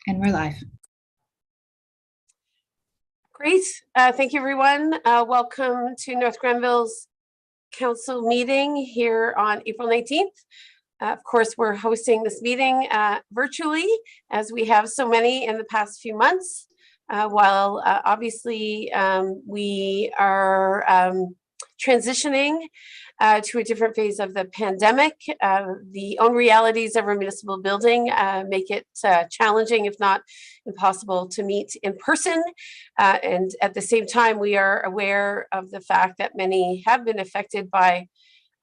And we're live. Great. Thank you, everyone. Welcome to North Grenville's council meeting here on April 19th. Of course, we're hosting this meeting virtually, as we have so many in the past few months. While obviously we are transitioning to a different phase of the pandemic. The own realities of our municipal building make it challenging, if not impossible, to meet in person. And at the same time, we are aware of the fact that many have been affected by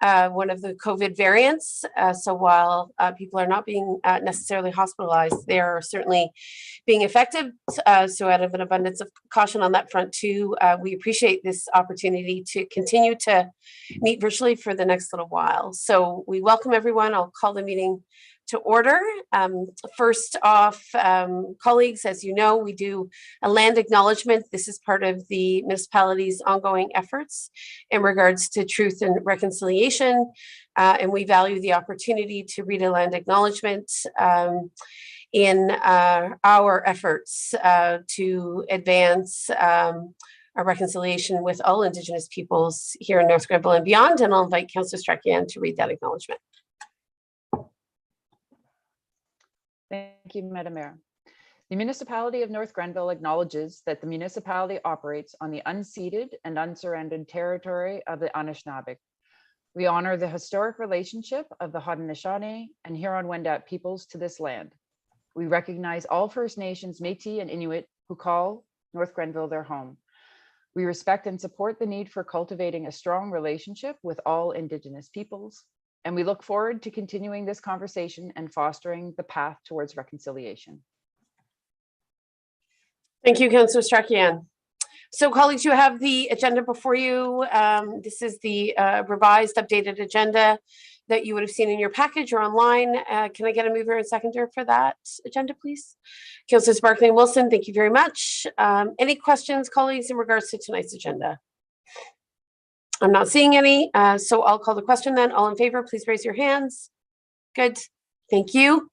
one of the COVID variants. So while people are not being necessarily hospitalized, they are certainly being affected. So out of an abundance of caution on that front too, we appreciate this opportunity to continue to meet virtually for the next little while. So we welcome everyone. I'll call the meeting to order. First off, colleagues, as you know, we do a land acknowledgement. This is part of the municipality's ongoing efforts in regards to truth and reconciliation. And we value the opportunity to read a land acknowledgement in our efforts to advance our reconciliation with all Indigenous peoples here in North Grenville and beyond. And I'll invite Councillor Strachian to read that acknowledgement. Thank you, Madam Mayor. The Municipality of North Grenville acknowledges that the municipality operates on the unceded and unsurrendered territory of the Anishinaabe. We honor the historic relationship of the Haudenosaunee and Huron-Wendat peoples to this land. We recognize all First Nations, Métis, and Inuit who call North Grenville their home. We respect and support the need for cultivating a strong relationship with all Indigenous peoples. And we look forward to continuing this conversation and fostering the path towards reconciliation. Thank you, Councillor Strachian. So colleagues, you have the agenda before you. This is the revised, updated agenda that you would have seen in your package or online. Can I get a mover and seconder for that agenda, please? Councillor Sparkling Wilson, thank you very much. Any questions, colleagues, in regards to tonight's agenda? I'm not seeing any, so I'll call the question then. All in favor, please raise your hands. Good, thank you.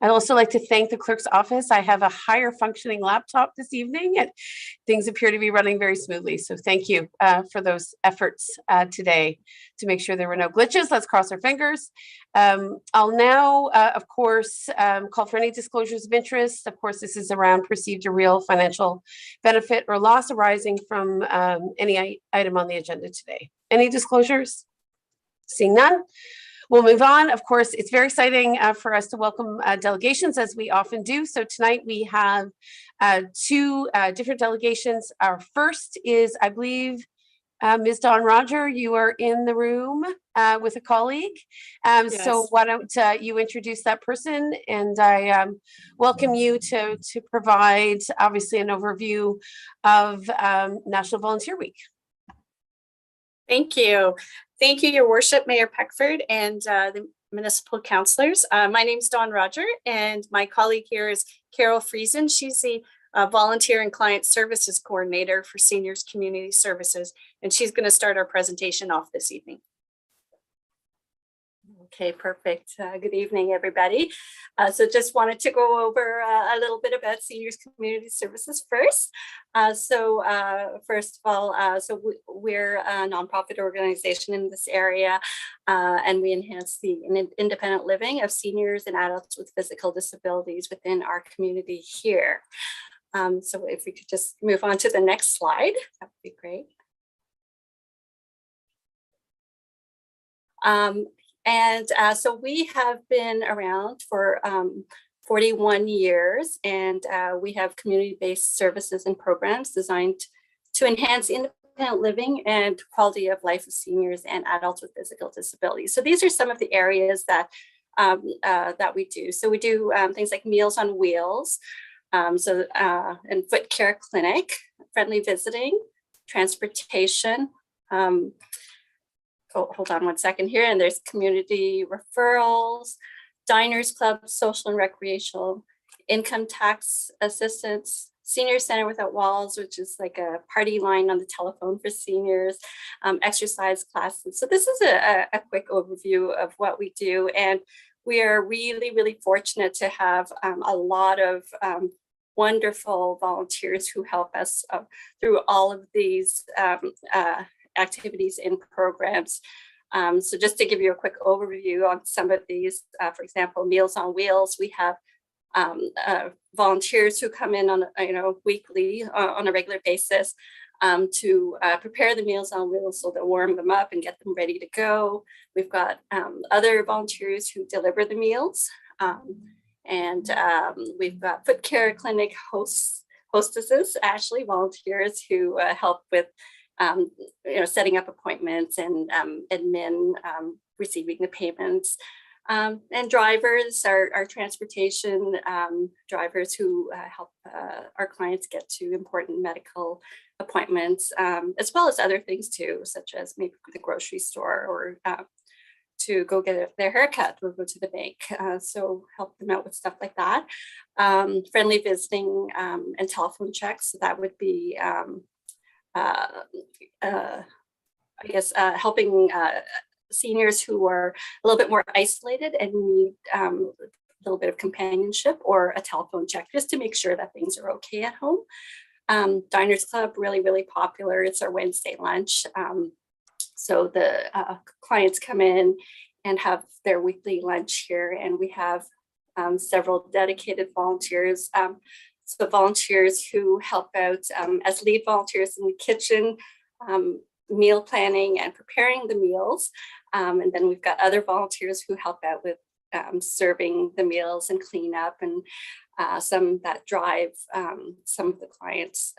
I'd also like to thank the clerk's office. I have a higher functioning laptop this evening and things appear to be running very smoothly. So thank you for those efforts today to make sure there were no glitches. Let's cross our fingers. I'll now, of course, call for any disclosures of interest. Of course, this is around perceived or real financial benefit or loss arising from any item on the agenda today. Any disclosures? Seeing none. We'll move on. Of course, it's very exciting for us to welcome delegations, as we often do. So tonight we have two different delegations. Our first is, I believe, Ms. Dawn Roger, you are in the room with a colleague. Yes. So why don't you introduce that person, and I welcome you to provide, obviously, an overview of National Volunteer Week. Thank you. Thank you, Your Worship, Mayor Peckford, and the municipal councillors. My name is Dawn Roger, and my colleague here is Carol Friesen. She's the Volunteer and Client Services Coordinator for Seniors Community Services, and she's going to start our presentation off this evening. Okay, perfect. Good evening, everybody. So just wanted to go over a little bit about Seniors Community Services first. First of all, we're a nonprofit organization in this area, and we enhance the independent living of seniors and adults with physical disabilities within our community here. So if we could just move on to the next slide, that would be great. So we have been around for 41 years, and we have community-based services and programs designed to enhance independent living and quality of life of seniors and adults with physical disabilities. So these are some of the areas that we do. So we do things like Meals on Wheels, and foot care clinic, friendly visiting, transportation. Hold on one second here. And there's community referrals, diners club, social and recreational, income tax assistance, senior center without walls, which is like a party line on the telephone for seniors, exercise classes. So this is a quick overview of what we do. And we are really, really fortunate to have a lot of wonderful volunteers who help us through all of these activities and programs. So just to give you a quick overview on some of these, for example, Meals on Wheels, we have volunteers who come in on weekly on a regular basis to prepare the Meals on Wheels, so to warm them up and get them ready to go. We've got other volunteers who deliver the meals, and we've got foot care clinic hostesses, actually volunteers who help with setting up appointments and admin, receiving the payments. And drivers, our transportation drivers who help our clients get to important medical appointments, as well as other things too, such as maybe the grocery store or to go get their haircut or go to the bank. So help them out with stuff like that. Friendly visiting and telephone checks. So that would be, helping seniors who are a little bit more isolated and need a little bit of companionship or a telephone check just to make sure that things are okay at home. Diners Club, really, really popular. It's our Wednesday lunch. So the clients come in and have their weekly lunch here, and we have several dedicated volunteers. So volunteers who help out as lead volunteers in the kitchen, meal planning and preparing the meals. And then we've got other volunteers who help out with serving the meals and cleanup, and some that drive some of the clients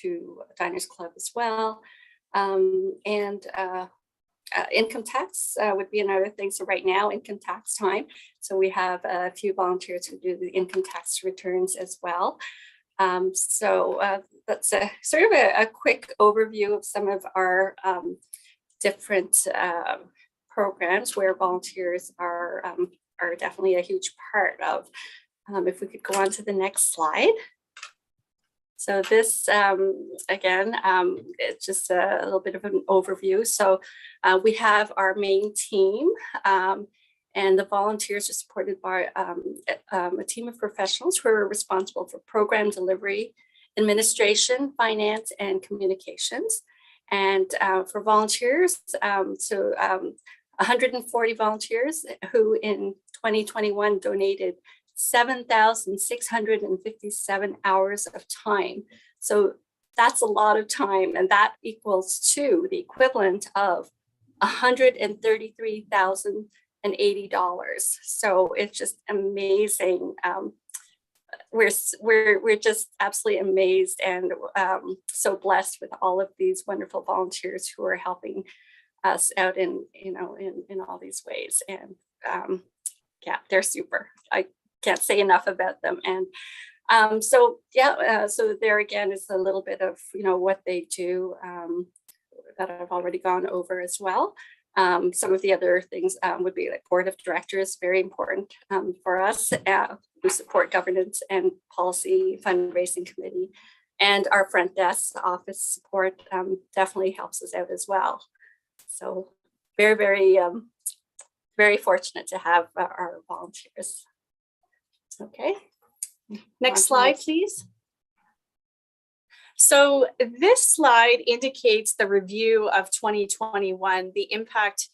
to Diners Club as well. Income tax would be another thing. So right now, income tax time. So we have a few volunteers who do the income tax returns as well. So that's a sort of a quick overview of some of our different programs where volunteers are definitely a huge part of. If we could go on to the next slide. So this, again, it's just a little bit of an overview. So we have our main team, and the volunteers are supported by a team of professionals who are responsible for program delivery, administration, finance, and communications. And for volunteers, 140 volunteers who in 2021 donated 7,657 hours of time. So that's a lot of time, and that equals to the equivalent of $133,080. So it's just amazing. We're just absolutely amazed and so blessed with all of these wonderful volunteers who are helping us out in all these ways. And yeah, they're super. I can't say enough about them. And so there again is a little bit of what they do that I've already gone over as well. Some of the other things would be like board of directors, very important for us. We support governance and policy fundraising committee, and our front desk office support definitely helps us out as well. So very, very, very fortunate to have our volunteers. Okay, next slide, please. So this slide indicates the review of 2021. The impact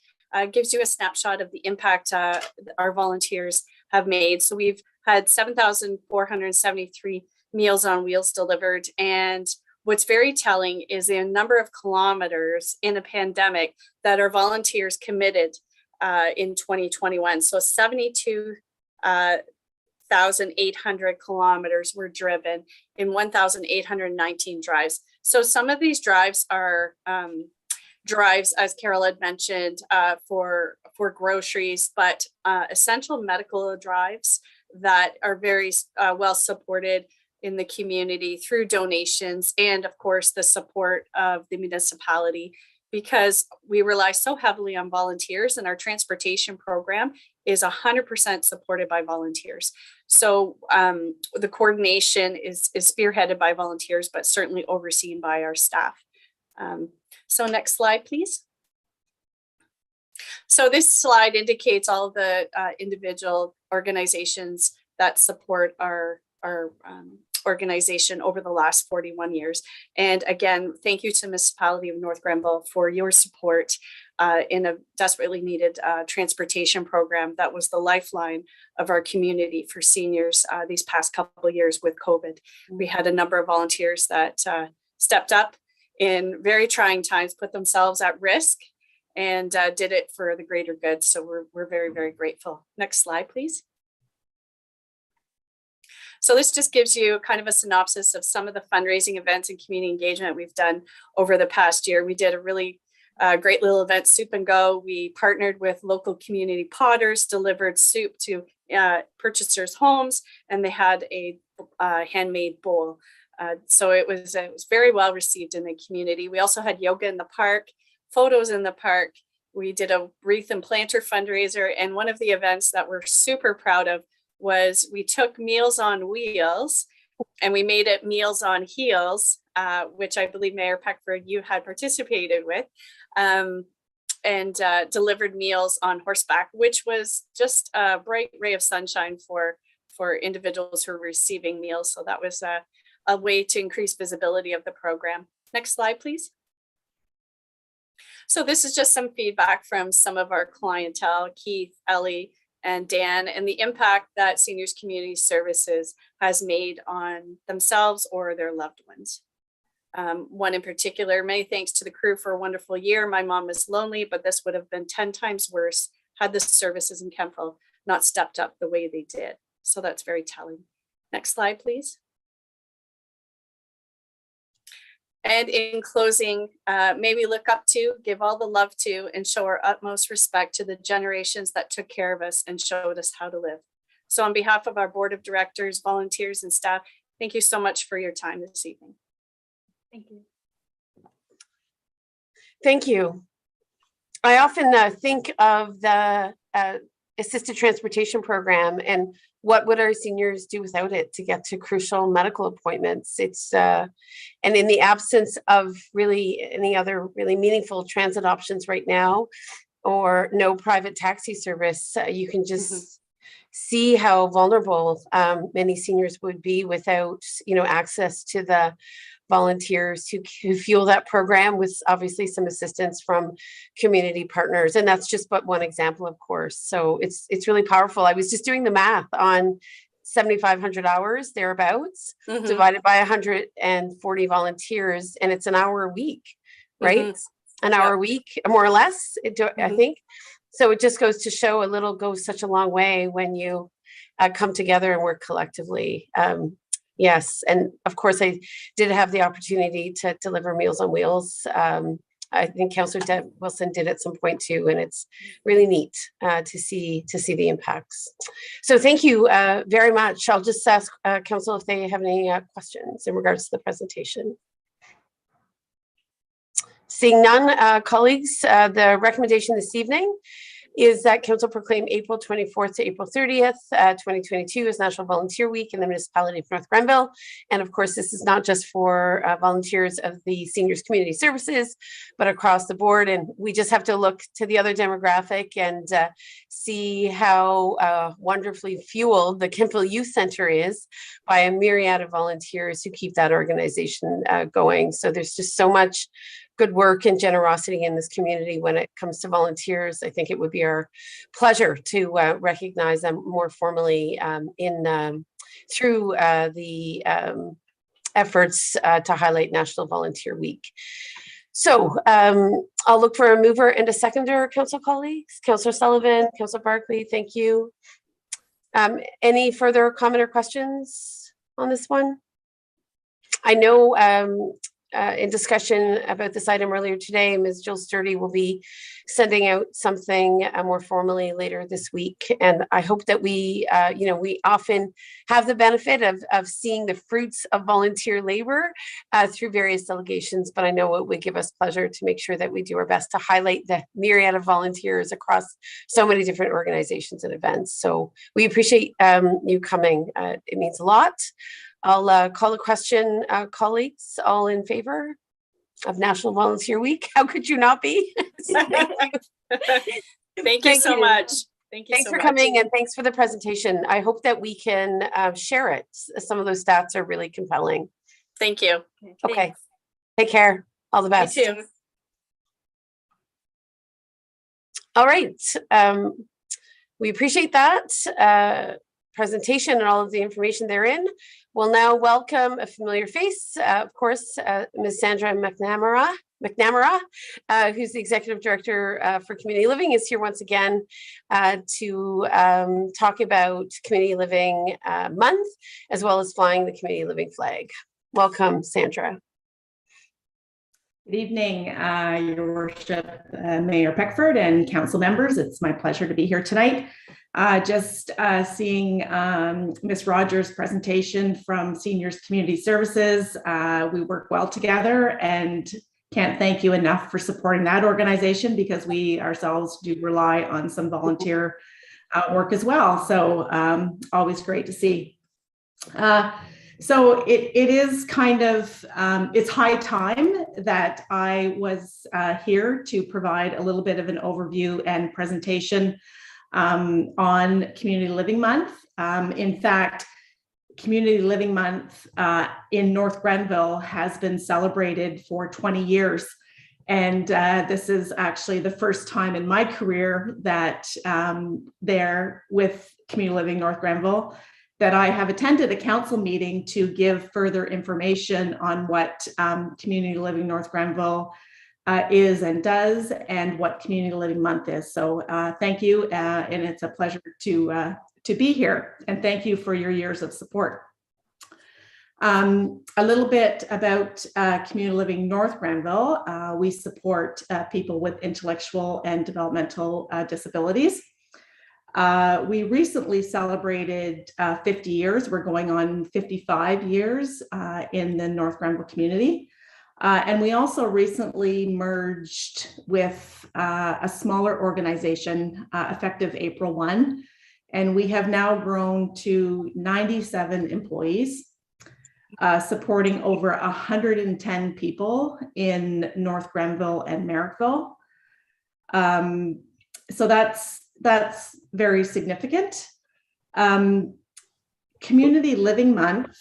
gives you a snapshot of the impact our volunteers have made. So we've had 7,473 Meals on Wheels delivered. And what's very telling is the number of kilometers in a pandemic that our volunteers committed in 2021. So 72,800 kilometers were driven in 1,819 drives. So some of these drives are drives, as Carol had mentioned, for groceries, but essential medical drives that are very well supported in the community through donations, and of course the support of the municipality, because we rely so heavily on volunteers, and our transportation program is 100% supported by volunteers. So the coordination is spearheaded by volunteers, but certainly overseen by our staff. So next slide, please. So this slide indicates all the individual organizations that support our organization over the last 41 years. And again, thank you to Municipality of North Grenville for your support in a desperately needed transportation program that was the lifeline of our community for seniors these past couple of years with COVID. We had a number of volunteers that stepped up in very trying times, put themselves at risk, and did it for the greater good. So we're very, very grateful. Next slide, please. So this just gives you kind of a synopsis of some of the fundraising events and community engagement we've done over the past year. We did a really great little event, Soup and Go. We partnered with local community potters, delivered soup to purchasers' homes, and they had a handmade bowl. So it was very well received in the community. We also had yoga in the park, photos in the park. We did a wreath and planter fundraiser, and one of the events that we're super proud of was we took Meals on Wheels and we made it Meals on Heels, which I believe Mayor Peckford, you had participated with, and delivered meals on horseback, which was just a bright ray of sunshine for individuals who are receiving meals. So that was a way to increase visibility of the program. Next slide, please. So this is just some feedback from some of our clientele, Keith, Ellie, and Dan, and the impact that Seniors Community Services has made on themselves or their loved ones. One in particular, many thanks to the crew for a wonderful year. My mom is lonely, but this would have been 10 times worse had the services in Kempville not stepped up the way they did. So that's very telling. Next slide, please. And in closing, may we look up to, give all the love to, and show our utmost respect to the generations that took care of us and showed us how to live. So on behalf of our board of directors, volunteers, and staff, thank you so much for your time this evening. Thank you. Thank you. I often think of the assisted transportation program and what would our seniors do without it to get to crucial medical appointments. It's and in the absence of really any other really meaningful transit options right now, or no private taxi service, you can just see how vulnerable many seniors would be without, access to the volunteers who fuel that program, with obviously some assistance from community partners. And that's just but one example, of course. So it's really powerful. I was just doing the math on 7,500 hours thereabouts, divided by 140 volunteers, and it's an hour a week, right? An hour a week, more or less, I think. So it just goes to show a little goes such a long way when you come together and work collectively. Yes, and of course, I did have the opportunity to deliver Meals on Wheels. I think Councillor Deb Wilson did at some point too, and it's really neat to see the impacts. So thank you very much. I'll just ask Council if they have any questions in regards to the presentation. Seeing none, colleagues, the recommendation this evening is that Council proclaim April 24th to April 30th, 2022 as National Volunteer Week in the Municipality of North Grenville. And of course, this is not just for volunteers of the Seniors Community Services, but across the board. And we just have to look to the other demographic and see how wonderfully fueled the Kempville Youth Center is by a myriad of volunteers who keep that organization going. So there's just so much good work and generosity in this community when it comes to volunteers. I think it would be our pleasure to recognize them more formally through the efforts to highlight National Volunteer Week. So I'll look for a mover and a seconder, council colleagues. Councillor Sullivan, Councillor Barkley, thank you. Any further comment or questions on this one? I know in discussion about this item earlier today, Ms. Jill Sturdy will be sending out something more formally later this week. And I hope that we often have the benefit of seeing the fruits of volunteer labor through various delegations, but I know it would give us pleasure to make sure that we do our best to highlight the myriad of volunteers across so many different organizations and events. So we appreciate you coming. It means a lot. I'll call a question, colleagues, all in favor of National Volunteer Week? How could you not be? Thank you Thank so you. much. Thank you Thanks so for much. coming and thanks for the presentation. I hope that we can share it. Some of those stats are really compelling. Thank you. Okay, Thanks. take care. All the You best. too. All right. We appreciate that presentation and all of the information therein. We'll now welcome a familiar face, of course, Ms. Sandra McNamara, who's the Executive Director for Community Living, is here once again to talk about Community Living Month, as well as flying the Community Living flag. Welcome, Sandra. Good evening, Your Worship, Mayor Peckford and council members. It's my pleasure to be here tonight. Just seeing Ms. Rogers' presentation from Seniors Community Services. We work well together and can't thank you enough for supporting that organization, because we ourselves do rely on some volunteer work as well. So always great to see. So it is kind of, it's high time that I was here to provide a little bit of an overview and presentation on Community Living Month. In fact, Community Living Month in North Grenville has been celebrated for 20 years. And this is actually the first time in my career that there with Community Living North Grenville that I have attended a council meeting to give further information on what Community Living North Grenville is and does, and what Community Living Month is. So thank you, and it's a pleasure to be here, and thank you for your years of support. A little bit about Community Living North Grenville. We support people with intellectual and developmental disabilities. We recently celebrated 50 years. We're going on 55 years in the North Grenville community. And we also recently merged with a smaller organization effective April 1. And we have now grown to 97 employees, supporting over 110 people in North Grenville and Merrickville. So that's very significant. Community Living Month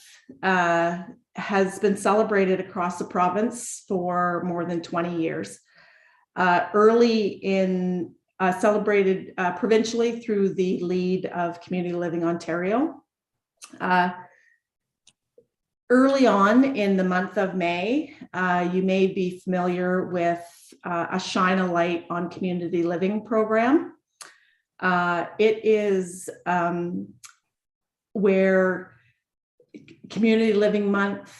has been celebrated across the province for more than 20 years. Celebrated provincially through the lead of Community Living Ontario. Early on in the month of May, you may be familiar with a Shine a Light on Community Living program. It is where Community Living Month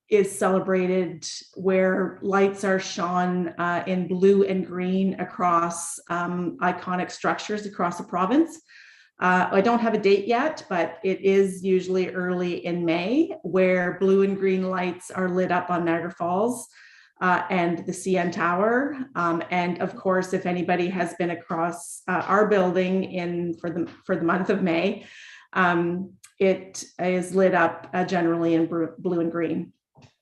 is celebrated, where lights are shone in blue and green across iconic structures across the province. I don't have a date yet, but it is usually early in May, where blue and green lights are lit up on Niagara Falls and the CN Tower. And of course, if anybody has been across our building for the month of May, it is lit up generally in blue and green.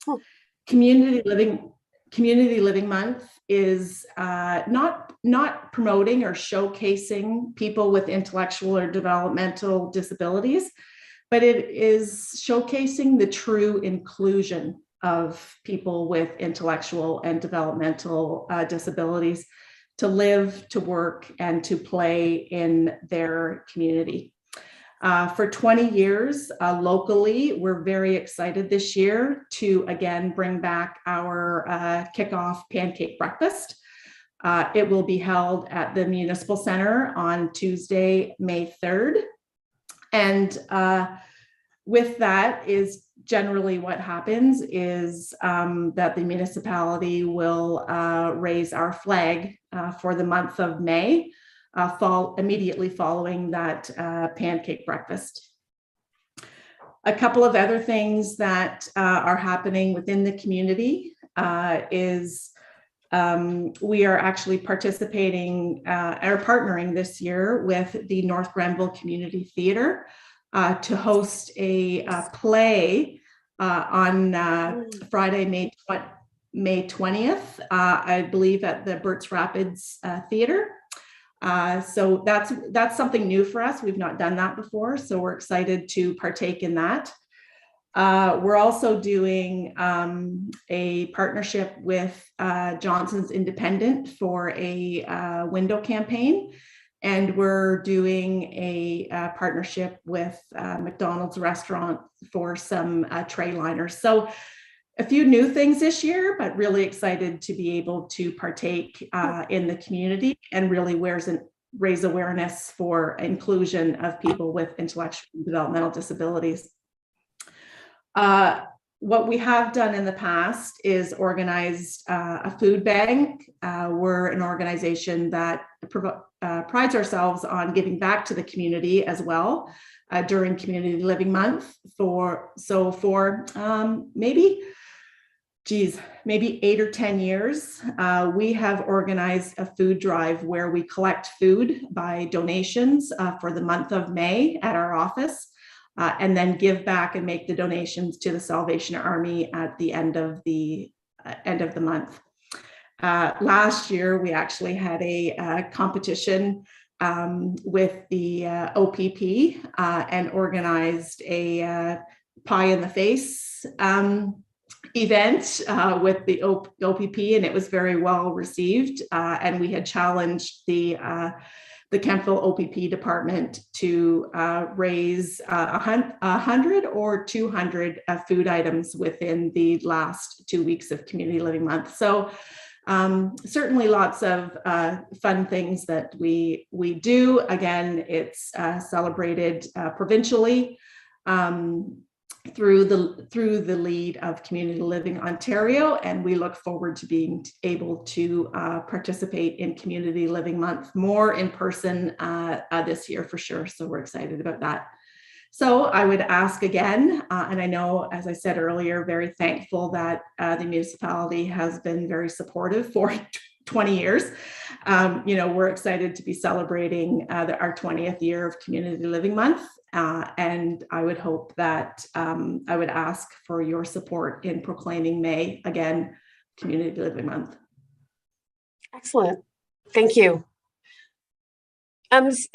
Oh. Community Living Month is not promoting or showcasing people with intellectual or developmental disabilities, but it is showcasing the true inclusion of people with intellectual and developmental disabilities to live, to work, and to play in their community. For 20 years locally, we're very excited this year to again bring back our kickoff pancake breakfast. It will be held at the Municipal Center on Tuesday, May 3rd. And with that is generally what happens is that the municipality will raise our flag for the month of May, immediately following that pancake breakfast. A couple of other things that are happening within the community is we are actually participating or partnering this year with the North Grenville Community Theatre to host a play on Friday, May 20th, I believe at the Burt's Rapids Theatre. So that's something new for us. We've not done that before, so we're excited to partake in that. We're also doing a partnership with Johnson's Independent for a window campaign. And we're doing a partnership with McDonald's restaurant for some tray liners. So a few new things this year, but really excited to be able to partake in the community and really raise awareness for inclusion of people with intellectual and developmental disabilities. What we have done in the past is organized a food bank. We're an organization that prides ourselves on giving back to the community as well during Community Living Month. For maybe 8 or 10 years, we have organized a food drive where we collect food by donations for the month of May at our office. And then give back and make the donations to the Salvation Army at the end of the month. Last year, we actually had a competition with the OPP and organized a pie in the face event with the OPP, and it was very well received. And we had challenged the Kemptville OPP department to raise 100 or 200 food items within the last 2 weeks of Community Living Month. So certainly lots of fun things that we do. Again, it's celebrated provincially through the lead of Community Living Ontario, and we look forward to being able to participate in Community Living Month more in person this year for sure. So we're excited about that. So I would ask again, and I know, as I said earlier, very thankful that the municipality has been very supportive for 20 years. We're excited to be celebrating our 20th year of Community Living Month. And I would hope that I would ask for your support in proclaiming May, again, Community Living Month. Excellent. Thank you.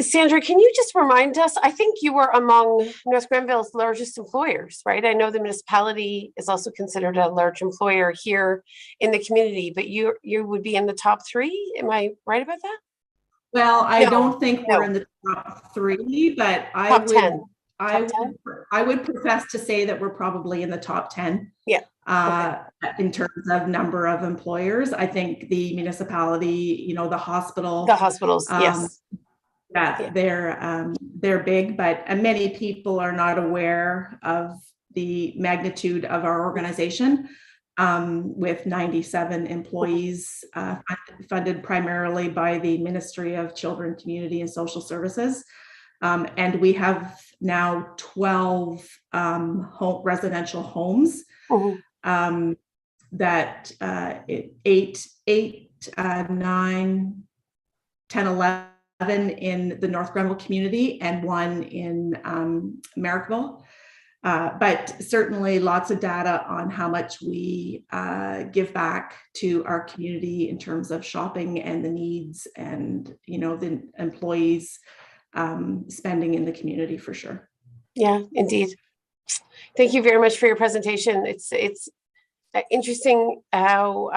Sandra, can you just remind us, I think you were among North Grenville's largest employers, right? I know the municipality is also considered a large employer here in the community, but you would be in the top 3. Am I right about that? Well, I don't think we're in the top 3, but I would profess to say that we're probably in the top 10. Yeah. In terms of number of employers. I think the municipality, the hospitals, yes. They're big, but many people are not aware of the magnitude of our organization. With 97 employees funded primarily by the Ministry of Children, Community and Social Services. And we have now 12 residential homes that 8, 9, 10, 11 in the North Grenville community and 1 in Marrickville. But certainly lots of data on how much we give back to our community in terms of shopping and the needs and, the employees spending in the community for sure. Yeah, indeed. Thank you very much for your presentation. It's interesting how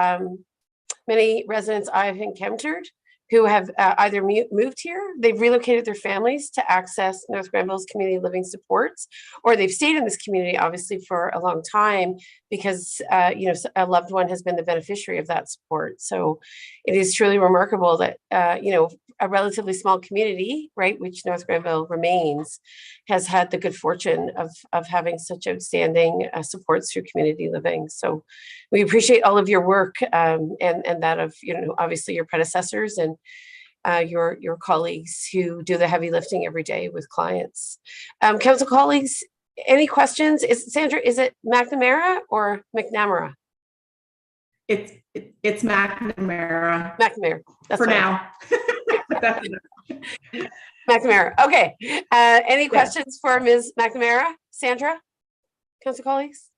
many residents I've encountered who have either moved here, they've relocated their families to access North Grenville's community living supports, or they've stayed in this community obviously for a long time because a loved one has been the beneficiary of that support. So it is truly remarkable that a relatively small community, right, which North Grenville remains, has had the good fortune of having such outstanding supports through community living. So we appreciate all of your work and that of obviously your predecessors and your colleagues who do the heavy lifting every day with clients. Council colleagues, any questions? Sandra, is it McNamara or McNamara? It's McNamara. McNamara. That's for right. now. McNamara. Okay. Any questions for Ms. McNamara? Sandra? Council colleagues?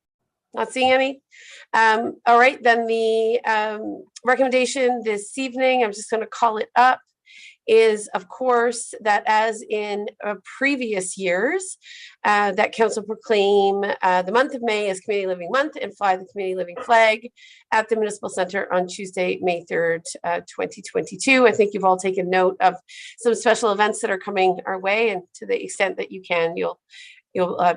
Not seeing any. All right, then the recommendation this evening, I'm just going to call it up, is, of course, that as in previous years, that council proclaim the month of May as Community Living Month and fly the Community Living flag at the Municipal Center on Tuesday, May 3rd, 2022. I think you've all taken note of some special events that are coming our way, and to the extent that you can, you'll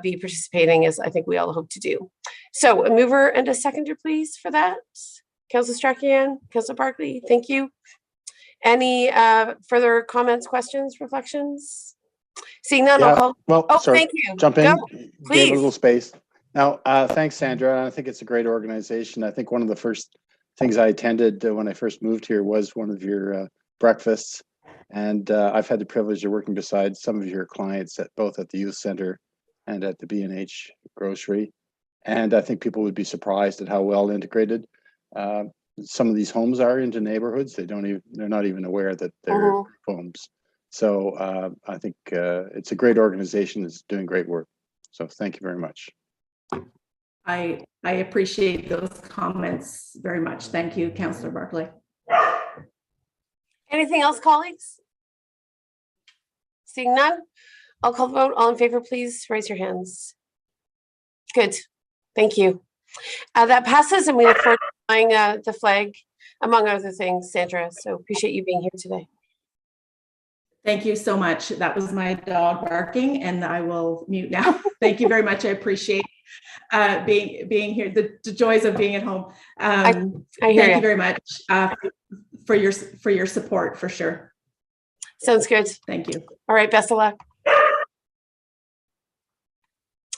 be participating, as I think we all hope to do. So a mover and a seconder, please, for that. Councilor Strachian, Councilor Barkley, thank you. Any further comments, questions, reflections? Seeing none, I'll call. Well, Oh, sorry, thank you. jump in, Go, gave a please. little space. Now, thanks, Sandra. I think it's a great organization. I think one of the first things I attended when I first moved here was one of your breakfasts. And I've had the privilege of working beside some of your clients at both at the youth center and at the B&H grocery. And I think people would be surprised at how well integrated some of these homes are into neighborhoods. They're not even aware that they're homes. So I think it's a great organization that's doing great work. So thank you very much. I appreciate those comments very much. Thank you, Councillor Barkley. Anything else, colleagues? Seeing none, I'll call the vote. All in favor, please raise your hands. Good, thank you. That passes, and we look forward to flying the flag, among other things, Sandra. So appreciate you being here today. Thank you so much. That was my dog barking, and I will mute now. Thank you very much. I appreciate being here, the joys of being at home. I hear thank you you very much for your support, for sure. Sounds good. Thank you. All right, best of luck.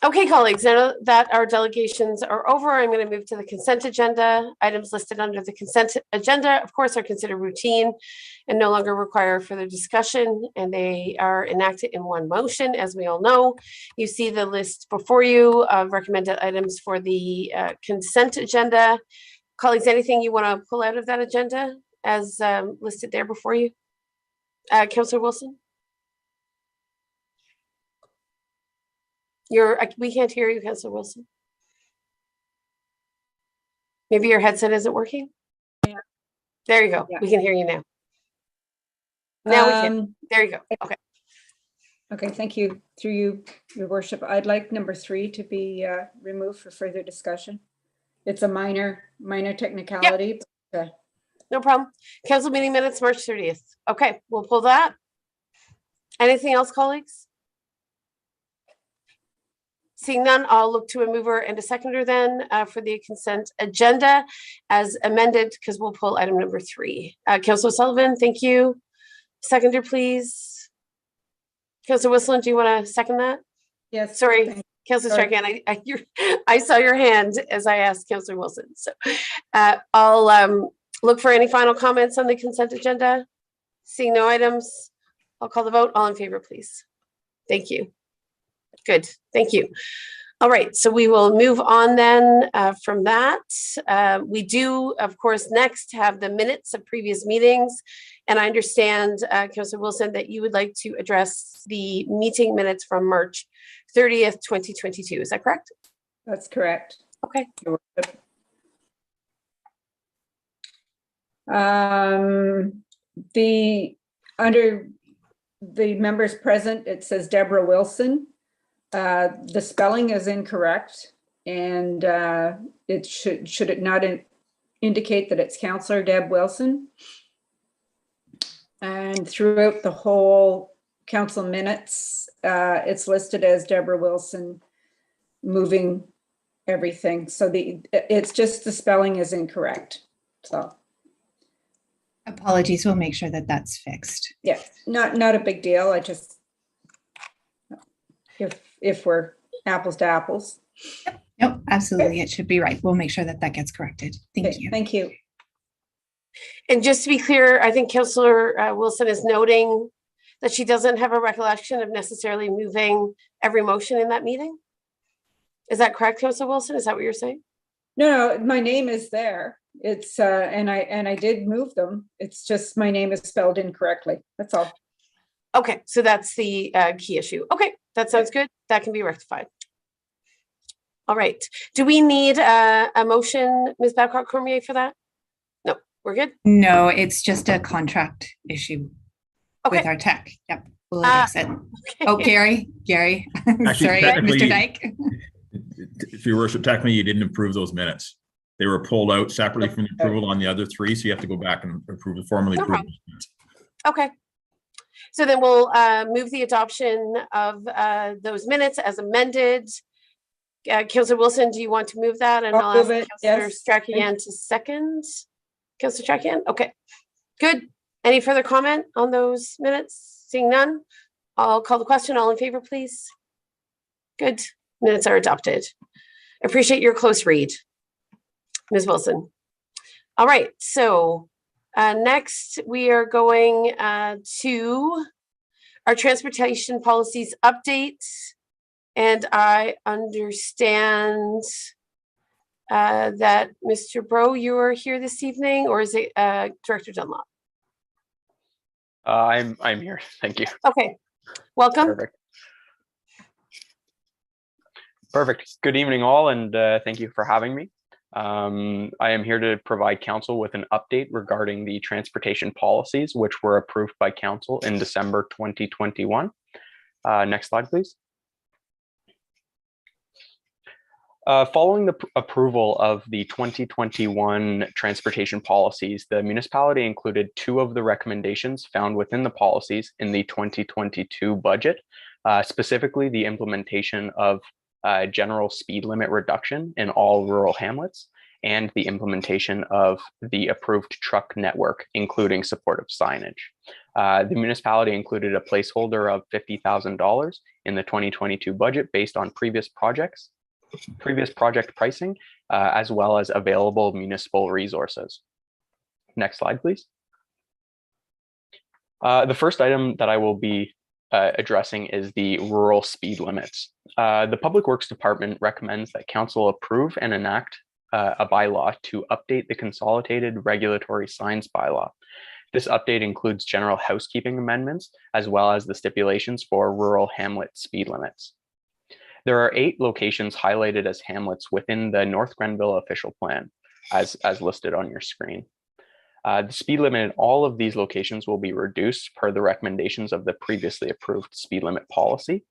Okay, colleagues, now that our delegations are over, I'm going to move to the consent agenda. Items listed under the consent agenda, of course, are considered routine and no longer require further discussion, and they are enacted in one motion, as we all know. You see the list before you of recommended items for the consent agenda. Colleagues, anything you want to pull out of that agenda as listed there before you? Councillor Wilson? We can't hear you, Councillor Wilson. Maybe your headset isn't working? Yeah. There you go. Yeah. We can hear you now. Now we can. There you go. Okay. Okay, thank you. Through you, Your Worship, I'd like number 3 to be removed for further discussion. It's a minor technicality. But, No problem. Council meeting minutes, March 30th. Okay, we'll pull that. Anything else, colleagues? Seeing none, I'll look to a mover and a seconder then for the consent agenda as amended, because we'll pull item number 3. Councillor Sullivan, thank you. Seconder, please. Councillor Whistler, do you want to second that? yes. Sorry, Councillor Stragan, I saw your hand as I asked Councillor Wilson. So I'll look for any final comments on the consent agenda. Seeing no items, I'll call the vote. All in favor, please. Thank you. Good, thank you. All right, so we will move on then from that. We do, of course, next have the minutes of previous meetings. And I understand, Councillor Wilson, that you would like to address the meeting minutes from March 30th, 2022. Is that correct? That's correct. Okay. Your Worship. Under the members present, it says Deborah Wilson. The spelling is incorrect, and it should it not indicate that it's Councillor Deb Wilson? And throughout the whole council minutes, it's listed as Deborah Wilson moving everything. So it's just the spelling is incorrect. So apologies, we'll make sure that that's fixed. yeah, not a big deal. I just, if we're apples to apples. Nope, absolutely, it should be right. We'll make sure that that gets corrected. Thank you. Thank you. And just to be clear, I think Councillor Wilson is noting that she doesn't have a recollection of necessarily moving every motion in that meeting. Is that correct, Councillor Wilson? Is that what you're saying? No, my name is there. It's and I did move them. It's just my name is spelled incorrectly. That's all. Okay, so that's the key issue. Okay, that sounds good. That can be rectified. All right. Do we need a motion, Ms. Babcock-Cormier, for that? No, we're good. No, it's just a contract issue. with Okay. our tech. Yep, we'll address it. Oh, Gary, sorry, technically, Mr. Dyke. If your worship, technically, you didn't approve those minutes. They were pulled out separately from the approval on the other three, so you have to go back and formally No approve. problem. Okay. So then we'll move the adoption of those minutes as amended. Councillor Wilson, do you want to move that? And I'll I'll ask move it, Councillor yes. Strachian to second. Councillor Strachian, okay, good. Any further comment on those minutes? Seeing none, I'll call the question. All in favor, please. Good, minutes are adopted. Appreciate your close read, Ms. Wilson. All right, so next we are going to our transportation policies update. And I understand that Mr. Bro, you are here this evening, or is it Director Dunlop? I'm here. Thank you. Okay, welcome. Perfect. Good evening, all, and thank you for having me. I am here to provide council with an update regarding the transportation policies, which were approved by council in December 2021. Next slide, please. Following the approval of the 2021 transportation policies, the municipality included 2 of the recommendations found within the policies in the 2022 budget, specifically the implementation of general speed limit reduction in all rural hamlets and the implementation of the approved truck network, including supportive signage. The municipality included a placeholder of $50,000 in the 2022 budget based on previous project pricing, as well as available municipal resources. Next slide, please. The first item that I will be addressing is the rural speed limits. The Public Works Department recommends that council approve and enact a bylaw to update the Consolidated Regulatory Signs bylaw. This update includes general housekeeping amendments, as well as the stipulations for rural hamlet speed limits. There are 8 locations highlighted as hamlets within the North Grenville official plan, as listed on your screen. The speed limit in all of these locations will be reduced per the recommendations of the previously approved speed limit policy.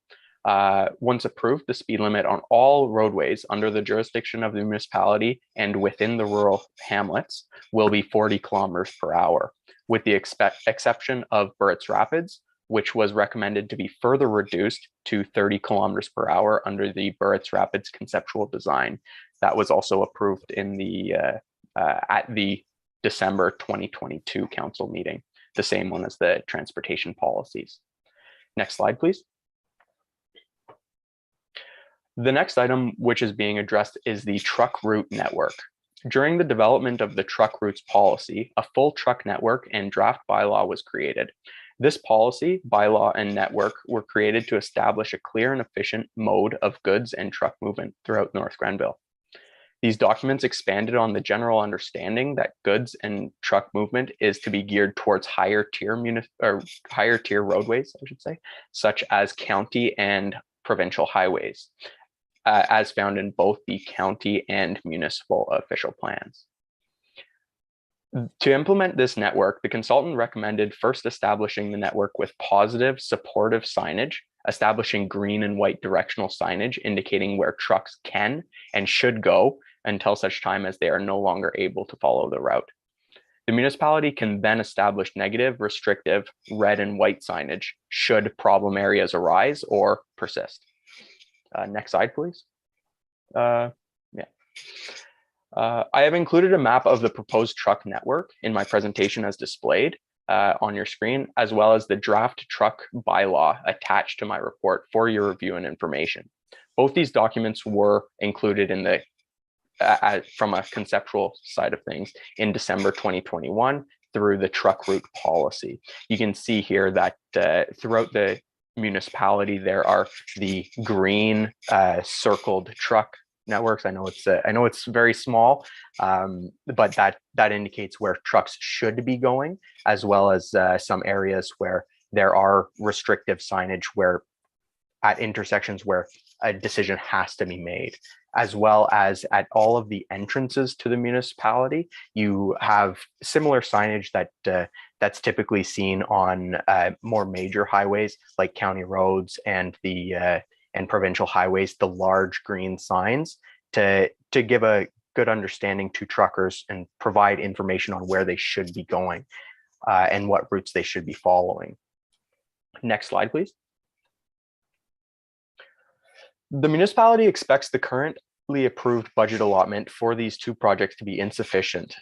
Once approved, the speed limit on all roadways under the jurisdiction of the municipality and within the rural hamlets will be 40 kilometers per hour, with the exception of Burrett's Rapids, which was recommended to be further reduced to 30 kilometers per hour under the Burrett's Rapids conceptual design. That was also approved in the at the December 2022 council meeting, the same one as the transportation policies. Next slide, please. The next item which is being addressed is the truck route network. During the development of the truck routes policy, a full truck network and draft bylaw was created. This policy, bylaw, and network were created to establish a clear and efficient mode of goods and truck movement throughout North Grenville. These documents expanded on the general understanding that goods and truck movement is to be geared towards higher tier roadways, I should say, such as county and provincial highways, as found in both the county and municipal official plans. To implement this network, the consultant recommended first establishing the network with positive supportive signage, establishing green and white directional signage indicating where trucks can and should go until such time as they are no longer able to follow the route. The municipality can then establish negative, restrictive, red and white signage should problem areas arise or persist. Next slide, please. I have included a map of the proposed truck network in my presentation as displayed on your screen, as well as the draft truck bylaw attached to my report for your review and information. Both these documents were included in the from a conceptual side of things in December 2021 through the truck route policy. You can see here that throughout the municipality, there are the green circled truck networks. I know it's very small, but that indicates where trucks should be going, as well as some areas where there are restrictive signage where at intersections where a decision has to be made, as well as at all of the entrances to the municipality. You have similar signage that that's typically seen on more major highways like county roads and the and provincial highways, the large green signs to give a good understanding to truckers and provide information on where they should be going and what routes they should be following. Next slide, please. The municipality expects the currently approved budget allotment for these two projects to be insufficient.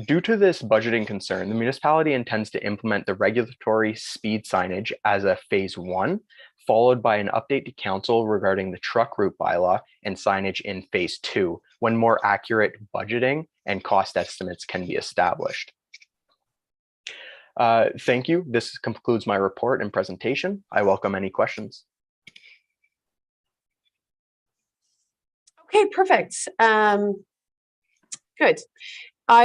Due to this budgeting concern, the municipality intends to implement the regulatory speed signage as a phase 1, followed by an update to council regarding the truck route bylaw and signage in phase 2, when more accurate budgeting and cost estimates can be established. Thank you. This concludes my report and presentation. I welcome any questions. Okay, perfect. Good. I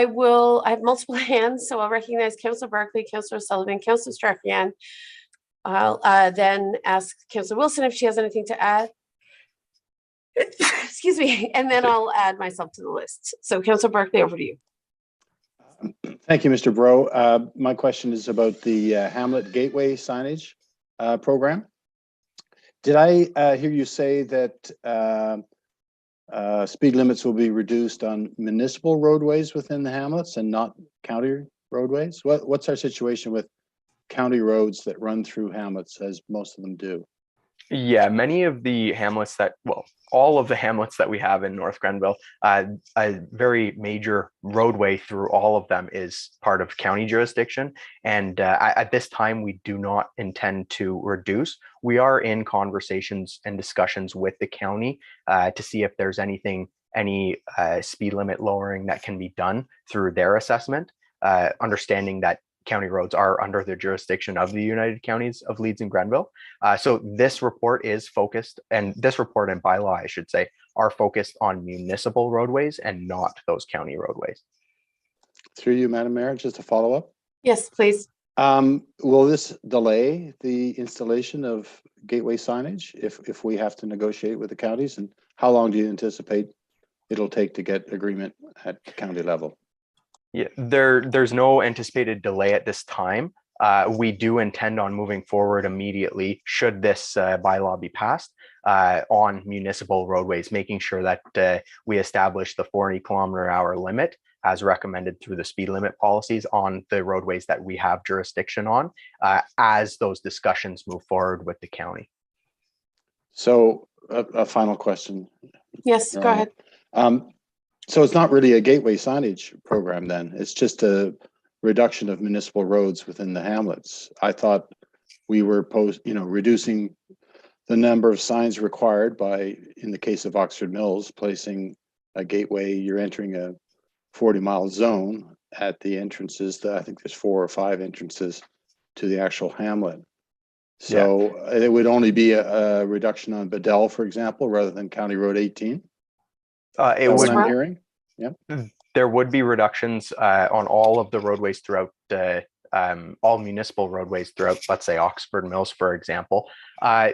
have multiple hands, so I'll recognize Councillor Barkley, Councillor Sullivan, Councillor Strachian. I'll then ask Councillor Wilson if she has anything to add. Excuse me, and then I'll add myself to the list. So Councillor Barkley, over to you. Thank you, Mr. Bro. My question is about the Hamlet Gateway signage program. Did I hear you say that speed limits will be reduced on municipal roadways within the hamlets and not county roadways? What's our situation with county roads that run through hamlets, as most of them do? Yeah, many of the hamlets that, well, all of the hamlets that we have in North Grenville, a very major roadway through all of them is part of county jurisdiction. And at this time, we do not intend to reduce. We are in conversations and discussions with the county to see if there's any speed limit lowering that can be done through their assessment, understanding that county roads are under the jurisdiction of the United Counties of Leeds and Grenville. So this report is focused, and this report and bylaw, I should say, are focused on municipal roadways and not those county roadways. Through you, Madam Mayor, just a follow-up. Yes, please. Will this delay the installation of gateway signage if we have to negotiate with the counties? And how long do you anticipate it'll take to get agreement at the county level? Yeah, there's no anticipated delay at this time. We do intend on moving forward immediately should this bylaw be passed on municipal roadways, making sure that we establish the 40-kilometer-hour limit as recommended through the speed limit policies on the roadways that we have jurisdiction on as those discussions move forward with the county. So a final question. Yes, go ahead. So it's not really a gateway signage program then, it's just a reduction of municipal roads within the hamlets. I thought we were reducing the number of signs required by, in the case of Oxford Mills, placing a gateway. You're entering a 40-mile zone at the entrances. I think there's 4 or 5 entrances to the actual hamlet. So yeah, it would only be a reduction on Bedell, for example, rather than County Road 18. It would. I'm hearing. Yeah. There would be reductions on all of the roadways throughout all municipal roadways throughout, let's say, Oxford Mills, for example.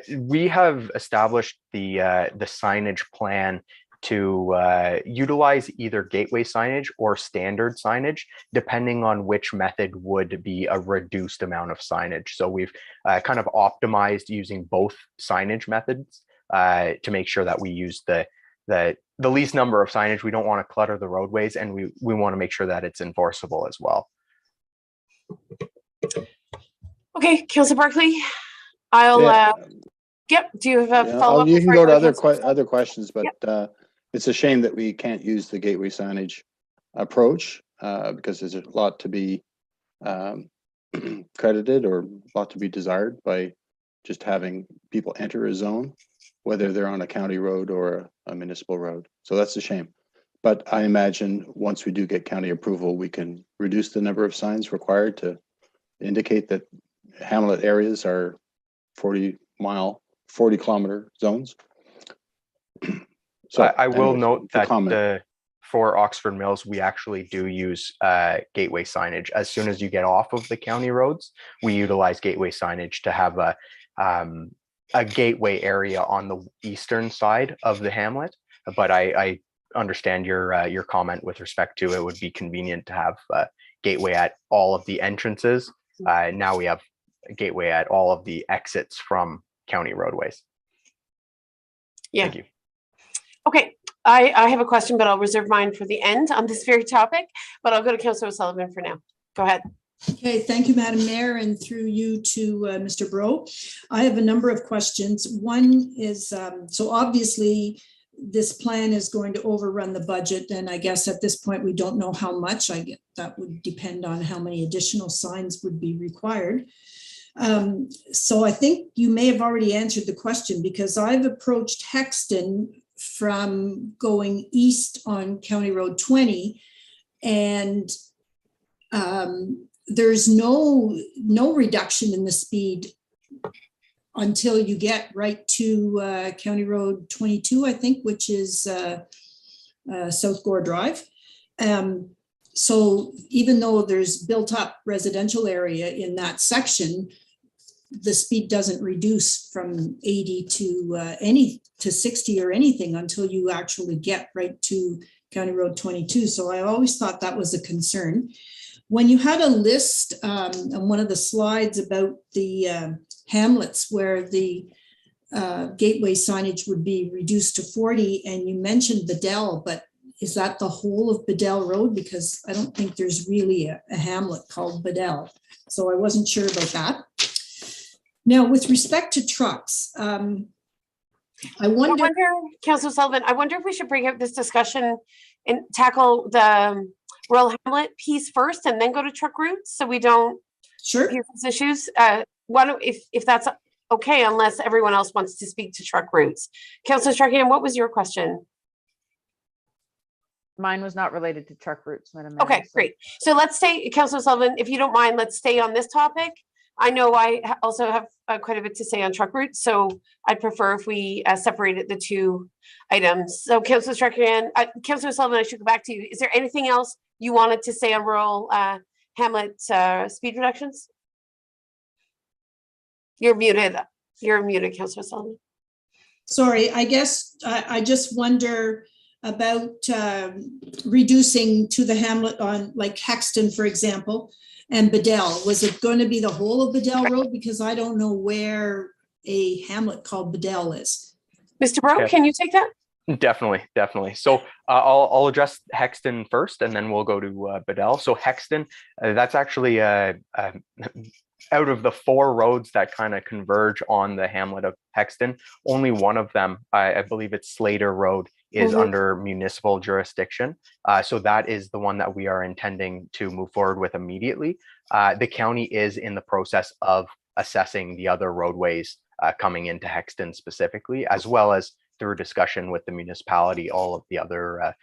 We have established the signage plan to utilize either gateway signage or standard signage, depending on which method would be a reduced amount of signage. So we've kind of optimized using both signage methods to make sure that we use the least number of signage. We don't want to clutter the roadways, and we want to make sure that it's enforceable as well. Okay, Councillor Barkley, I'll yep. Do you have a follow-up? You can go to other questions, but yep. It's a shame that we can't use the gateway signage approach because there's a lot to be credited or a lot to be desired by just having people enter a zone, whether they're on a county road or a municipal road. So that's a shame. But I imagine once we do get county approval, we can reduce the number of signs required to indicate that hamlet areas are 40-kilometer zones. So I will note that for Oxford Mills, we actually do use gateway signage. As soon as you get off of the county roads, we utilize gateway signage to have a gateway area on the eastern side of the hamlet. But I understand your comment with respect to it would be convenient to have gateway at all of the entrances. Now we have a gateway at all of the exits from county roadways. Yeah. Thank you. Okay, I have a question, but I'll reserve mine for the end on this very topic, but I'll go to Councillor O'Sullivan for now. Go ahead. Okay, thank you, Madam Mayor, and through you to Mr. Bro. I have a number of questions. One is, so obviously this plan is going to overrun the budget, and I guess at this point we don't know how much. I get that would depend on how many additional signs would be required. So I think you may have already answered the question, because I've approached Hexton from going east on County Road 20, and there's no reduction in the speed until you get right to County Road 22, I think, which is South Gore Drive. So even though there's built up residential area in that section, the speed doesn't reduce from 80 to 60 or anything until you actually get right to County Road 22. So I always thought that was a concern. When you had a list on one of the slides about the hamlets where the gateway signage would be reduced to 40, and you mentioned Bedell, but is that the whole of Bedell Road? Because I don't think there's really a hamlet called Bedell. So I wasn't sure about that. Now, with respect to trucks, I wonder, Councillor Sullivan, I wonder if we should bring up this discussion and tackle the rural hamlet piece first and then go to truck routes, so we don't sure, hear these issues. Why don't, if that's okay, unless everyone else wants to speak to truck routes. Councillor Strahan, what was your question? Mine was not related to truck routes, Madam Mayor. Okay, great. So let's stay, Councillor Sullivan, if you don't mind, let's stay on this topic. I know I also have quite a bit to say on truck routes, so I'd prefer if we separated the two items. So Councillor Strahan, Councillor Sullivan, I should go back to you. Is there anything else you wanted to say on rural hamlet speed reductions? You're muted. You're muted, Councillor Sullivan. sorry, I guess I just wonder about reducing to the hamlet on like Hexton, for example, and Bedell. Was it going to be the whole of Bedell Road? Because I don't know where a hamlet called Bedell is. Mr. Bro, Okay. can you take that? Definitely. So I'll address Hexton first, and then we'll go to Bedell. So Hexton, that's actually out of the 4 roads that kind of converge on the hamlet of Hexton, only one of them, I believe it's Slater Road, is under municipal jurisdiction. So that is the one that we are intending to move forward with immediately. The county is in the process of assessing the other roadways coming into Hexton specifically, as well as through discussion with the municipality, all of the other,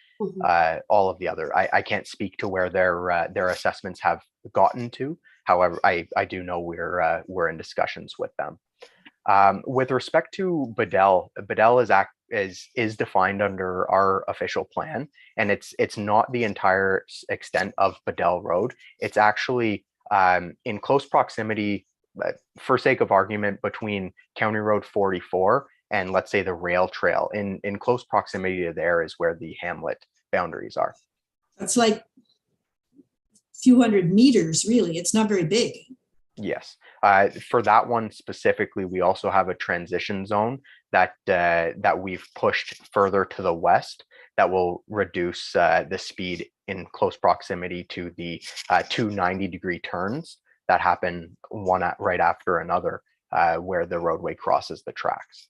I can't speak to where their assessments have gotten to. However, I do know we're in discussions with them. With respect to Bedell, Bedell is defined under our official plan, and it's not the entire extent of Bedell Road. It's actually in close proximity, for sake of argument, between County Road 44 and let's say the rail trail. In close proximity to there is where the hamlet boundaries are. That's like a few hundred meters, really. It's not very big. Yes. For that one specifically, we also have a transition zone that we've pushed further to the west that will reduce the speed in close proximity to the 2 90-degree turns that happen one right after another, where the roadway crosses the tracks.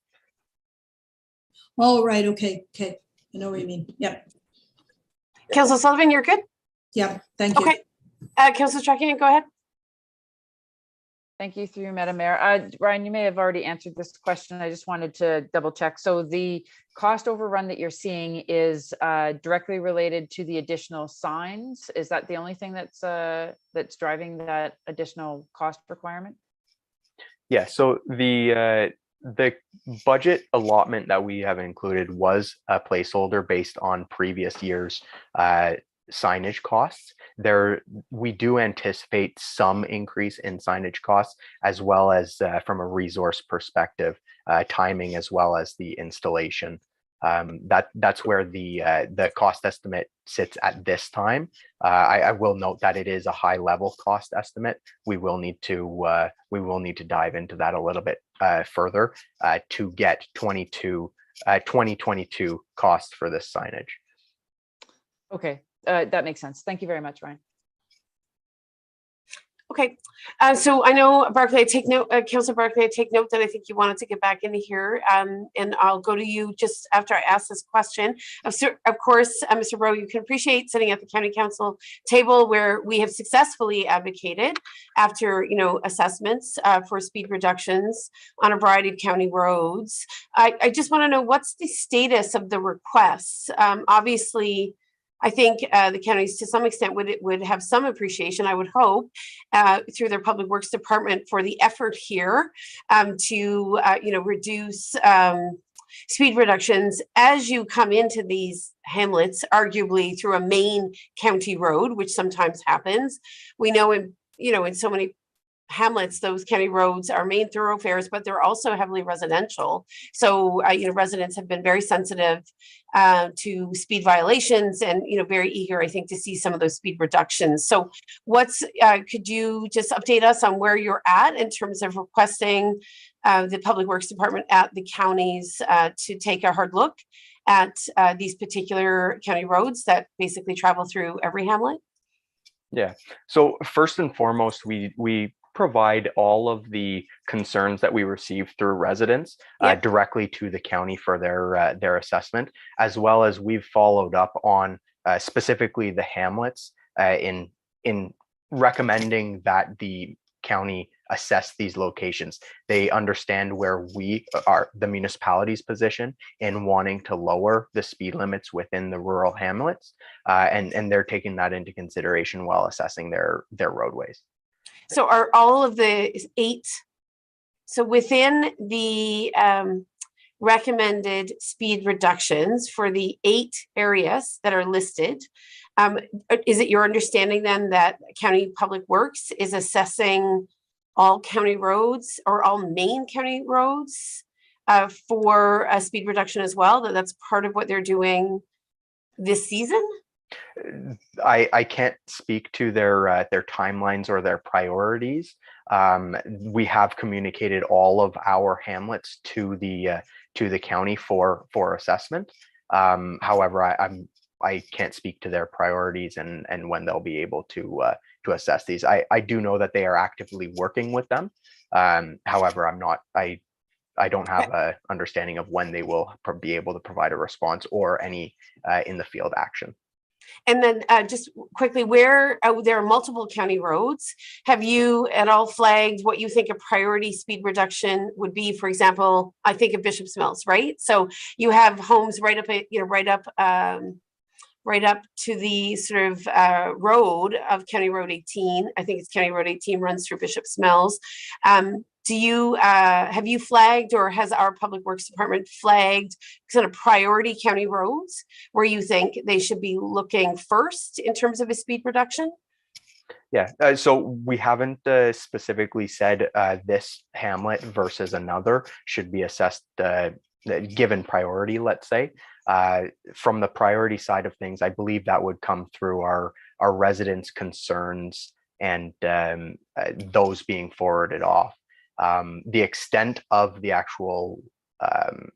Oh, right. Okay. I know what you mean. Yep. Councillor Sullivan, you're good? Yeah. Thank you. Okay. Councillor Strahan, go ahead. Thank you, through you, Madam Mayor. Ryan, you may have already answered this question. I just wanted to double check. So the cost overrun that you're seeing is directly related to the additional signs. Is that the only thing that's driving that additional cost requirement? Yeah. So the budget allotment that we have included was a placeholder based on previous years' signage costs. We do anticipate some increase in signage costs, as well as from a resource perspective, timing, as well as the installation. That's where the cost estimate sits at this time. I will note that it is a high level cost estimate. We will need to dive into that a little bit further to get 2022 costs for this signage. Okay, that makes sense. Thank you very much, Ryan. Okay, so I know Barclay, I take note, Councillor Barclay, I take note that I think you wanted to get back into here, and I'll go to you just after I ask this question. Of course, Mr. Rowe, you can appreciate sitting at the County Council table where we have successfully advocated after, assessments for speed reductions on a variety of county roads. I just want to know what's the status of the requests. Obviously, I think the counties to some extent would have some appreciation, I would hope, through their Public Works Department for the effort here to reduce speed reductions as you come into these hamlets, arguably through a main county road, which sometimes happens. We know in so many hamlets, those county roads are main thoroughfares, but they're also heavily residential. So, residents have been very sensitive to speed violations and, very eager, I think, to see some of those speed reductions. So could you just update us on where you're at in terms of requesting the Public Works Department at the counties to take a hard look at these particular county roads that basically travel through every hamlet? Yeah. So first and foremost, we provide all of the concerns that we receive through residents directly to the county for their assessment, as well as we've followed up on specifically the hamlets in recommending that the county assess these locations. They understand where we are, the municipality's position in wanting to lower the speed limits within the rural hamlets, and they're taking that into consideration while assessing their roadways. So are all of the 8, so within the recommended speed reductions for the 8 areas that are listed, is it your understanding then that County Public Works is assessing all county roads or all main county roads for a speed reduction as well? That's part of what they're doing this season? I can't speak to their timelines or their priorities. We have communicated all of our hamlets to the county for assessment. However, I can't speak to their priorities and when they'll be able to assess these. I do know that they are actively working with them. However, I don't have an understanding of when they will be able to provide a response or any in the field action. And then just quickly, where there are multiple county roads, have you at all flagged what you think a priority speed reduction would be? For example, I think of Bishop's Mills, right? So you have homes right up, right up to the sort of road of County Road 18. I think it's County Road 18 runs through Bishop's Mills. Do you have you flagged, or has our Public Works Department flagged kind of priority county roads where you think they should be looking first in terms of a speed reduction? Yeah, so we haven't specifically said this hamlet versus another should be assessed given priority, let's say. From the priority side of things, I believe that would come through our residents' concerns and those being forwarded off. The extent of the actual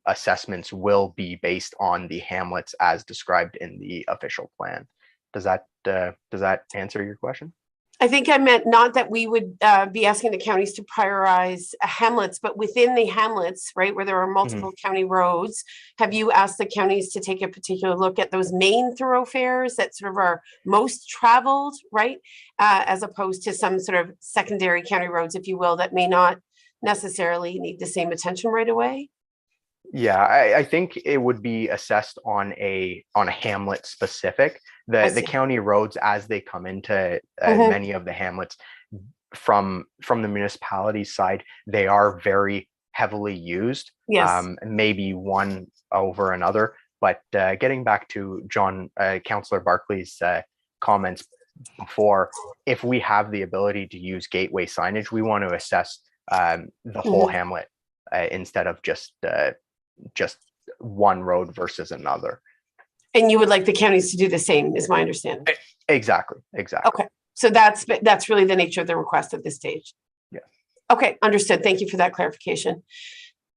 assessments will be based on the hamlets as described in the official plan. Does that answer your question? I think I meant not that we would be asking the counties to prioritize hamlets, but within the hamlets, right, where there are multiple county roads, have you asked the counties to take a particular look at those main thoroughfares that sort of are most traveled, right, as opposed to some sort of secondary county roads, if you will, that may not necessarily need the same attention right away? Yeah, I think it would be assessed on a hamlet specific. The county roads as they come into many of the hamlets from the municipality side, they are very heavily used. Yes. Maybe one over another. But getting back to Councillor Barclay's comments before, if we have the ability to use gateway signage, we want to assess the whole hamlet instead of just one road versus another. And you would like the counties to do the same, is my understanding. Exactly. Okay, so that's really the nature of the request at this stage. Yeah. Okay, understood. Thank you for that clarification.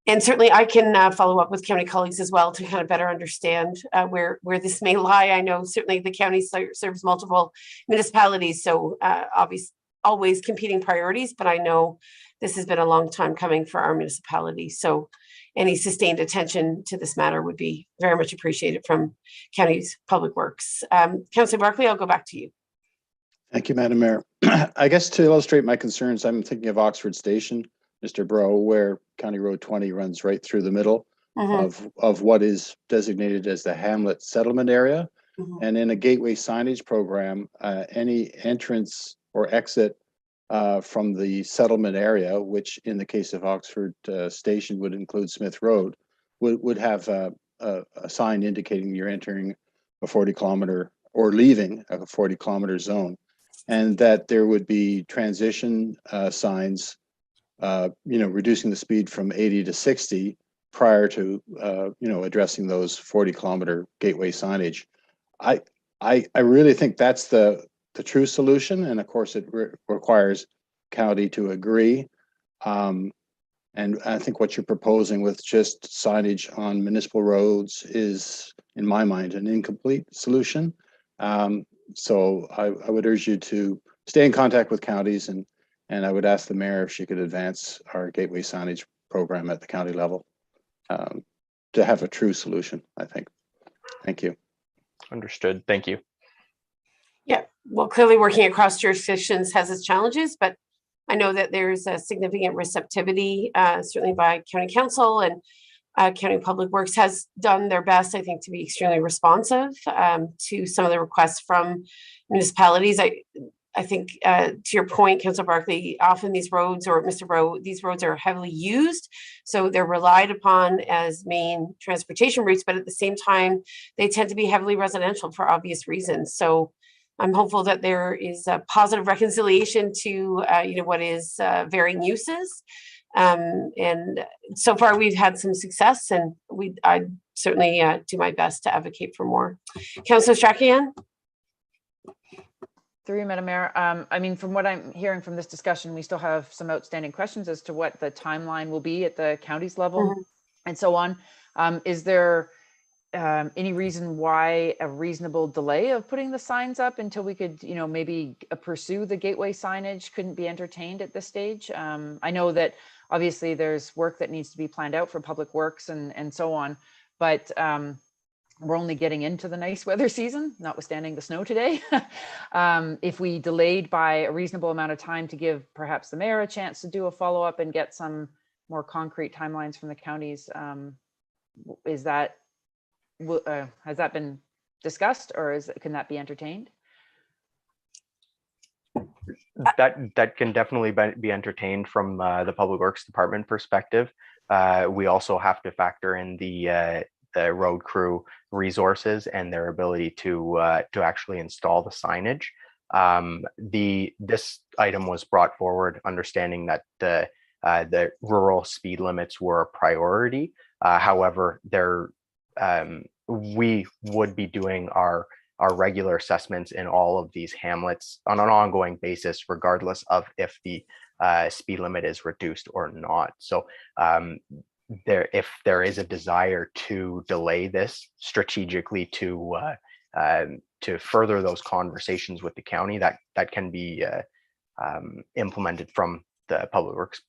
And certainly I can follow up with county colleagues as well to kind of better understand where this may lie. I know certainly the county serves multiple municipalities, so obviously always competing priorities, but I know this has been a long time coming for our municipality. So any sustained attention to this matter would be very much appreciated from county's public works. Councillor Barkley, I'll go back to you. Thank you, Madam Mayor. I guess to illustrate my concerns, I'm thinking of Oxford Station, Mr. Bro, where County Road 20 runs right through the middle of what is designated as the Hamlet settlement area. And in a gateway signage program, any entrance or exit from the settlement area, which in the case of Oxford Station would include Smith Road, would have a sign indicating you're entering a 40-kilometer or leaving a 40-kilometer zone, and that there would be transition signs, reducing the speed from 80 to 60 prior to, addressing those 40-kilometer gateway signage. I really think that's the true solution, and of course it requires county to agree. And I think what you're proposing with just signage on municipal roads is, in my mind, an incomplete solution. So I would urge you to stay in contact with counties, and I would ask the mayor if she could advance our gateway signage program at the county level to have a true solution, I think. Thank you. Understood. Thank you. Yeah, well, clearly working across jurisdictions has its challenges, but I know that there's a significant receptivity, certainly by county council, and county public works has done their best, I think, to be extremely responsive to some of the requests from municipalities. I think to your point, Councillor Barkley, often these roads, or Mr. Rowe, these roads are heavily used, so they're relied upon as main transportation routes, but at the same time, they tend to be heavily residential for obvious reasons. So I'm hopeful that there is a positive reconciliation to what is varying uses. And so far we've had some success, and I certainly do my best to advocate for more. Councillor Strachan? Through you, Madam Mayor. I mean, from what I'm hearing from this discussion, we still have some outstanding questions as to what the timeline will be at the county's level and so on. Is there any reason why a reasonable delay of putting the signs up until we could, maybe pursue the gateway signage couldn't be entertained at this stage? I know that obviously there's work that needs to be planned out for public works and so on, but we're only getting into the nice weather season, notwithstanding the snow today. If we delayed by a reasonable amount of time to give perhaps the mayor a chance to do a follow-up and get some more concrete timelines from the counties, has that been discussed, or can that be entertained? That can definitely be entertained from the Public Works Department perspective. We also have to factor in the road crew resources and their ability to actually install the signage. This item was brought forward understanding that the rural speed limits were a priority. However, we would be doing our regular assessments in all of these hamlets on an ongoing basis, regardless of if the speed limit is reduced or not. So if there is a desire to delay this strategically to further those conversations with the county, that can be implemented from the Public Works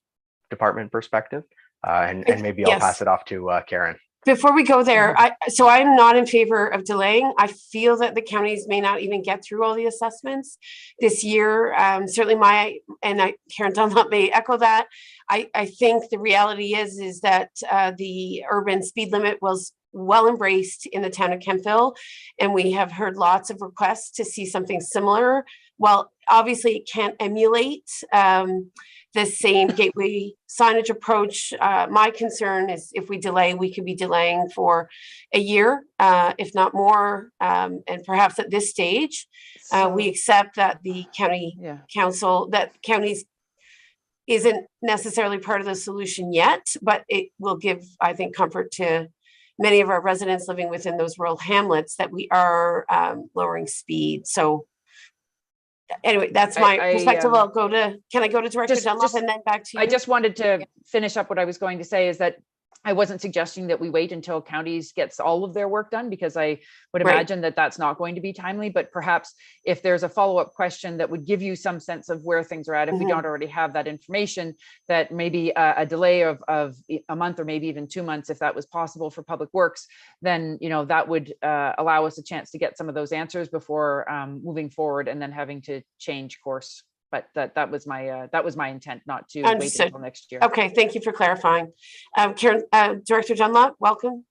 Department perspective. And maybe I'll pass it off to Karen. Before we go there, so I'm not in favor of delaying. I feel that the counties may not even get through all the assessments this year. Certainly Karen Dunlop may echo that. I think the reality is that the urban speed limit was well embraced in the town of Grenville, and we have heard lots of requests to see something similar. Well, obviously it can't emulate the same gateway signage approach. My concern is if we delay, we could be delaying for a year, if not more. And perhaps at this stage, we accept that the county council, that counties isn't necessarily part of the solution yet, but it will give, I think, comfort to many of our residents living within those rural hamlets that we are lowering speed. So anyway, that's my perspective. I'll go to, can I go to Director Dunlop and then back to you? I just wanted to finish up what I was going to say, is that I wasn't suggesting that we wait until counties gets all of their work done, because I would imagine that that's not going to be timely, but perhaps if there's a follow-up question that would give you some sense of where things are at, if we don't already have that information, that maybe a delay of a month or maybe even 2 months, if that was possible for Public Works, then, you know, that would allow us a chance to get some of those answers before moving forward and then having to change course. But that was my intent, not to wait until next year. Okay, thank you for clarifying. Karen, Director Dunlop, welcome.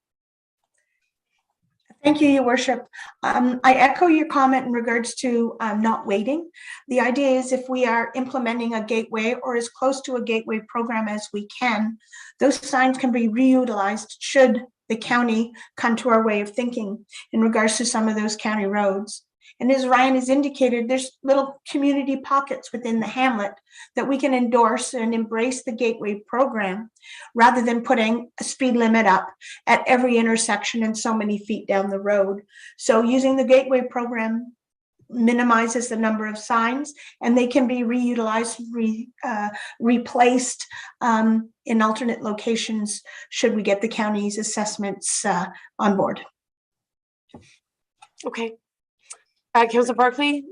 Thank you, Your Worship. I echo your comment in regards to not waiting. The idea is, if we are implementing a gateway or as close to a gateway program as we can, those signs can be reutilized should the county come to our way of thinking in regards to some of those county roads. And as Ryan has indicated, there's little community pockets within the hamlet that we can endorse and embrace the gateway program, rather than putting a speed limit up at every intersection and so many feet down the road. So using the gateway program minimizes the number of signs, and they can be reutilized, replaced in alternate locations should we get the county's assessments on board. Okay. Councilor Barkley.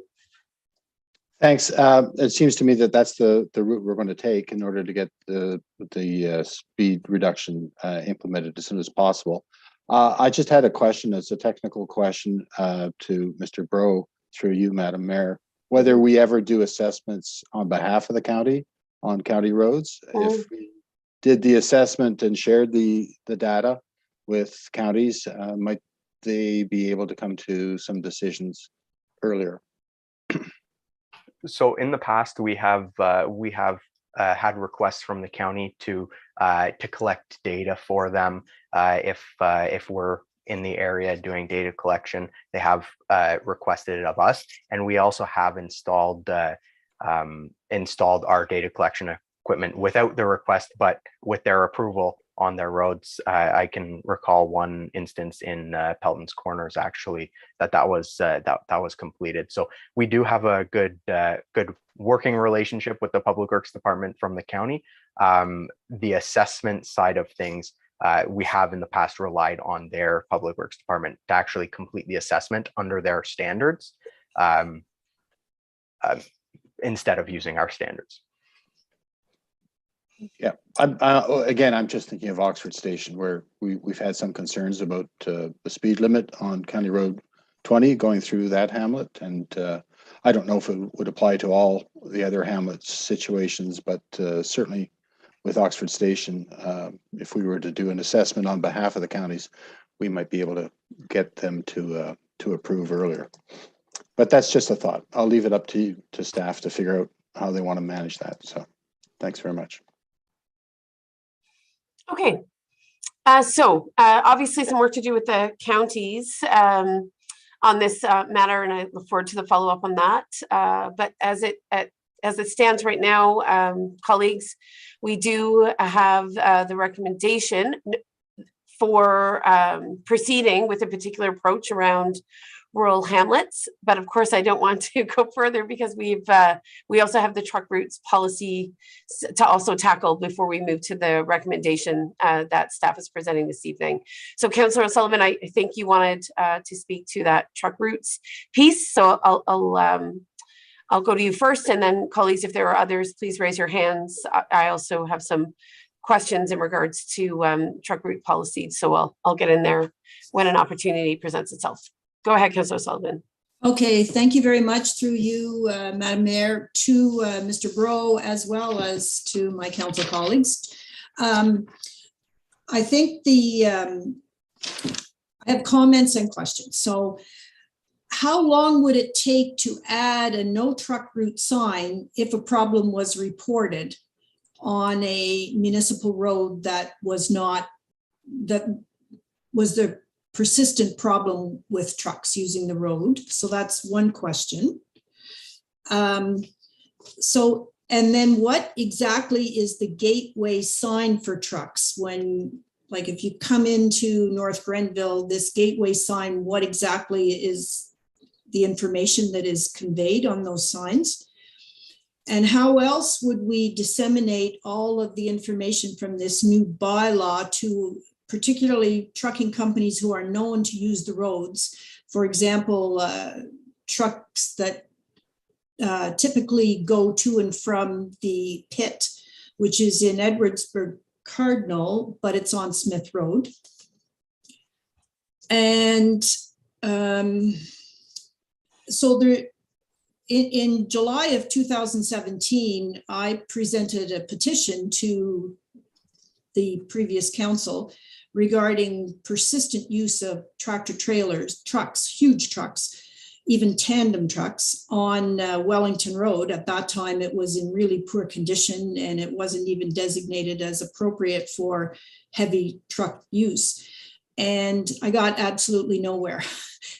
Thanks. It seems to me that that's the route we're going to take in order to get the speed reduction implemented as soon as possible. I just had a question. It's a technical question to Mr. Bro, through you, Madam Mayor, whether we ever do assessments on behalf of the county on county roads. If we did the assessment and shared the data with counties, might they be able to come to some decisions earlier? So in the past, we have had requests from the county to collect data for them. If we're in the area doing data collection, they have requested it of us, and we also have installed our data collection equipment without the request, but with their approval on their roads. I can recall one instance in Pelton's Corners, actually, that was completed. So we do have a good working relationship with the Public Works Department from the county. The assessment side of things, we have in the past relied on their Public Works Department to actually complete the assessment under their standards, instead of using our standards. Yeah, I'm just thinking of Oxford Station, where we've had some concerns about the speed limit on County Road 20 going through that hamlet, and I don't know if it would apply to all the other hamlets situations, but certainly with Oxford Station, if we were to do an assessment on behalf of the counties, we might be able to get them to approve earlier. But that's just a thought. I'll leave it up to you, to staff, to figure out how they want to manage that. So thanks very much. Okay, so obviously some work to do with the counties on this matter, and I look forward to the follow-up on that. But as it stands right now, colleagues, we do have the recommendation for proceeding with a particular approach around rural hamlets. But of course, I don't want to go further, because we also have the truck routes policy to also tackle before we move to the recommendation that staff is presenting this evening. So Councillor O'Sullivan, I think you wanted to speak to that truck routes piece. So I'll go to you first, and then colleagues, if there are others, please raise your hands. I also have some questions in regards to truck route policy, so I'll get in there when an opportunity presents itself. Go ahead, Councillor Sullivan. Okay, thank you very much, through you, Madam Mayor, to Mr. Bro, as well as to my council colleagues. I think I have comments and questions. So how long would it take to add a no truck route sign if a problem was reported on a municipal road that was the persistent problem with trucks using the road? So that's one question. And then what exactly is the gateway sign for trucks when like if you come into North Grenville, this gateway sign, what exactly is the information that is conveyed on those signs? And how else would we disseminate all of the information from this new bylaw to particularly trucking companies who are known to use the roads? For example, trucks that typically go to and from the pit, which is in Edwardsburg Cardinal, but it's on Smith Road. And so there, in July of 2017, I presented a petition to the previous council regarding persistent use of tractor trailers, trucks, huge trucks, even tandem trucks on Wellington Road. At that time, it was in really poor condition and it wasn't even designated as appropriate for heavy truck use. And I got absolutely nowhere.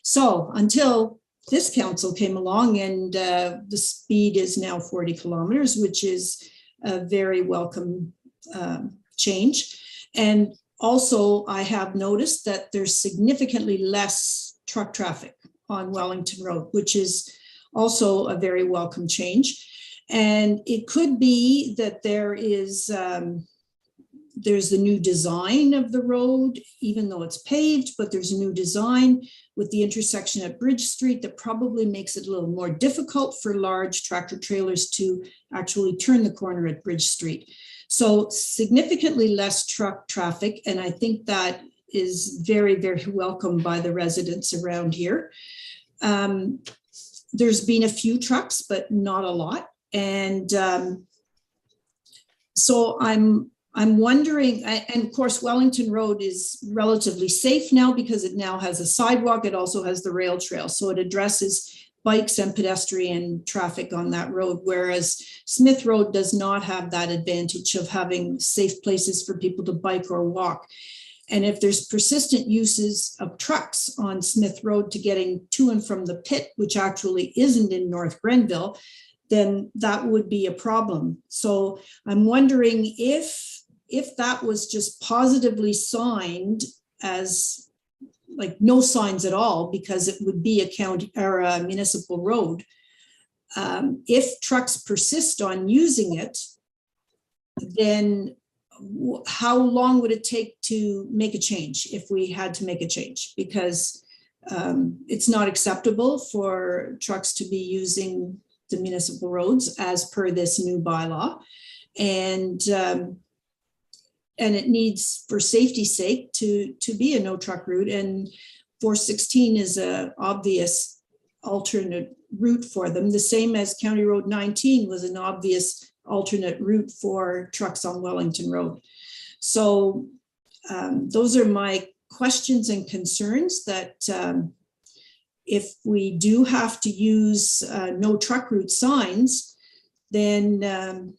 So until this council came along, and the speed is now 40 kilometers, which is a very welcome change. And also I have noticed that there's significantly less truck traffic on Wellington Road, which is also a very welcome change. And it could be that there is, there's the new design of the road, even though it's paved, but there's a new design with the intersection at Bridge Street that probably makes it a little more difficult for large tractor trailers to actually turn the corner at Bridge Street. So significantly less truck traffic. And I think that is very, very welcome by the residents around here. There's been a few trucks, but not a lot. And so I'm wondering, and of course, Wellington Road is relatively safe now because it now has a sidewalk. It also has the rail trail. So it addresses bikes and pedestrian traffic on that road, whereas Smith Road does not have that advantage of having safe places for people to bike or walk. And if there's persistent uses of trucks on Smith Road to getting to and from the pit, which actually isn't in North Grenville, then that would be a problem. So I'm wondering if that was just positively signed as like no signs at all, because it would be a county or a municipal road. If trucks persist on using it, then how long would it take to make a change if we had to make a change? Because it's not acceptable for trucks to be using the municipal roads as per this new bylaw. And it needs, for safety's sake, to be a no truck route. And 416 is an obvious alternate route for them, the same as County Road 19 was an obvious alternate route for trucks on Wellington Road. So those are my questions and concerns, that if we do have to use no truck route signs, then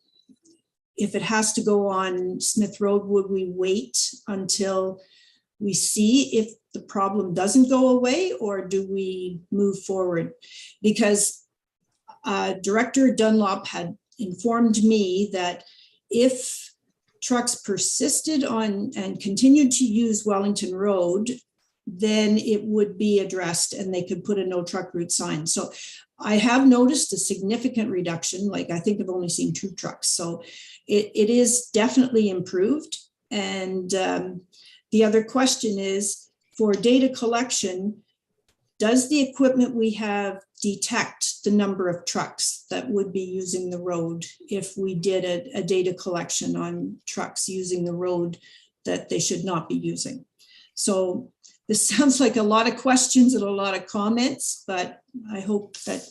if it has to go on Smith Road, would we wait until we see if the problem doesn't go away, or do we move forward? Because Director Dunlop had informed me that if trucks persisted on and continued to use Wellington Road, then it would be addressed and they could put a no truck route sign. So I have noticed a significant reduction. Like I think I've only seen 2 trucks. So it is definitely improved. And the other question is, for data collection, does the equipment we have detect the number of trucks that would be using the road if we did a data collection on trucks using the road that they should not be using? So this sounds like a lot of questions and a lot of comments, but I hope that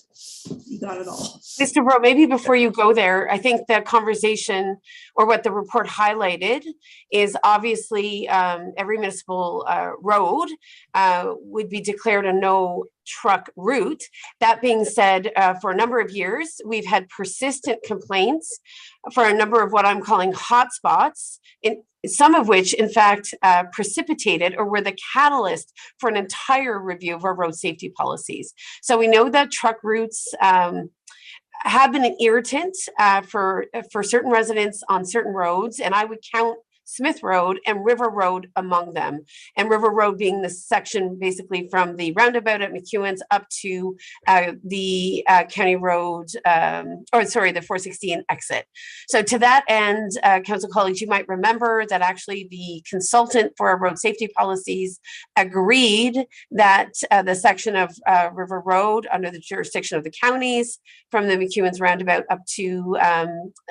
you got it all. Mr. Bro, maybe before you go there, I think that conversation, or what the report highlighted, is obviously every municipal road would be declared a no truck route. That being said, for a number of years, we've had persistent complaints for a number of what I'm calling hotspots, some of which, in fact, precipitated or were the catalyst for an entire review of our road safety policies. So we know that truck routes have been an irritant for certain residents on certain roads, and I would count Smith Road, and River Road among them. And River Road being the section basically from the roundabout at McEwen's up to the County Road, the 416 exit. So to that end, council colleagues, you might remember that actually the consultant for our road safety policies agreed that the section of River Road under the jurisdiction of the counties from the McEwen's roundabout up to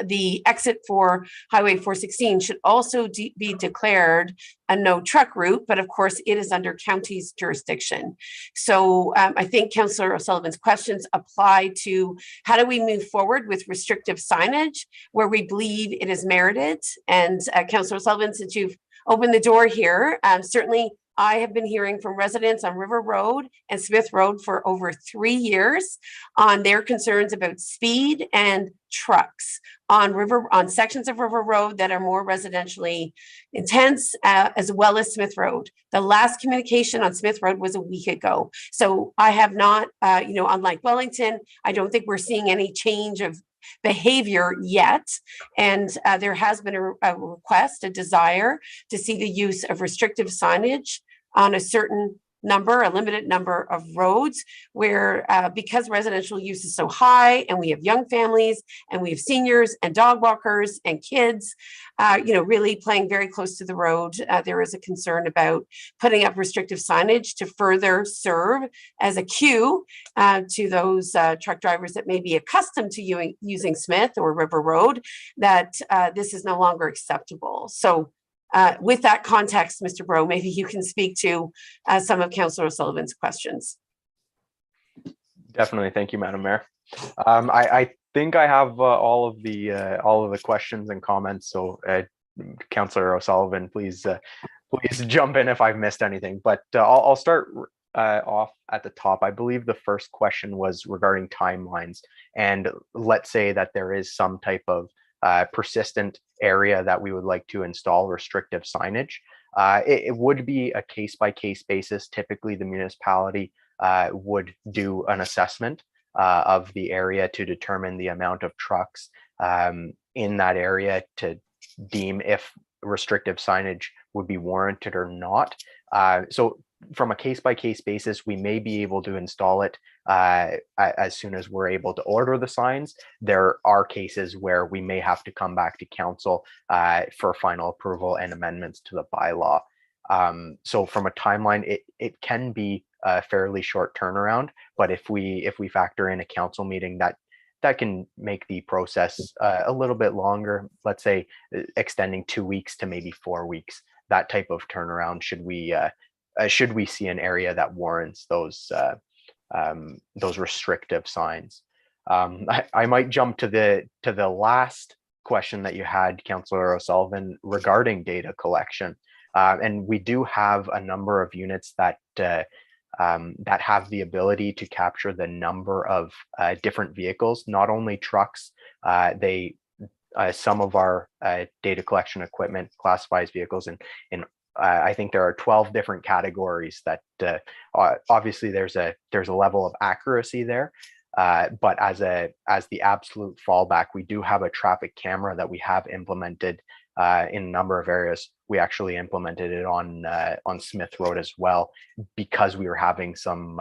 the exit for Highway 416 should also be declared a no truck route, but of course it is under county's jurisdiction. So I think Councillor O'Sullivan's questions apply to how do we move forward with restrictive signage where we believe it is merited. And Councillor O'Sullivan, since you've opened the door here, certainly I have been hearing from residents on River Road and Smith Road for over 3 years on their concerns about speed and trucks on sections of River Road that are more residentially intense, as well as Smith Road. The last communication on Smith Road was a week ago. So I have not, unlike Wellington, I don't think we're seeing any change of behavior yet. And there has been a request, a desire to see the use of restrictive signage on a certain number, a limited number of roads where because residential use is so high and we have young families and we have seniors and dog walkers and kids, really playing very close to the road, there is a concern about putting up restrictive signage to further serve as a cue to those truck drivers that may be accustomed to using Smith or River Road, that this is no longer acceptable. So with that context, Mr. Bro, maybe you can speak to some of Councillor O'Sullivan's questions. Definitely. Thank you, Madam Mayor. I think I have all of the questions and comments. So Councillor O'Sullivan, please jump in if I've missed anything. But I'll start off at the top. I believe the first question was regarding timelines. And let's say that there is some type of persistent area that we would like to install restrictive signage. It would be a case-by-case basis. Typically, the municipality would do an assessment of the area to determine the amount of trucks in that area to deem if restrictive signage would be warranted or not. So from a case-by-case basis, we may be able to install it as soon as we're able to order the signs. There are cases where we may have to come back to council for final approval and amendments to the bylaw. So from a timeline, it can be a fairly short turnaround, but if we factor in a council meeting, that can make the process a little bit longer. Let's say extending 2 weeks to maybe 4 weeks. That type of turnaround should we see an area that warrants those restrictive signs. I might jump to the last question that you had, Councillor O'Sullivan, regarding data collection. And we do have a number of units that have the ability to capture the number of different vehicles, not only trucks. Some of our data collection equipment classifies vehicles in I think there are 12 different categories that obviously there's a level of accuracy there, but as the absolute fallback, we do have a traffic camera that we have implemented in a number of areas. We actually implemented it on Smith Road as well, because we were having some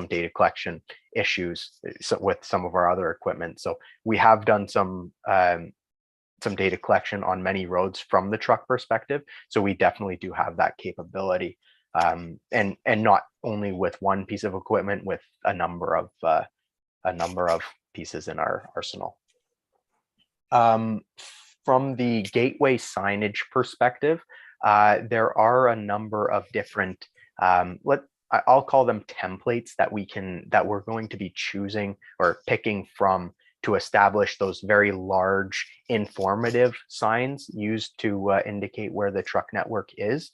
data collection issues with some of our other equipment. So we have done some data collection on many roads from the truck perspective. So we definitely do have that capability, and not only with one piece of equipment, with a number of pieces in our arsenal. From the gateway signage perspective, there are a number of different, I'll call them templates that we're going to be choosing or picking from to establish those very large informative signs used to indicate where the truck network is.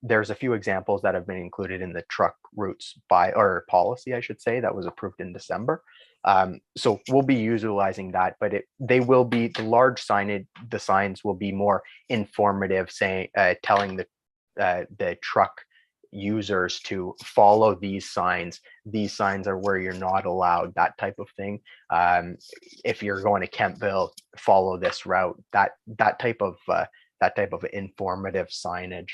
There's a few examples that have been included in the truck routes policy, I should say, that was approved in December. So we'll be utilizing that, but they will be the large signage. The signs will be more informative, saying telling the truck users to follow these signs. These signs are where you're not allowed, that type of thing. If you're going to Kentville, follow this route. That type of that type of informative signage.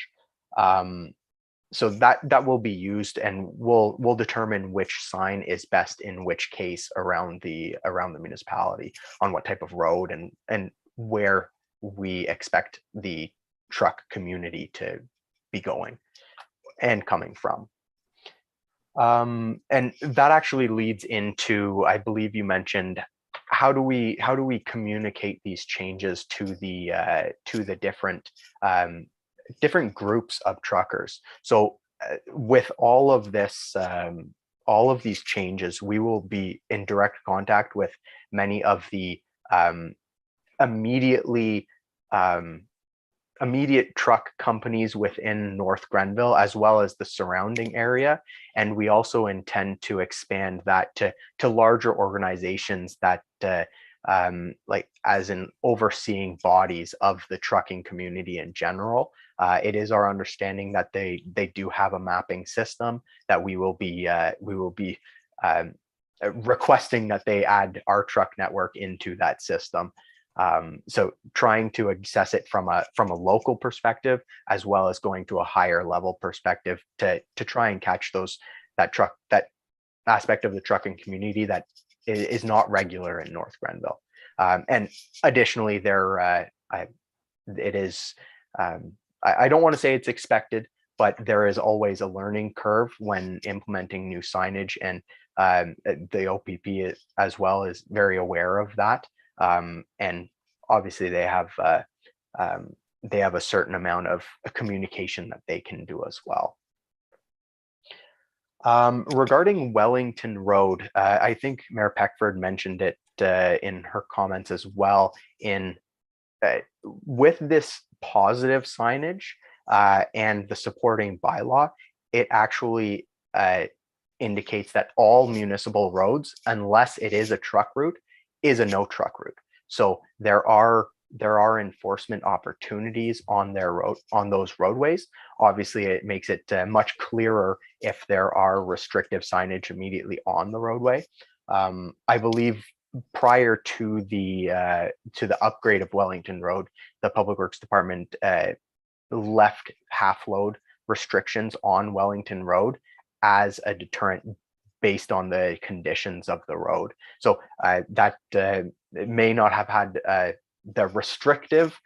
So that will be used, and we'll determine which sign is best in which case around the municipality, on what type of road and where we expect the truck community to be going and coming from. And that actually leads into, I believe you mentioned, how do we communicate these changes to the different groups of truckers? So with all of this, all of these changes, we will be in direct contact with many of the immediate truck companies within North Grenville, as well as the surrounding area. And we also intend to expand that to larger organizations that like as in overseeing bodies of the trucking community in general. It is our understanding that they do have a mapping system that we will be requesting that they add our truck network into that system. So trying to assess it from a local perspective, as well as going to a higher level perspective to try and catch that aspect of the trucking community that is not regular in North Grenville. And additionally, I don't want to say it's expected, but there is always a learning curve when implementing new signage, and the OPP as well is very aware of that. And obviously they have a certain amount of communication that they can do as well. Regarding Wellington Road, I think Mayor Peckford mentioned it in her comments as well. With this positive signage and the supporting bylaw, it actually indicates that all municipal roads, unless it is a truck route, is a no truck route. So there are enforcement opportunities on those roadways. Obviously, it makes it much clearer if there are restrictive signage immediately on the roadway. I believe prior to the upgrade of Wellington Road, the Public Works Department left half load restrictions on Wellington Road as a deterrent based on the conditions of the road. So that may not have had the restrictive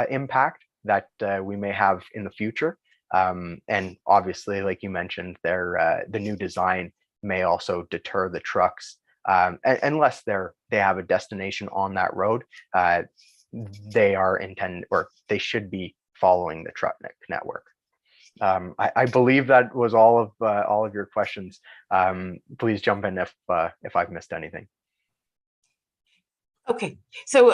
impact that we may have in the future. And obviously, like you mentioned, the new design may also deter the trucks unless they have a destination on that road. They are intended, or they should be following the truck network. I believe that was all of your questions. Please jump in if I've missed anything. Okay, so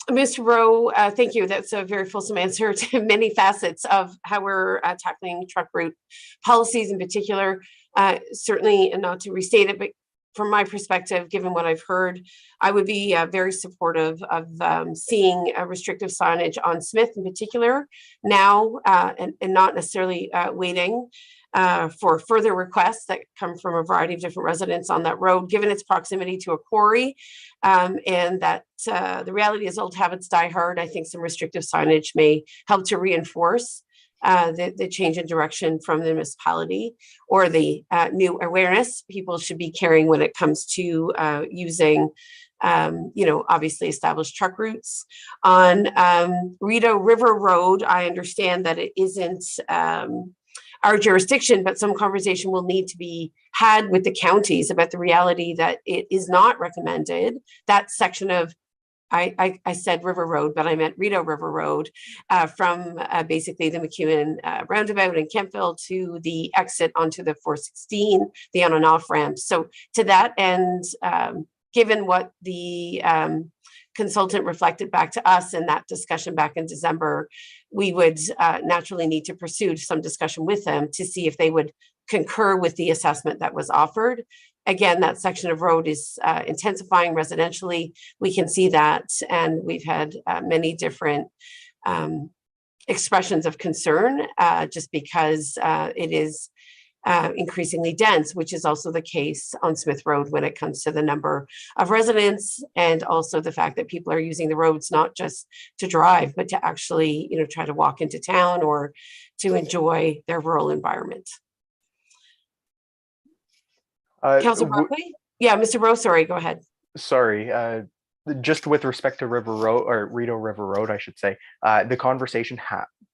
Mr. Rowe, thank you. That's a very fulsome answer to many facets of how we're tackling truck route policies in particular. Certainly, and not to restate it, but from my perspective, given what I've heard, I would be very supportive of seeing a restrictive signage on Smith in particular now, and not necessarily waiting for further requests that come from a variety of different residents on that road, given its proximity to a quarry, and that the reality is old habits die hard. I think some restrictive signage may help to reinforce the change in direction from the municipality, or the new awareness people should be carrying when it comes to using obviously established truck routes. On Rideau River Road, I understand that it isn't our jurisdiction, but some conversation will need to be had with the counties about the reality that it is not recommended. That section of, I said River Road, but I meant Rideau River Road, from basically the McEwen roundabout in Kempville to the exit onto the 416, the on and off ramp. So to that end, given what the consultant reflected back to us in that discussion back in December, we would naturally need to pursue some discussion with them to see if they would concur with the assessment that was offered. Again, that section of road is intensifying residentially. We can see that, and we've had many different expressions of concern just because it is increasingly dense, which is also the case on Smith Road when it comes to the number of residents, and also the fact that people are using the roads not just to drive, but to actually, try to walk into town or to enjoy their rural environment. Councilor Barkley? Yeah, Mr. Rowe, sorry, go ahead. Sorry, just with respect to River Road, or Rideau River Road, I should say, the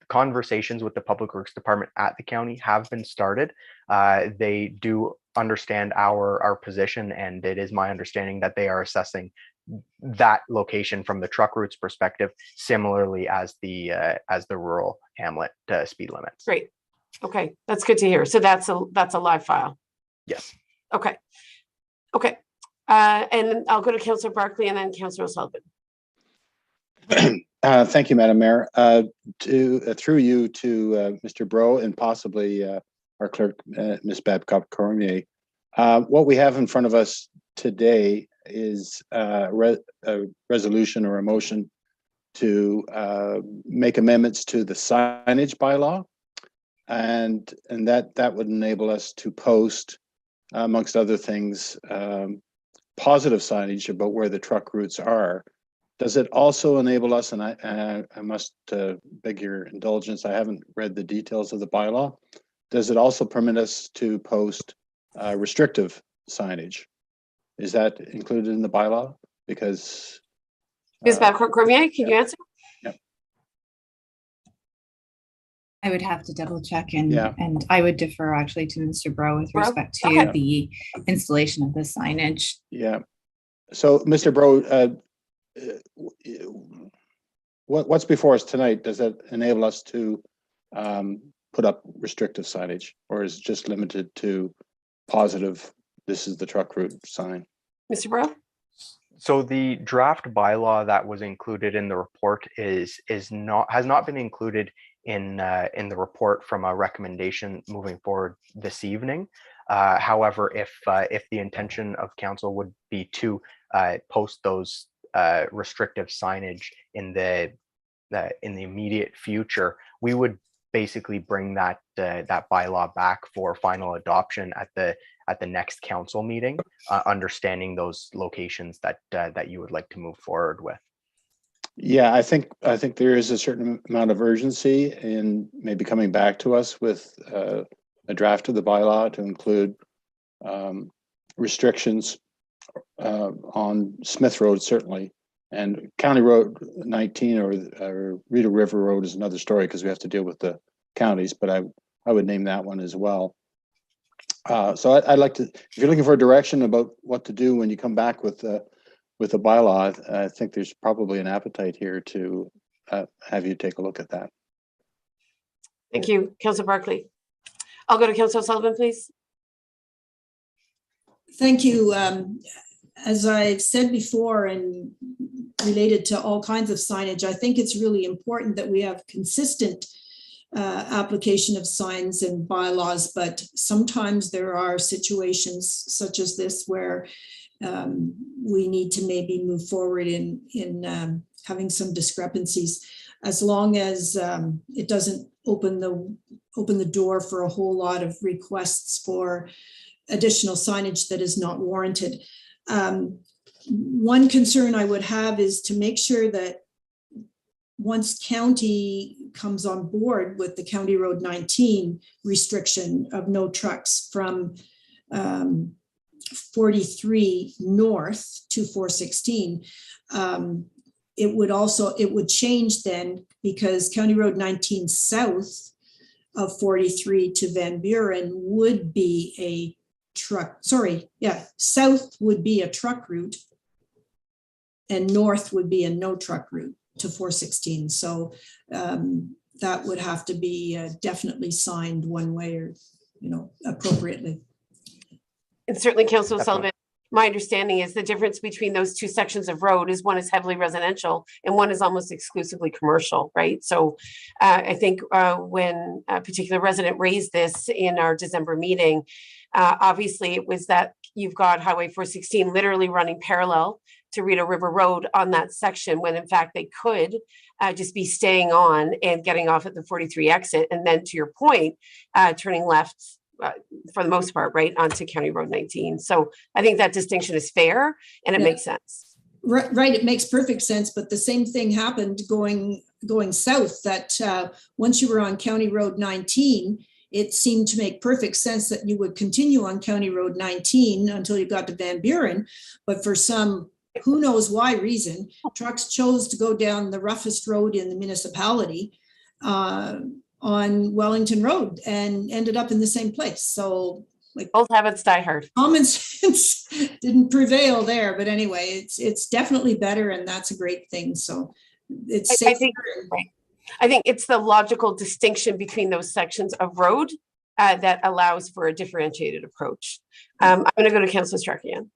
conversations with the Public Works Department at the county have been started. They do understand our position, and it is my understanding that they are assessing that location from the truck routes perspective, similarly as the rural hamlet speed limits. Great. Okay, that's good to hear. So that's a live file. Yes. Okay. Okay. And I'll go to Councillor Barkley and then Councillor O'Sullivan. Thank you, Madam Mayor. Through you to Mr. Bro and possibly our clerk, Ms. Babcock Cormier. What we have in front of us today is a resolution or a motion to make amendments to the signage bylaw, and that would enable us to post, amongst other things, positive signage about where the truck routes are. Does it also enable us, and I must beg your indulgence, I haven't read the details of the bylaw. Does it also permit us to post restrictive signage? Is that included in the bylaw? Because Ms. Babcock Cormier, can you answer? Yeah. I would have to double check, and Yeah. and I would defer actually to Mr. Bro with respect to Okay. the installation of the signage. Yeah. So, Mr. Bro, what's before us tonight? Does that enable us to put up restrictive signage, or is it just limited to positive, this is the truck route sign? Mr. Bro? So the draft bylaw that was included in the report has not been included in the report from a recommendation moving forward this evening. However, if the intention of council would be to post those restrictive signage in the immediate future, we would basically bring that bylaw back for final adoption at the next council meeting, understanding those locations that you would like to move forward with. Yeah, I think there is a certain amount of urgency in maybe coming back to us with a draft of the bylaw to include restrictions on Smith Road, certainly, and County Road 19 or Rideau River Road is another story because we have to deal with the counties, but I would name that one as well. So I'd like to, if you're looking for a direction about what to do when you come back with a bylaw, I think there's probably an appetite here to have you take a look at that. Thank you, Councillor Barkley. I'll go to Councillor Sullivan, please. Thank you. As I've said before, and related to all kinds of signage, I think it's really important that we have consistent application of signs and bylaws, but sometimes there are situations such as this where we need to maybe move forward in having some discrepancies, as long as it doesn't open the door for a whole lot of requests for additional signage that is not warranted. One concern I would have is to make sure that once county comes on board with the County Road 19 restriction of no trucks from 43 north to 416, it would change then, because County Road 19 south of 43 to Van Buren would be a south would be a truck route and north would be a no truck route to 416. So that would have to be definitely signed one way or, appropriately. And certainly, Councillor Sullivan, my understanding is the difference between those two sections of road is one is heavily residential and one is almost exclusively commercial, right? So I think when a particular resident raised this in our December meeting, obviously it was that you've got Highway 416 literally running parallel to Rideau River Road on that section, when in fact they could just be staying on and getting off at the 43 exit, and then to your point, turning left for the most part, right, onto County Road 19. So I think that distinction is fair and it Yeah. makes sense. Right, it makes perfect sense, but the same thing happened going south, that once you were on County Road 19, it seemed to make perfect sense that you would continue on County Road 19 until you got to Van Buren. But for some, who knows why reason, trucks chose to go down the roughest road in the municipality on Wellington Road and ended up in the same place. So like, Old habits die hard. common sense didn't prevail there, but anyway, it's definitely better, and that's a great thing. So it's I safer. think, right. I think it's the logical distinction between those sections of road that allows for a differentiated approach. I'm going to go to Councillor Strakian.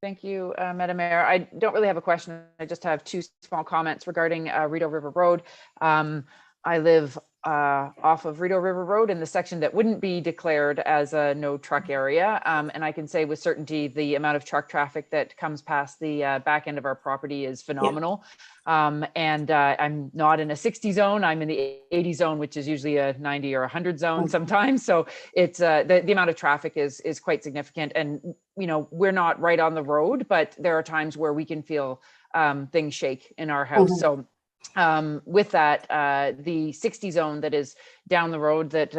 Thank you, Madam Mayor. I don't really have a question. I just have two small comments regarding Rideau River Road. I live off of Rideau River Road in the section that wouldn't be declared as a no truck area. And I can say with certainty, the amount of truck traffic that comes past the back end of our property is phenomenal. And I'm not in a 60 zone, I'm in the 80 zone, which is usually a 90 or 100 zone sometimes. So it's the amount of traffic is quite significant. And, you know, we're not right on the road, but there are times where we can feel things shake in our house. So with that, the 60 zone that is down the road that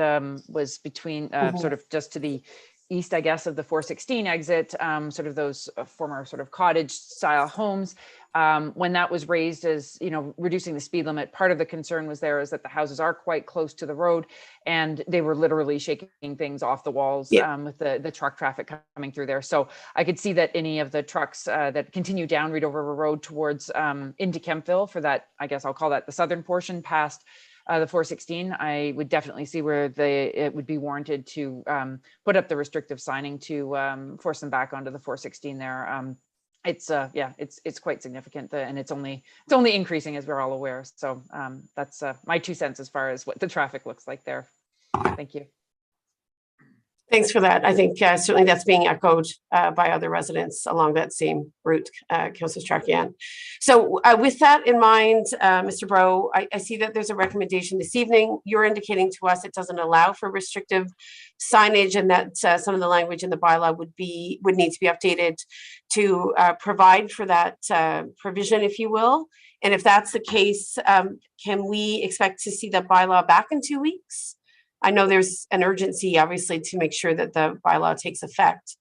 was between sort of just to the east, I guess, of the 416 exit, sort of those former sort of cottage style homes. When that was raised as, you know, reducing the speed limit, part of the concern was there is that the houses are quite close to the road and they were literally shaking things off the walls with the truck traffic coming through there. So I could see that any of the trucks that continue down Rideau River Road towards into Kempville for that, I guess I'll call that the southern portion past the 416, I would definitely see where it would be warranted to put up the restrictive signing to force them back onto the 416 there. It's quite significant, and it's only increasing, as we're all aware. So that's my 2 cents as far as what the traffic looks like there. Thank you. Thanks for that. I think certainly that's being echoed by other residents along that same route, Councillor Strakian. So with that in mind, Mr. Bro, I see that there's a recommendation this evening. You're indicating to us it doesn't allow for restrictive signage, and that some of the language in the bylaw would need to be updated to provide for that provision, if you will. And if that's the case, can we expect to see the bylaw back in 2 weeks? I know there's an urgency, obviously, to make sure that the bylaw takes effect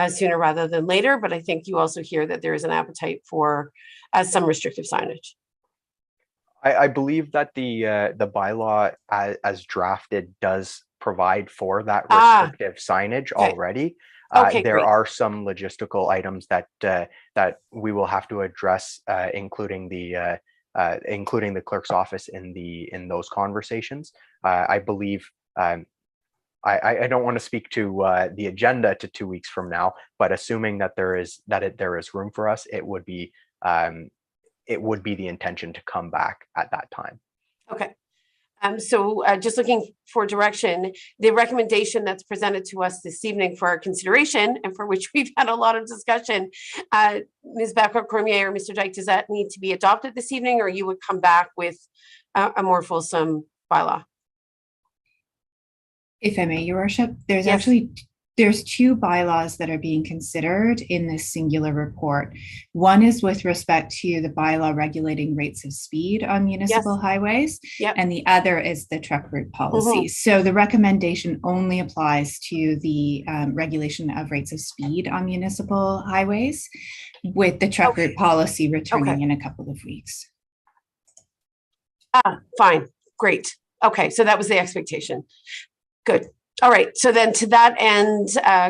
sooner rather than later, but I think you also hear that there is an appetite for some restrictive signage. I believe that the bylaw as drafted does provide for that restrictive signage already. Okay, there great. are some logistical items that we will have to address, including the clerk's office in those conversations. I believe I don't want to speak to the agenda to 2 weeks from now, but assuming that there is room for us, it would be the intention to come back at that time. Okay. So just looking for direction, the recommendation that's presented to us this evening for our consideration and for which we've had a lot of discussion, Ms. Backward-Cormier or Mr. Dyke, does that need to be adopted this evening, or you would come back with a more fulsome bylaw? If I may, Your Worship, there's Yes. actually there's two bylaws that are being considered in this singular report. One is with respect to the bylaw regulating rates of speed on municipal highways, and the other is the truck route policy. So the recommendation only applies to the regulation of rates of speed on municipal highways, with the truck route policy returning in a couple of weeks. Fine, great. Okay, so that was the expectation. Good. All right, so then to that end,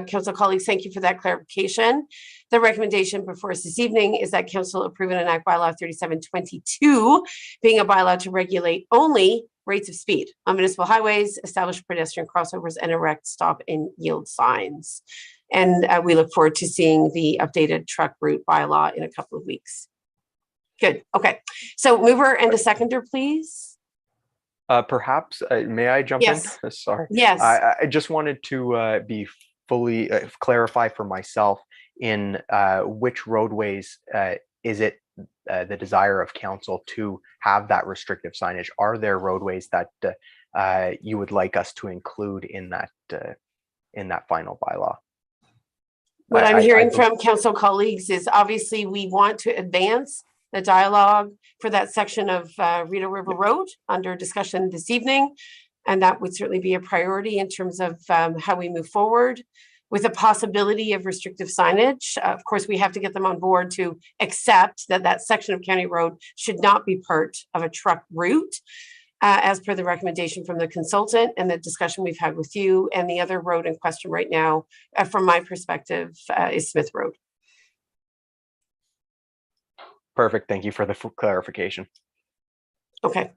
council colleagues, thank you for that clarification. The recommendation before us this evening is that council approve and enact bylaw 3722, being a bylaw to regulate only rates of speed on municipal highways, establish pedestrian crossovers, and erect stop and yield signs. And we look forward to seeing the updated truck route bylaw in a couple of weeks. Good, okay. So mover and a seconder, please. Perhaps, may I jump in? Sorry. Yes. I just wanted to be fully clarify for myself in which roadways is it the desire of council to have that restrictive signage? Are there roadways that you would like us to include in that final bylaw. What I'm I hearing believe- from council colleagues is obviously we want to advance the dialogue for that section of Rideau River Road under discussion this evening. And that would certainly be a priority in terms of how we move forward with the possibility of restrictive signage. Of course, we have to get them on board to accept that that section of county road should not be part of a truck route, as per the recommendation from the consultant and the discussion we've had with you. And the other road in question right now, from my perspective, is Smith Road. Perfect. Thank you for the clarification. Okay.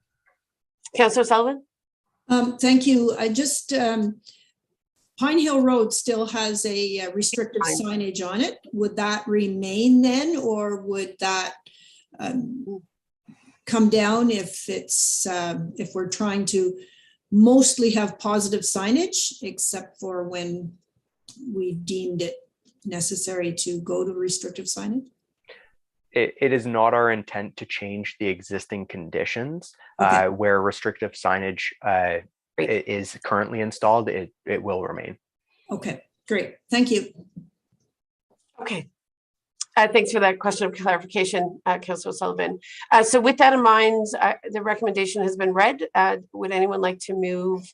Councillor Sullivan? Thank you. I just, Pine Hill Road still has a restrictive signage on it. Would that remain then, or would that come down if it's, if we're trying to mostly have positive signage, except for when we deemed it necessary to go to restrictive signage? It is not our intent to change the existing conditions. Okay. Where restrictive signage is currently installed, it will remain. Okay, great. Thank you. Okay. Thanks for that question of clarification, Councillor Sullivan. So with that in mind, the recommendation has been read. Would anyone like to move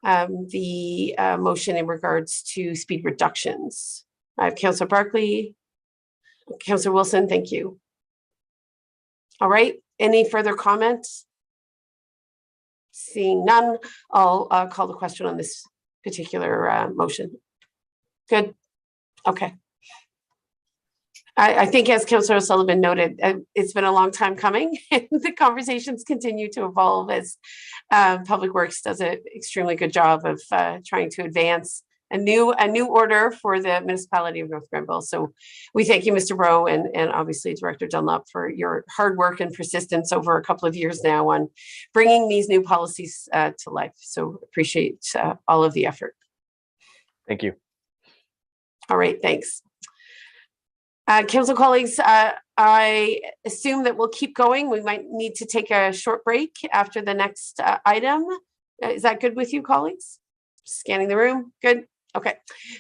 the motion in regards to speed reductions? I have Councillor Barkley. Councillor Wilson, thank you. All right, any further comments? Seeing none, I'll call the question on this particular motion. Good, okay. I think as Councillor Sullivan noted, it's been a long time coming and the conversations continue to evolve as Public Works does an extremely good job of trying to advance a new order for the municipality of North Grenville. So we thank you, Mr. Rowe, and obviously Director Dunlop for your hard work and persistence over a couple of years now on bringing these new policies to life. So appreciate all of the effort. Thank you. All right, thanks. Council colleagues, I assume that we'll keep going. We might need to take a short break after the next item. Is that good with you, colleagues? Scanning the room, good. Okay,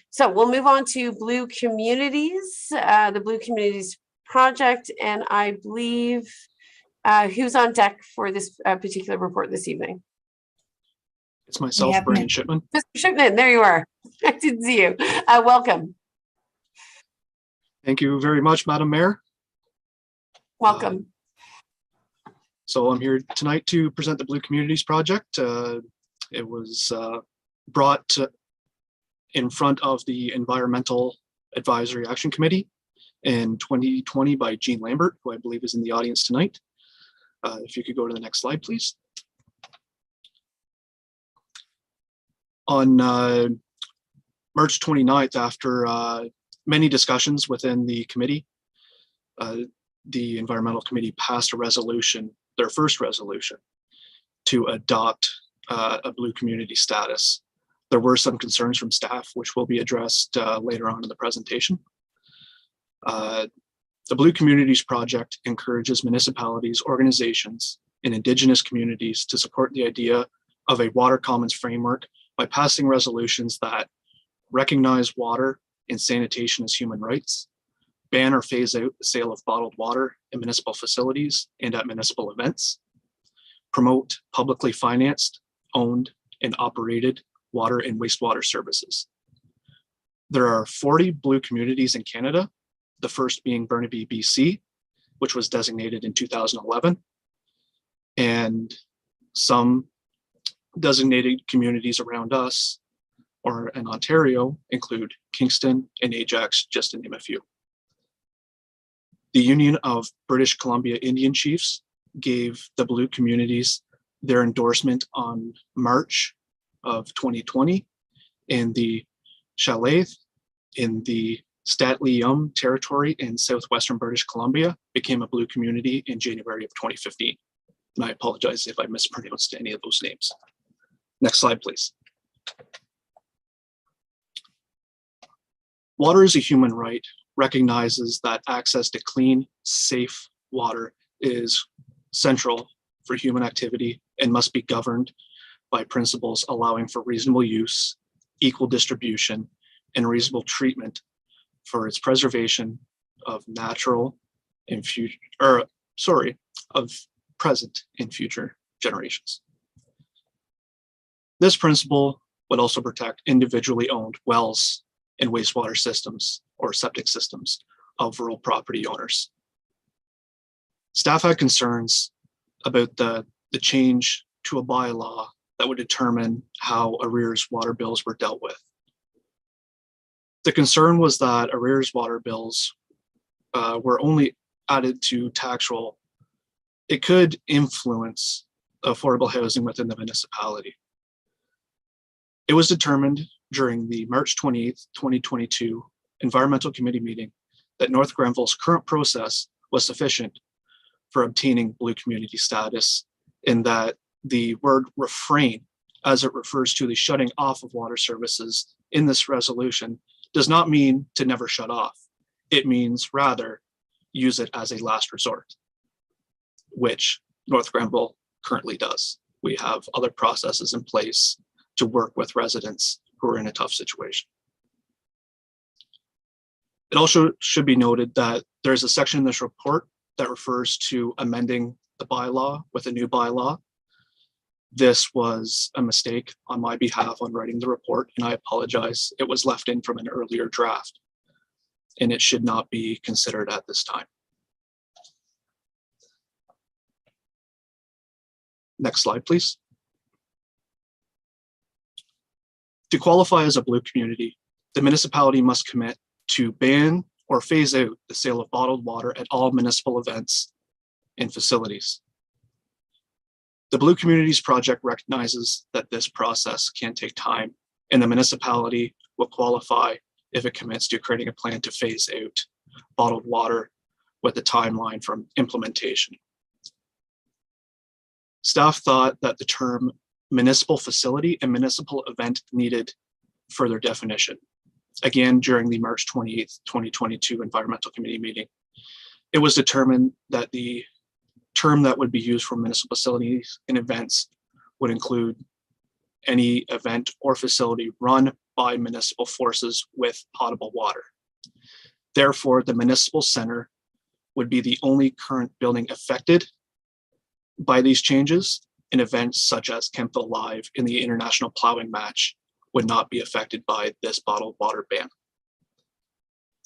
so we'll move on to Blue Communities, the Blue Communities project, and I believe who's on deck for this particular report this evening? It's myself, Brian Shipman. Mr. Shipman, there you are. I didn't see you. Welcome. Thank you very much, Madam Mayor. Welcome. So I'm here tonight to present the Blue Communities project. It was brought in front of the Environmental Advisory Action Committee in 2020 by Jean Lambert, who I believe is in the audience tonight. If you could go to the next slide, please. On March 29th, after many discussions within the committee, the Environmental Committee passed a resolution, their first resolution, to adopt a Blue Community status. There were some concerns from staff, which will be addressed later on in the presentation. The Blue Communities project encourages municipalities, organizations, and Indigenous communities to support the idea of a water commons framework by passing resolutions that recognize water and sanitation as human rights, ban or phase out the sale of bottled water in municipal facilities and at municipal events, promote publicly financed, owned, and operated water and wastewater services. There are 40 Blue Communities in Canada, the first being Burnaby, BC, which was designated in 2011, and some designated communities around us or in Ontario include Kingston and Ajax, just to name a few. The Union of British Columbia Indian Chiefs gave the Blue Communities their endorsement on March of 2020, and the Shalaith in the Statli-Yum territory in southwestern British Columbia became a Blue Community in January of 2015. And I apologize if I mispronounced any of those names. Next slide, please. Water is a human right, recognizes that access to clean, safe water is central for human activity and must be governed by principles allowing for reasonable use, equal distribution, and reasonable treatment for its preservation of natural and future, of present and future generations. This principle would also protect individually owned wells and wastewater systems or septic systems of rural property owners. Staff had concerns about the change to a bylaw that would determine how arrears water bills were dealt with. The concern was that arrears water bills were only added to tax roll. It could influence affordable housing within the municipality. It was determined during the March 28th, 2022 Environmental Committee meeting that North Grenville's current process was sufficient for obtaining blue community status, in that the word refrain, as it refers to the shutting off of water services in this resolution, does not mean to never shut off. It means rather use it as a last resort, which North Grenville currently does. We have other processes in place to work with residents who are in a tough situation. It also should be noted that there's a section in this report that refers to amending the bylaw with a new bylaw. This was a mistake on my behalf on writing the report, and I apologize. It was left in from an earlier draft, and it should not be considered at this time. Next slide, please. To qualify as a blue community, the municipality must commit to ban or phase out the sale of bottled water at all municipal events and facilities. The Blue Communities Project recognizes that this process can take time, and the municipality will qualify if it commits to creating a plan to phase out bottled water with a timeline from implementation. Staff thought that the term municipal facility and municipal event needed further definition. Again, during the March 28th, 2022 Environmental Committee meeting, it was determined that the term that would be used for municipal facilities and events would include any event or facility run by municipal forces with potable water. Therefore, the municipal center would be the only current building affected by these changes, and events such as Kempville Live in the International Plowing Match would not be affected by this bottled water ban.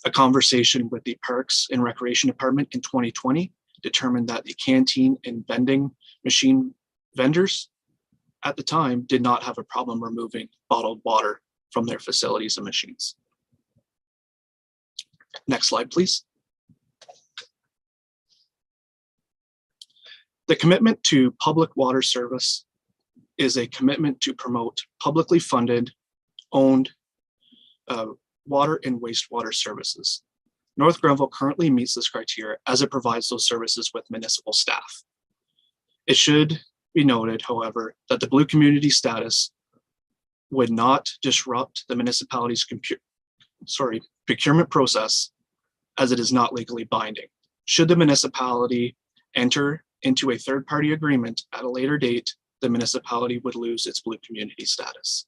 A conversation with the Parks and Recreation Department in 2020 determined that the canteen and vending machine vendors at the time did not have a problem removing bottled water from their facilities and machines. Next slide, please. The commitment to public water service is a commitment to promote publicly funded, owned water and wastewater services. North Grenville currently meets this criteria as it provides those services with municipal staff. It should be noted, however, that the blue community status would not disrupt the municipality's procurement process, as it is not legally binding. Should the municipality enter into a third-party agreement at a later date, the municipality would lose its blue community status.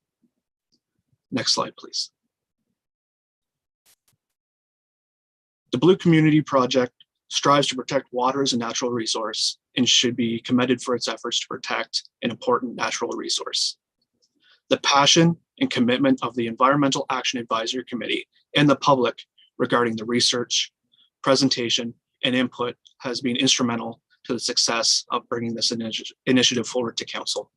Next slide, please. The Blue Community Project strives to protect water as a natural resource and should be commended for its efforts to protect an important natural resource. The passion and commitment of the Environmental Action Advisory Committee and the public regarding the research, presentation, and input has been instrumental to the success of bringing this initiative forward to council.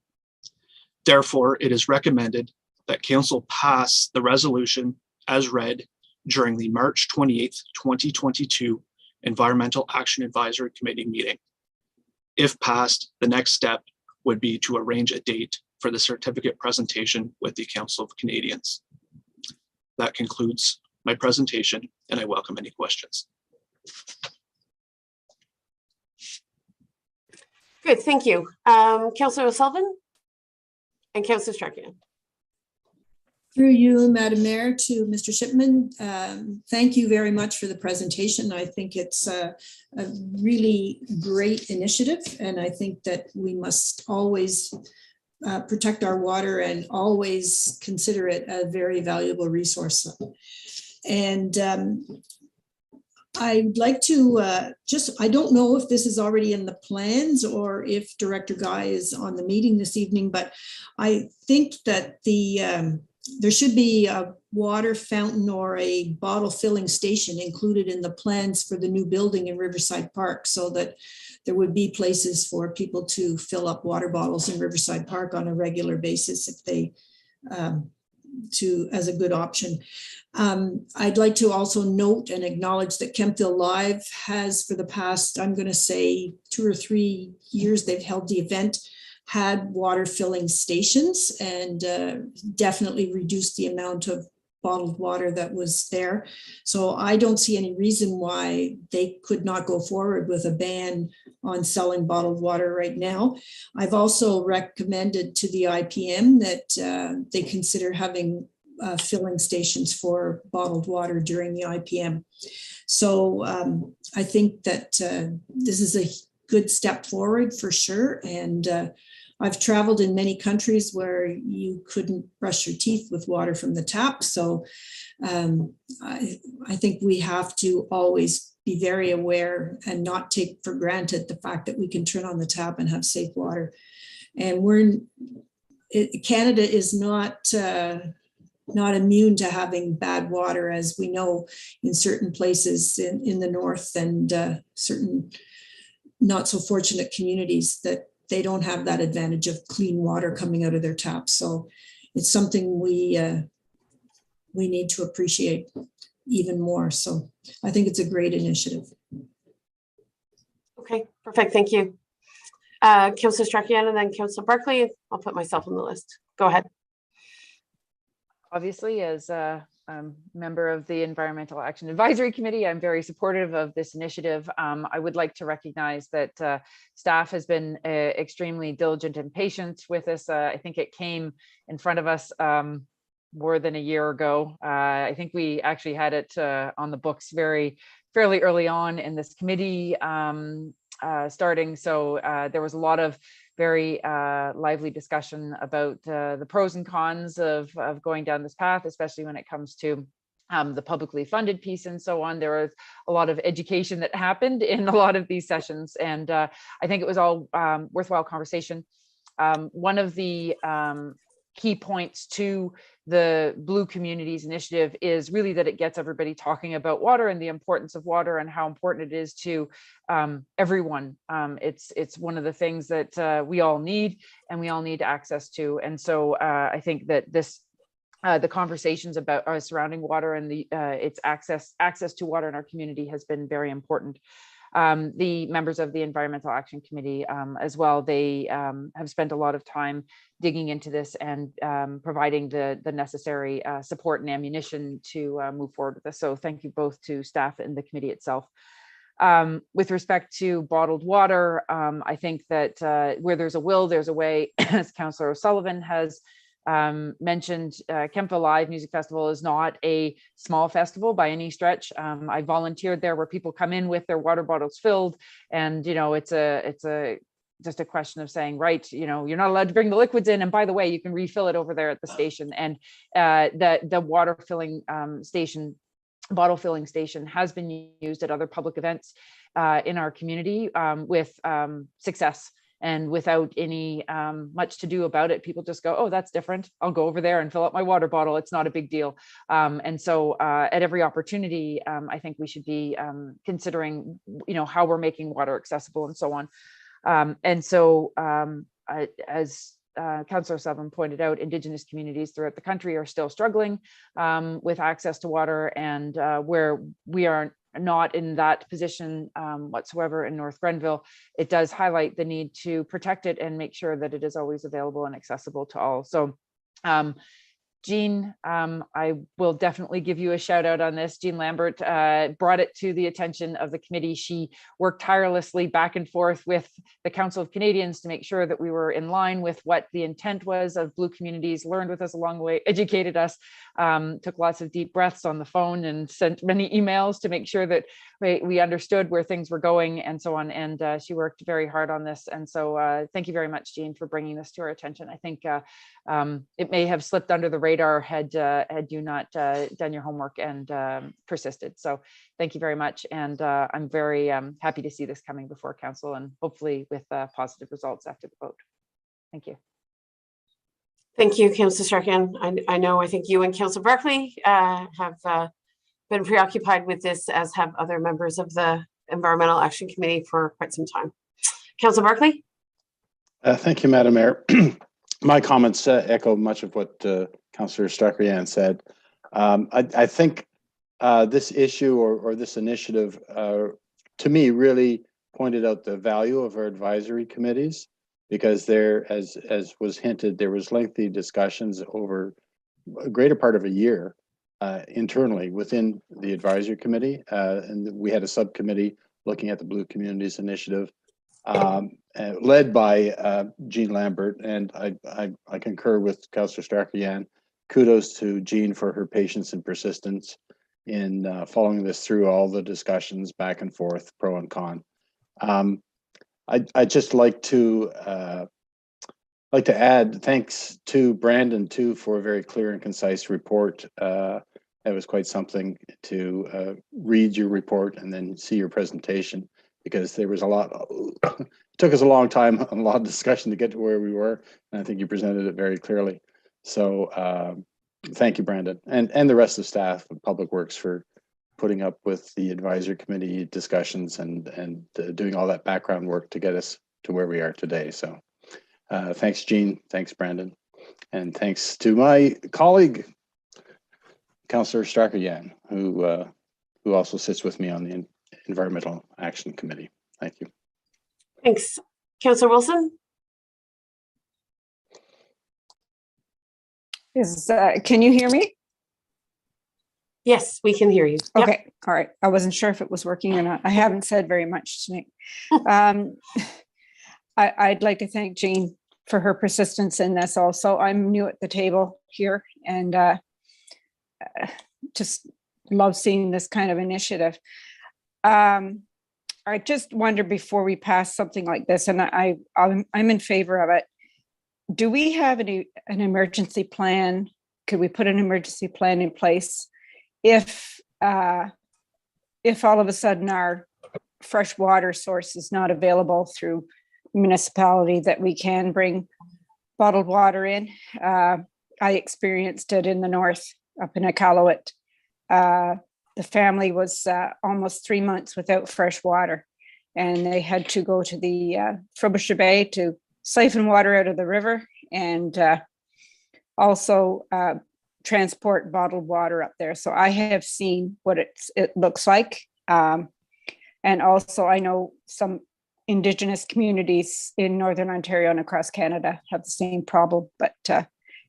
Therefore, it is recommended that council pass the resolution as read during the March 28th, 2022 Environmental Action Advisory Committee meeting. If passed, the next step would be to arrange a date for the certificate presentation with the Council of Canadians. That concludes my presentation, and I welcome any questions. Good, thank you. Councillor O'Sullivan and Councillor Strachan. Through you, Madam Mayor, to Mr. Shipman, thank you very much for the presentation. I think it's a really great initiative, and I think that we must always protect our water and always consider it a very valuable resource. And I'd like to I don't know if this is already in the plans or if Director Guy is on the meeting this evening, but I think that there should be a water fountain or a bottle filling station included in the plans for the new building in Riverside Park, so that there would be places for people to fill up water bottles in Riverside Park on a regular basis if they as a good option. I'd like to also note and acknowledge that Kempville Live has, for the past, I'm going to say 2 or 3 years, they've held the event, had water filling stations, and definitely reduced the amount of bottled water that was there. So I don't see any reason why they could not go forward with a ban on selling bottled water right now. I've also recommended to the IPM that they consider having filling stations for bottled water during the IPM. So I think that this is a good step forward for sure. And I've traveled in many countries where you couldn't brush your teeth with water from the tap. So I think we have to always be very aware and not take for granted the fact that we can turn on the tap and have safe water. And Canada is not immune to having bad water, as we know in certain places in the north and certain not so fortunate communities that they don't have that advantage of clean water coming out of their taps. So it's something we need to appreciate even more. So I think it's a great initiative. Okay, perfect. Thank you. Councillor Strachian and then Councillor Barkley. I'll put myself on the list. Go ahead. Obviously, as a member of the Environmental Action Advisory Committee, I'm very supportive of this initiative. I would like to recognize that staff has been extremely diligent and patient with this. I think it came in front of us more than a year ago. I think we actually had it on the books fairly early on in this committee starting. So there was a lot of very lively discussion about the pros and cons of going down this path, especially when it comes to the publicly funded piece and so on. There was a lot of education that happened in a lot of these sessions, and I think it was all worthwhile conversation. One of the key points to the Blue Communities Initiative is really that it gets everybody talking about water and the importance of water and how important it is to everyone. It's one of the things that we all need and we all need access to. And so I think that this the conversations about surrounding water and its access to water in our community has been very important. The members of the Environmental Action Committee as well, they have spent a lot of time digging into this and providing the necessary support and ammunition to move forward with this. So thank you both to staff and the committee itself. With respect to bottled water, I think that where there's a will, there's a way, as Councillor O'Sullivan has mentioned. Kempville Live Music Festival is not a small festival by any stretch. I volunteered there where people come in with their water bottles filled, and it's just a question of saying, right, you're not allowed to bring the liquids in, and by the way, you can refill it over there at the station. And the water filling station, bottle filling station, has been used at other public events in our community with success. And without any much to do about it, people just go, oh, that's different. I'll go over there and fill up my water bottle. It's not a big deal. And so at every opportunity, I think we should be considering, how we're making water accessible and so on. And so as Councillor Sullivan pointed out, Indigenous communities throughout the country are still struggling with access to water, and where we are not in that position whatsoever in North Grenville, it does highlight the need to protect it and make sure that it is always available and accessible to all. So Jean, I will definitely give you a shout out on this. Jean Lambert brought it to the attention of the committee. She worked tirelessly back and forth with the Council of Canadians to make sure that we were in line with what the intent was of Blue Communities, learned with us along the way, educated us, took lots of deep breaths on the phone and sent many emails to make sure that we understood where things were going and so on. And she worked very hard on this. And so thank you very much, Jean, for bringing this to our attention. I think it may have slipped under the radar had you not done your homework and persisted. So thank you very much. And I'm very happy to see this coming before council and hopefully with positive results after the vote. Thank you. Thank you, Councillor Strachan. I think you and Councillor Barkley have been preoccupied with this, as have other members of the Environmental Action Committee for quite some time. Councillor Barkley? Thank you, Madam Mayor. My comments echo much of what Councillor Strachan said. I think this issue or this initiative, to me, really pointed out the value of our advisory committees, because there, as was hinted, there was lengthy discussions over a greater part of a year internally within the advisory committee, and we had a subcommittee looking at the Blue Communities Initiative, led by Jean Lambert, and I concur with Councillor Strachan. Kudos to Jean for her patience and persistence in following this through all the discussions back and forth, pro and con. I'd just like to add thanks to Brandon too for a very clear and concise report. It was quite something to read your report and then see your presentation, because there was a lot. It took us a long time, a lot of discussion to get to where we were, and I think you presented it very clearly. So thank you, Brandon, and the rest of staff of Public Works for putting up with the advisory committee discussions and doing all that background work to get us to where we are today. So thanks, Jean, thanks, Brandon, and thanks to my colleague, Councillor Strachan, who also sits with me on the Environmental Action Committee. Thank you. Thanks. Councillor Wilson? Can you hear me? Yes, we can hear you. Yep. Okay, all right. I wasn't sure if it was working or not. I haven't said very much tonight. I'd like to thank Jean for her persistence in this also. I'm new at the table here, and just love seeing this kind of initiative. I just wonder, before we pass something like this, and I'm in favor of it, do we have an emergency plan? Could we put an emergency plan in place if all of a sudden our fresh water source is not available through municipality, that we can bring bottled water in? I experienced it in the north, up in Iqaluit. The family was almost 3 months without fresh water, and they had to go to the Frobisher Bay to siphon water out of the river, and also transport bottled water up there. So I have seen what it looks like. And also I know some Indigenous communities in Northern Ontario and across Canada have the same problem, but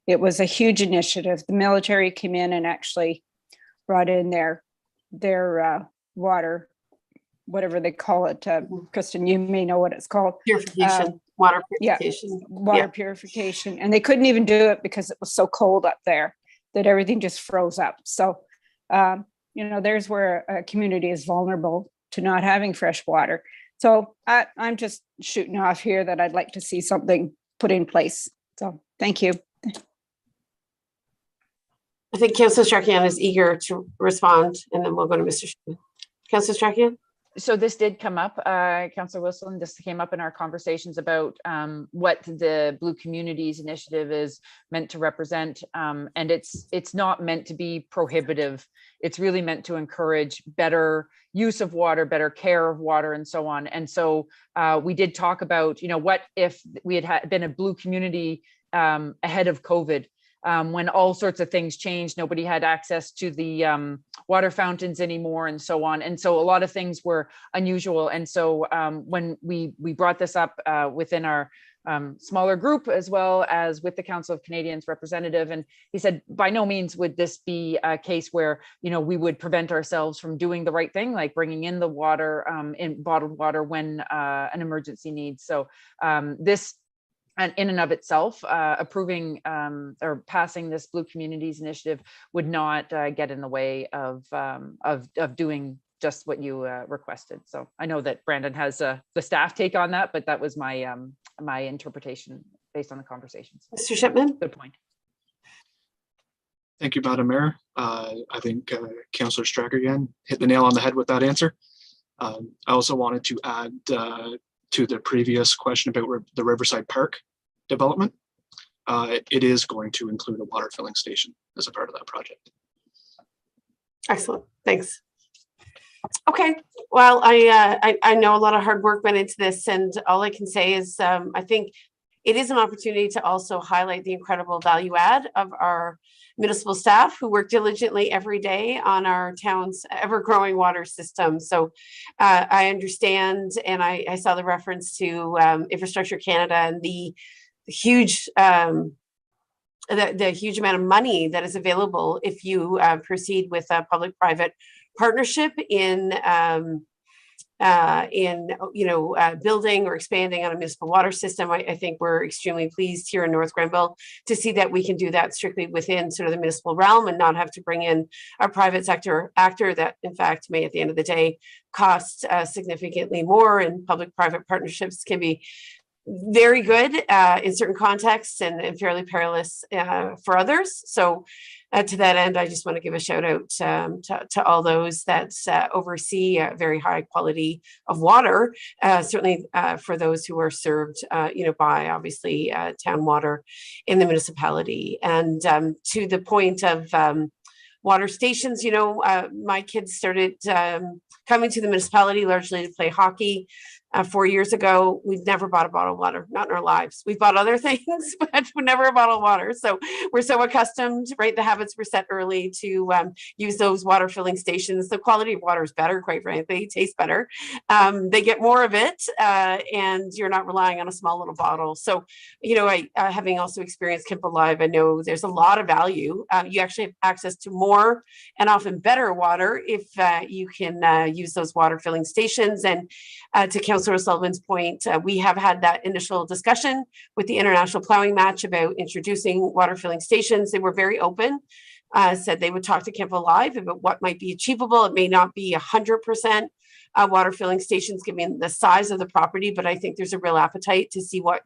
it was a huge initiative. The military came in and actually brought in their water, whatever they call it. Kristen, you may know what it's called. Purification, water purification. Yeah, water purification. And they couldn't even do it because it was so cold up there that everything just froze up. So, there's where a community is vulnerable to not having fresh water. So I'm just shooting off here that I'd like to see something put in place. So thank you. I think Councillor Strachan is eager to respond, and then we'll go to Mr. Schuman. Councillor Strachan? So this did come up, Councillor Wilson, this came up in our conversations about what the Blue Communities Initiative is meant to represent. And it's not meant to be prohibitive. It's really meant to encourage better use of water, better care of water, and so on. And so we did talk about, what if we had been a blue community ahead of COVID? When all sorts of things changed, nobody had access to the water fountains anymore, and so on. And so a lot of things were unusual. And so when we brought this up within our smaller group, as well as with the Council of Canadians representative, and he said, by no means would this be a case where, we would prevent ourselves from doing the right thing, like bringing in the water, in bottled water when an emergency needs. So this, and in and of itself, approving or passing this Blue Communities Initiative would not get in the way of doing just what you requested. So I know that Brandon has the staff take on that, but that was my my interpretation based on the conversations. Mr. Shipman? Good point. Thank you, Madam Mayor. I think Councillor Stracker again hit the nail on the head with that answer. I also wanted to add to the previous question about the Riverside Park development. It is going to include a water filling station as a part of that project. Excellent, thanks. Okay, well, I know a lot of hard work went into this, and all I can say is I think it is an opportunity to also highlight the incredible value add of our municipal staff who work diligently every day on our town's ever-growing water system. So I understand, and I saw the reference to Infrastructure Canada and the huge the huge amount of money that is available if you proceed with a public-private partnership in building or expanding on a municipal water system. I think we're extremely pleased here in North Grenville to see that we can do that strictly within sort of the municipal realm and not have to bring in a private sector actor that in fact may at the end of the day cost significantly more, and public-private partnerships can be very good in certain contexts and fairly perilous for others. So to that end, I just want to give a shout out to all those that oversee a very high quality of water, certainly for those who are served, by obviously town water in the municipality. And to the point of water stations, my kids started coming to the municipality largely to play hockey. 4 years ago, we've never bought a bottle of water, not in our lives. We've bought other things, but never a bottle of water. So we're so accustomed, right? The habits were set early to use those water filling stations. The quality of water is better, quite frankly, it tastes better. They get more of it, and you're not relying on a small little bottle. So, I having also experienced Grenville Live, I know there's a lot of value. You actually have access to more and often better water if you can use those water filling stations. And to Councillor O'Sullivan's point, we have had that initial discussion with the international plowing match about introducing water filling stations. They were very open, said they would talk to Grenville Live about what might be achievable. It may not be 100% water filling stations given the size of the property, but I think there's a real appetite to see what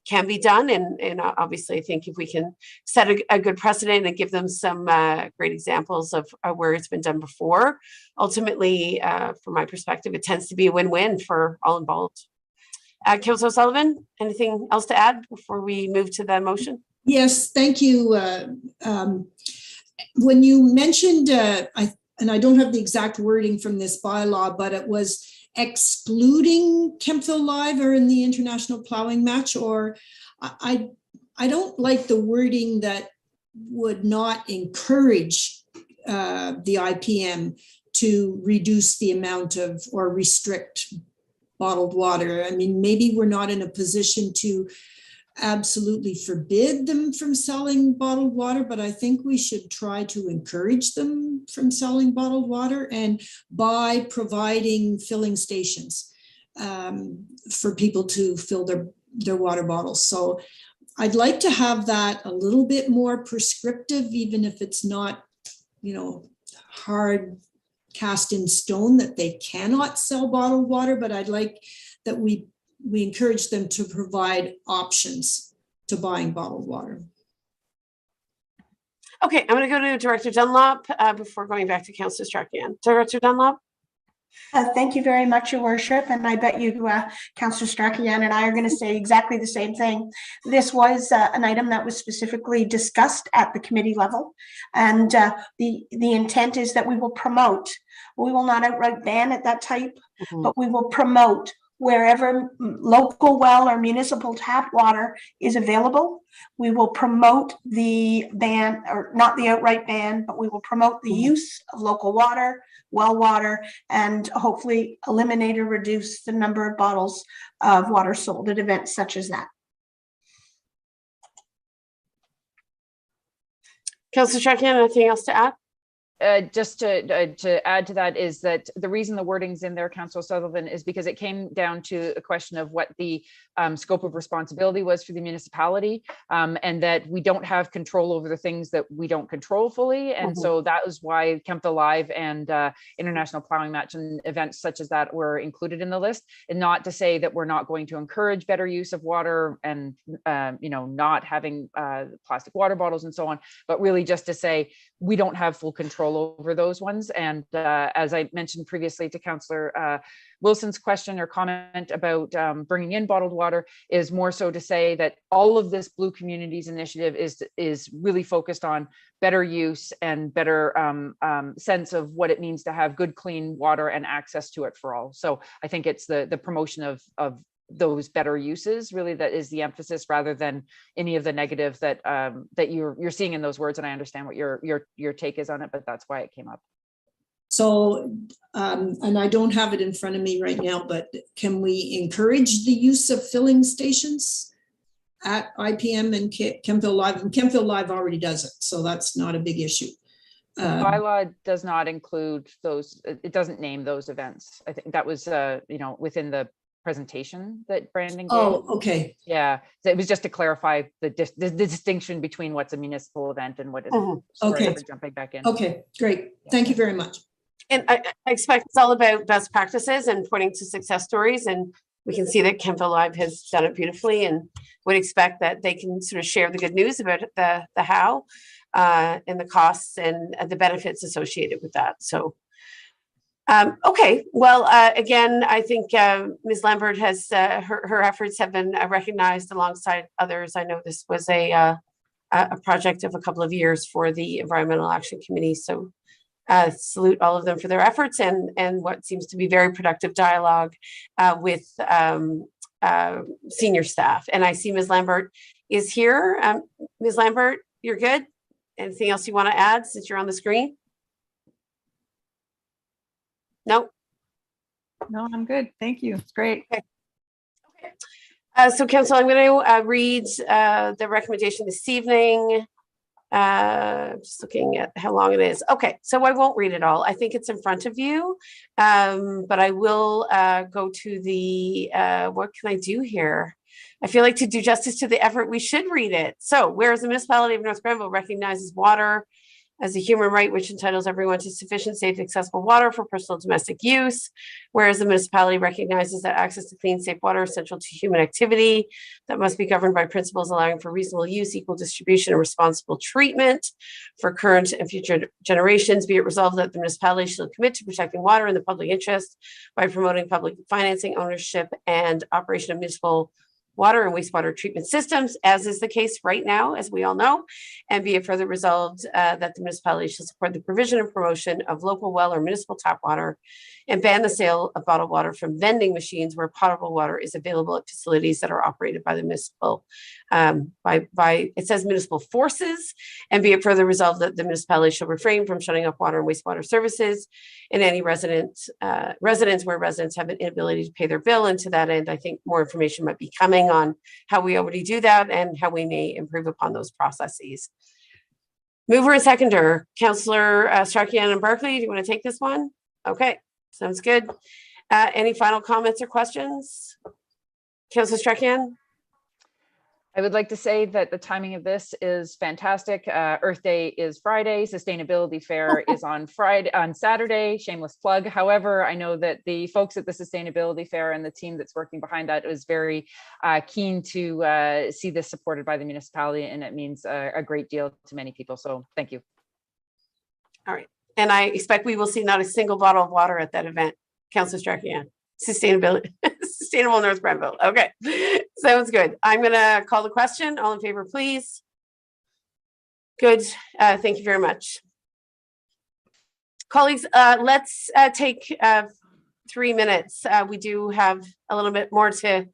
can be done. And obviously, I think if we can set a good precedent and give them some great examples of where it's been done before, ultimately, from my perspective, it tends to be a win-win for all involved. Councillor O'Sullivan, anything else to add before we move to the motion? Yes, thank you. When you mentioned, and I don't have the exact wording from this bylaw, but it was excluding Grenville Live or in the international plowing match, or I don't like the wording that would not encourage the IPM to reduce the amount of or restrict bottled water. I mean, maybe we're not in a position to absolutely forbid them from selling bottled water, but I think we should try to encourage them from selling bottled water, and by providing filling stations for people to fill their water bottles. So I'd like to have that a little bit more prescriptive, even if it's not, hard cast in stone that they cannot sell bottled water, but I'd like that we encourage them to provide options to buying bottled water. Okay, I'm going to go to Director Dunlop before going back to Councillor Strachan. Director Dunlop. Thank you very much, Your Worship. And I bet you, Councillor Strachan and I are going to say exactly the same thing. This was an item that was specifically discussed at the committee level. And the intent is that we will promote. We will not outright ban at that type, but we will promote wherever local well or municipal tap water is available. We will promote the ban, or not the outright ban, but we will promote the use of local water, well water, and hopefully eliminate or reduce the number of bottles of water sold at events such as that. Councillor Strachan, anything else to add? just to add to that is that the reason the wording's in there, Councillor Sutherland, is because it came down to a question of what the scope of responsibility was for the municipality, and that we don't have control over the things that we don't control fully. And so that was why Kempville Live and International Plowing Match and events such as that were included in the list. And not to say that we're not going to encourage better use of water and not having plastic water bottles and so on, but really just to say we don't have full control over those ones. And as I mentioned previously to Councillor Wilson's question or comment about bringing in bottled water, is more so to say that all of this Blue Communities initiative is really focused on better use and better sense of what it means to have good, clean water and access to it for all. So I think it's the promotion of those better uses really that is the emphasis, rather than any of the negative that that you're seeing in those words. And I understand what your take is on it, but that's why it came up. So, and I don't have it in front of me right now, but can we encourage the use of filling stations at IPM and Kempville Live? And Kempville Live already does it, so that's not a big issue. Bylaw does not include those. It doesn't name those events. I think that was, within the presentation that Brandon gave. Oh, okay. Yeah, so it was just to clarify the distinction between what's a municipal event and what is. Okay. Jumping back in. Okay, great. Thank you very much. And I expect it's all about best practices and pointing to success stories. And we can see that Kempville Live has done it beautifully, and would expect that they can sort of share the good news about the how and the costs and the benefits associated with that. So, okay, well, again, I think Ms. Lambert has her efforts have been recognized alongside others. I know this was a project of a couple of years for the Environmental Action Committee. So salute all of them for their efforts and what seems to be very productive dialogue with senior staff. And I see Ms. Lambert is here. Ms. Lambert, you're good? Anything else you want to add since you're on the screen? No? No, I'm good. Thank you. It's great. Okay. So Council, I'm going to read the recommendation this evening. Just looking at how long it is. Okay, so I won't read it all. I think it's in front of you, but I will go to the, what can I do here? I feel like to do justice to the effort, we should read it. So whereas the municipality of North Grenville recognizes water as a human right, which entitles everyone to sufficient, safe, accessible water for personal domestic use. Whereas the municipality recognizes that access to clean, safe water is essential to human activity that must be governed by principles allowing for reasonable use, equal distribution, and responsible treatment for current and future generations. Be it resolved that the municipality shall commit to protecting water in the public interest by promoting public financing, ownership, and operation of municipal water and wastewater treatment systems, as is the case right now, as we all know. And be it further resolved that the municipality shall support the provision and promotion of local well or municipal tap water and ban the sale of bottled water from vending machines where potable water is available at facilities that are operated by the municipal, it says municipal forces. And be it further resolved that the municipality shall refrain from shutting off water and wastewater services in any residence where residents have an inability to pay their bill. And to that end, I think more information might be coming on how we already do that and how we may improve upon those processes. Mover and seconder, Councillor Strachan and Barkley, do you want to take this one? Okay, sounds good. Any final comments or questions? Councillor Strachan? I would like to say that the timing of this is fantastic. Earth Day is Friday. Sustainability Fair is on Saturday. Shameless plug. However, I know that the folks at the Sustainability Fair and the team that's working behind that is very keen to see this supported by the municipality, and it means a great deal to many people. So thank you. All right. And I expect we will see not a single bottle of water at that event. Councillor Strachan. Sustainable North Grenville. Okay, sounds good. I'm gonna call the question. All in favor, please. Good, thank you very much. Colleagues, let's take 3 minutes. We do have a little bit more to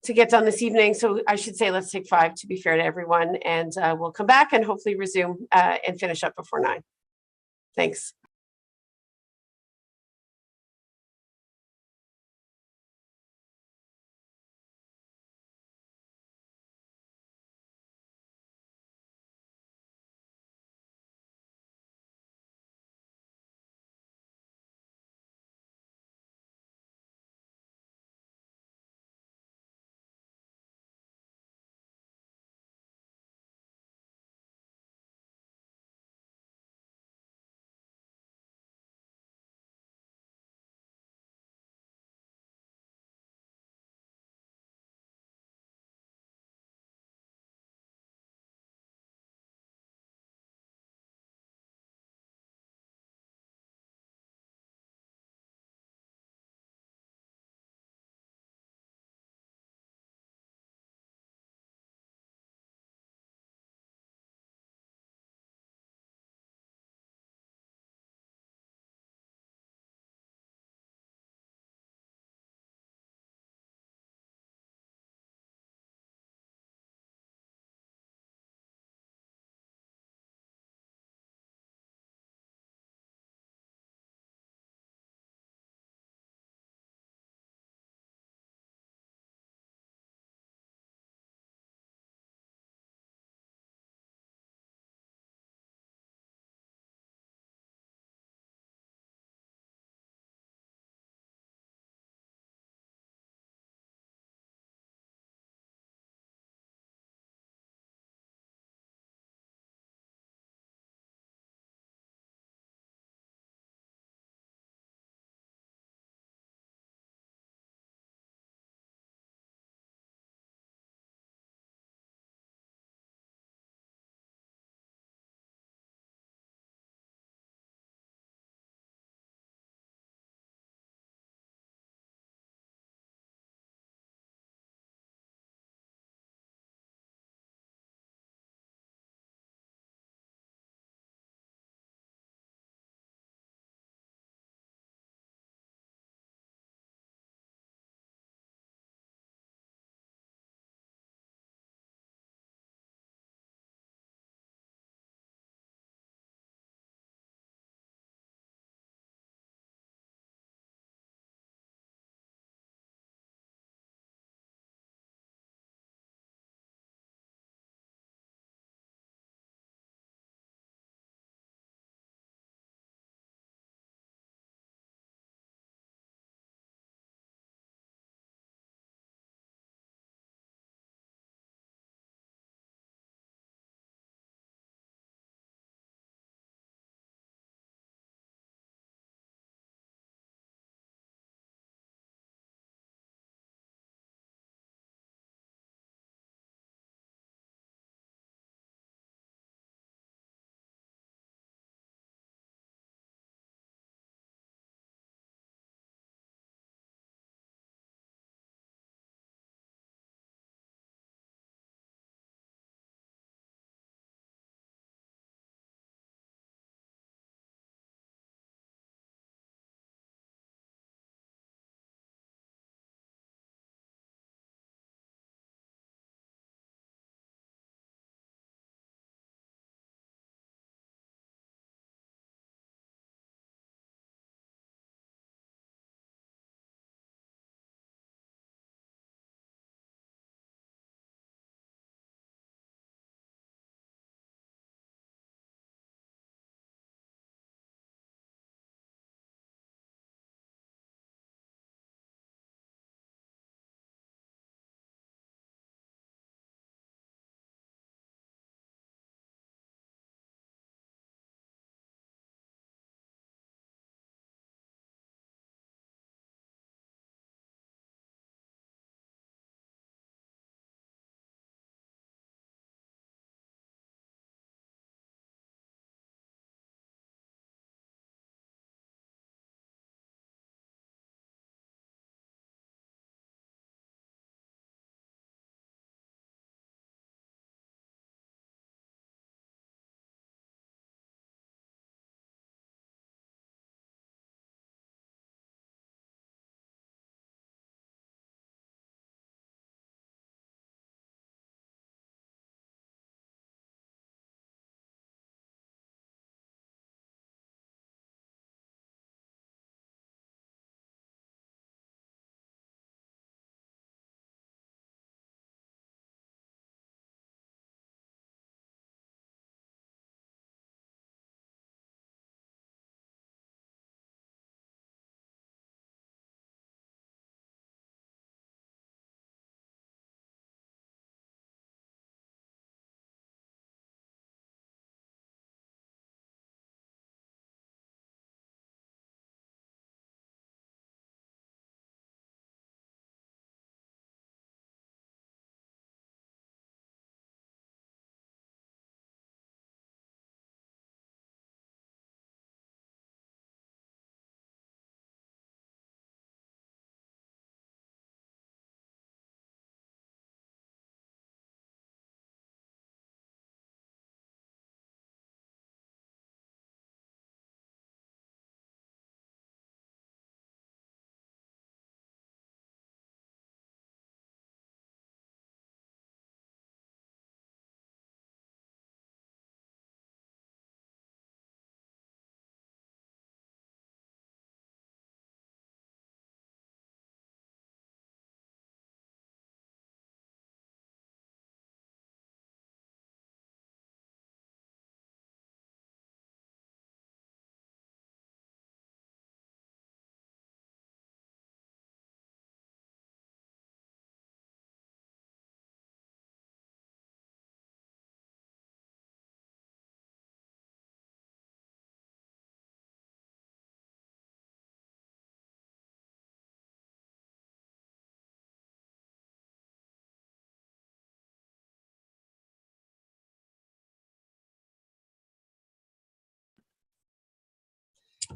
get done this evening. So I should say, let's take 5 to be fair to everyone, and we'll come back and hopefully resume and finish up before 9. Thanks.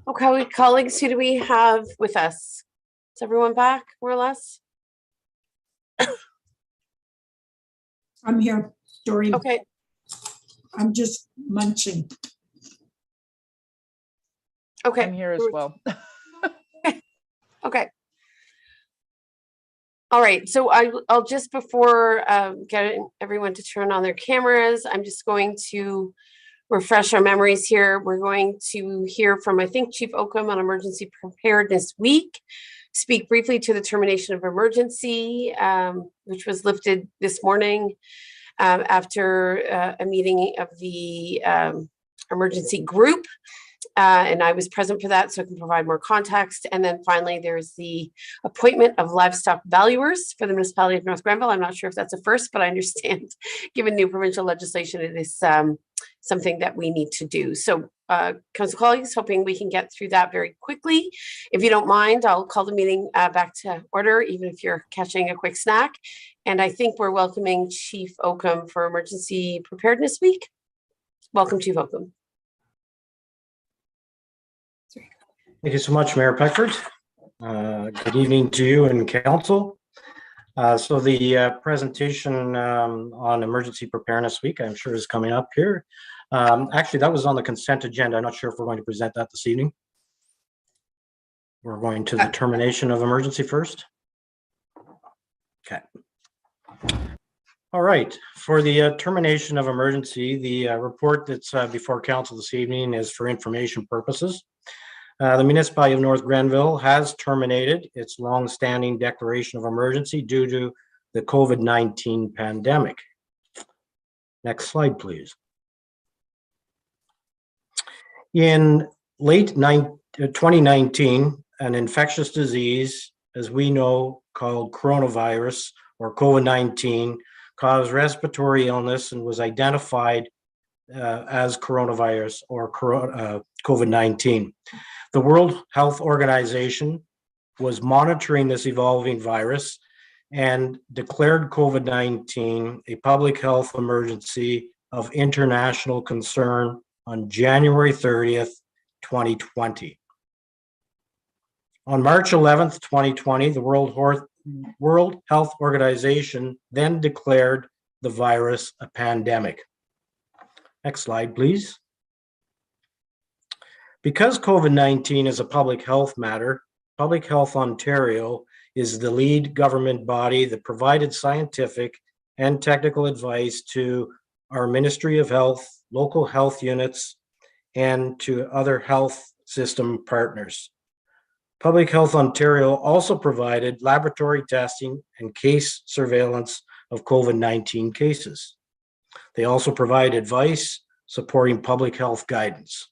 Okay, colleagues, who do we have with us? Is everyone back, more or less? I'm here, Doreen. Okay, I'm just munching. okay. I'm here as well. Okay. All right, so I'll just, before getting everyone to turn on their cameras, I'm just going to refresh our memories here. We're going to hear from, I think, Chief Oakham on Emergency Preparedness Week, speak briefly to the termination of emergency, which was lifted this morning after a meeting of the emergency group. And I was present for that, so I can provide more context. And then finally, there's the appointment of livestock valuers for the municipality of North Grenville. I'm not sure if that's a first, but I understand, given new provincial legislation, it is something that we need to do. So, council colleagues, hoping we can get through that very quickly. If you don't mind, I'll call the meeting back to order, even if you're catching a quick snack. And I think we're welcoming Chief Oakham for Emergency Preparedness Week. Welcome, Chief Oakham. Thank you so much, Mayor Peckford. Good evening to you and council. So the presentation on Emergency Preparedness Week, I'm sure, is coming up here. Actually, that was on the consent agenda. I'm not sure if we're going to present that this evening. We're going to the termination of emergency first. Okay. All right. For the termination of emergency, the report that's before council this evening is for information purposes. The Municipality of North Grenville has terminated its long-standing declaration of emergency due to the COVID-19 pandemic. Next slide, please. In late 2019, an infectious disease, as we know, called coronavirus or COVID-19, caused respiratory illness and was identified as coronavirus or COVID-19. The World Health Organization was monitoring this evolving virus and declared COVID-19 a public health emergency of international concern on January 30th, 2020. On March 11th, 2020, the World Health Organization then declared the virus a pandemic. Next slide, please. Because COVID-19 is a public health matter, Public Health Ontario is the lead government body that provided scientific and technical advice to our Ministry of Health, local health units, and to other health system partners. Public Health Ontario also provided laboratory testing and case surveillance of COVID-19 cases. They also provide advice supporting public health guidance.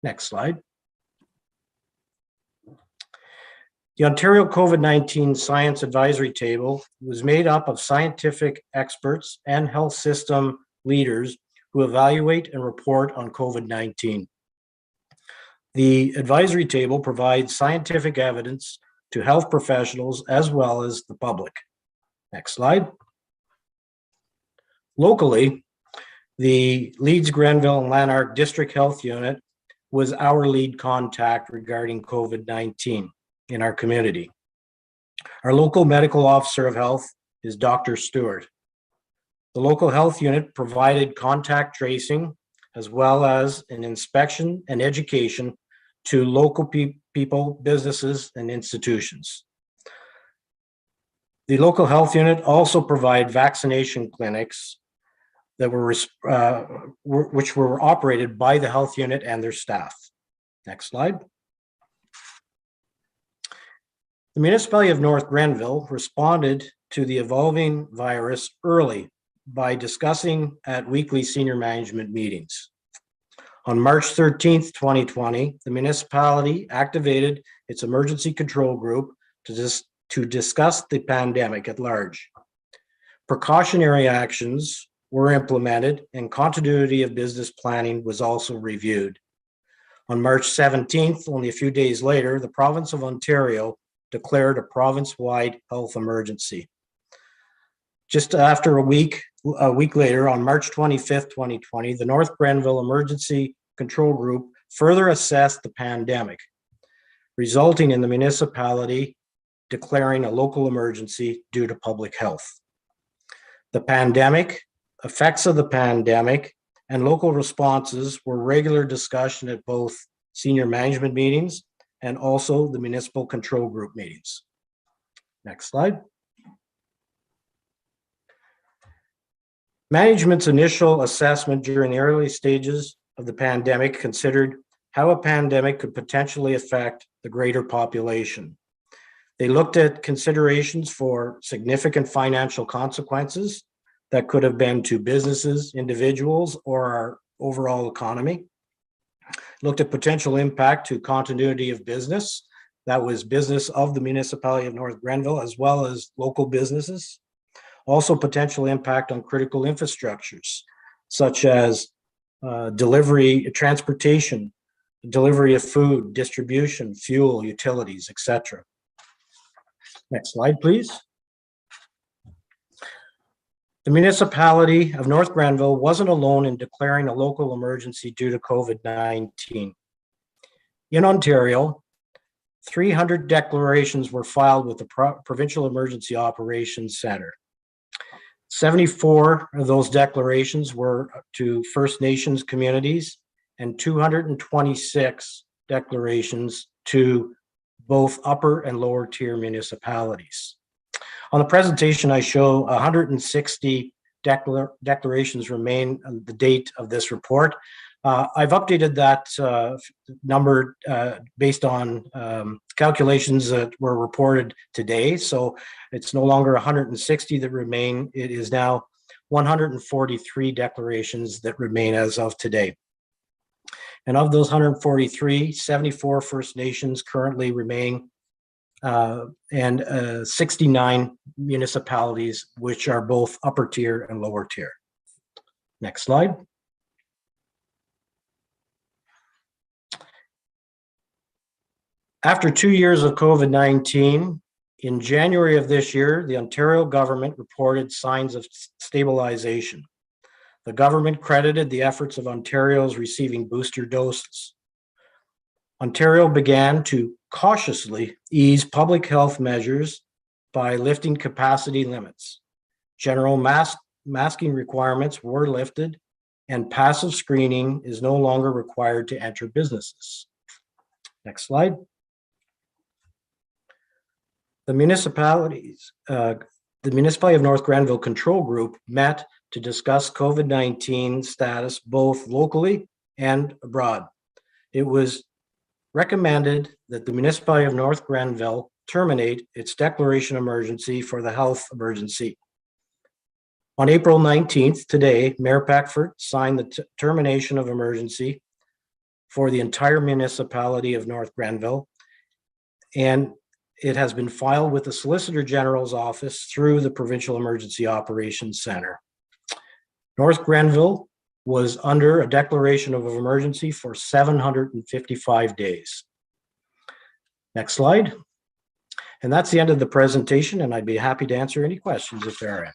Next slide. The Ontario COVID-19 Science Advisory Table was made up of scientific experts and health system leaders who evaluate and report on COVID-19. The advisory table provides scientific evidence to health professionals as well as the public. Next slide. Locally, the Leeds, Grenville, and Lanark District Health Unit was our lead contact regarding COVID-19 in our community. Our local medical officer of health is Dr. Stewart. The local health unit provided contact tracing as well as an inspection and education to local people, businesses, and institutions. The local health unit also provided vaccination clinics that which were operated by the health unit and their staff. Next slide. The Municipality of North Grenville responded to the evolving virus early by discussing at weekly senior management meetings. On March 13th, 2020, the municipality activated its emergency control group to discuss the pandemic at large. Precautionary actions were implemented and continuity of business planning was also reviewed. On March 17th, only a few days later, the province of Ontario declared a province-wide health emergency. Just after a week later, on March 25th, 2020, the North Grenville Emergency Control Group further assessed the pandemic, resulting in the municipality declaring a local emergency due to public health. The pandemic, effects of the pandemic, and local responses were regular discussion at both senior management meetings and also the municipal control group meetings. Next slide. Management's initial assessment during the early stages of the pandemic considered how a pandemic could potentially affect the greater population. They looked at considerations for significant financial consequences that could have been to businesses, individuals, or our overall economy. Looked at potential impact to continuity of business. That was business of the municipality of North Grenville as well as local businesses. Also potential impact on critical infrastructures, such as delivery, transportation, delivery of food, distribution, fuel, utilities, etc. Next slide, please. The municipality of North Grenville wasn't alone in declaring a local emergency due to COVID-19. In Ontario, 300 declarations were filed with the Provincial Emergency Operations Centre. 74 of those declarations were to First Nations communities and 226 declarations to both upper and lower tier municipalities. On the presentation, I show 160 declarations remain on the date of this report. I've updated that number based on calculations that were reported today. So it's no longer 160 that remain. It is now 143 declarations that remain as of today. And of those 143, 74 First Nations currently remain, and 69 municipalities, which are both upper tier and lower tier. Next slide. After 2 years of COVID-19, in January of this year, the Ontario government reported signs of stabilization. The government credited the efforts of Ontarians receiving booster doses. Ontario began to cautiously ease public health measures by lifting capacity limits. General masking requirements were lifted, and passive screening is no longer required to enter businesses. Next slide. The municipality of North Grenville Control Group met to discuss COVID-19 status both locally and abroad. It was recommended that the municipality of North Grenville terminate its declaration of emergency for the health emergency. On April 19th, today, Mayor Peckford signed the termination of emergency for the entire municipality of North Grenville, and it has been filed with the Solicitor General's office through the Provincial Emergency Operations Centre. North Grenville was under a declaration of emergency for 755 days. Next slide. And that's the end of the presentation, and I'd be happy to answer any questions if there are any.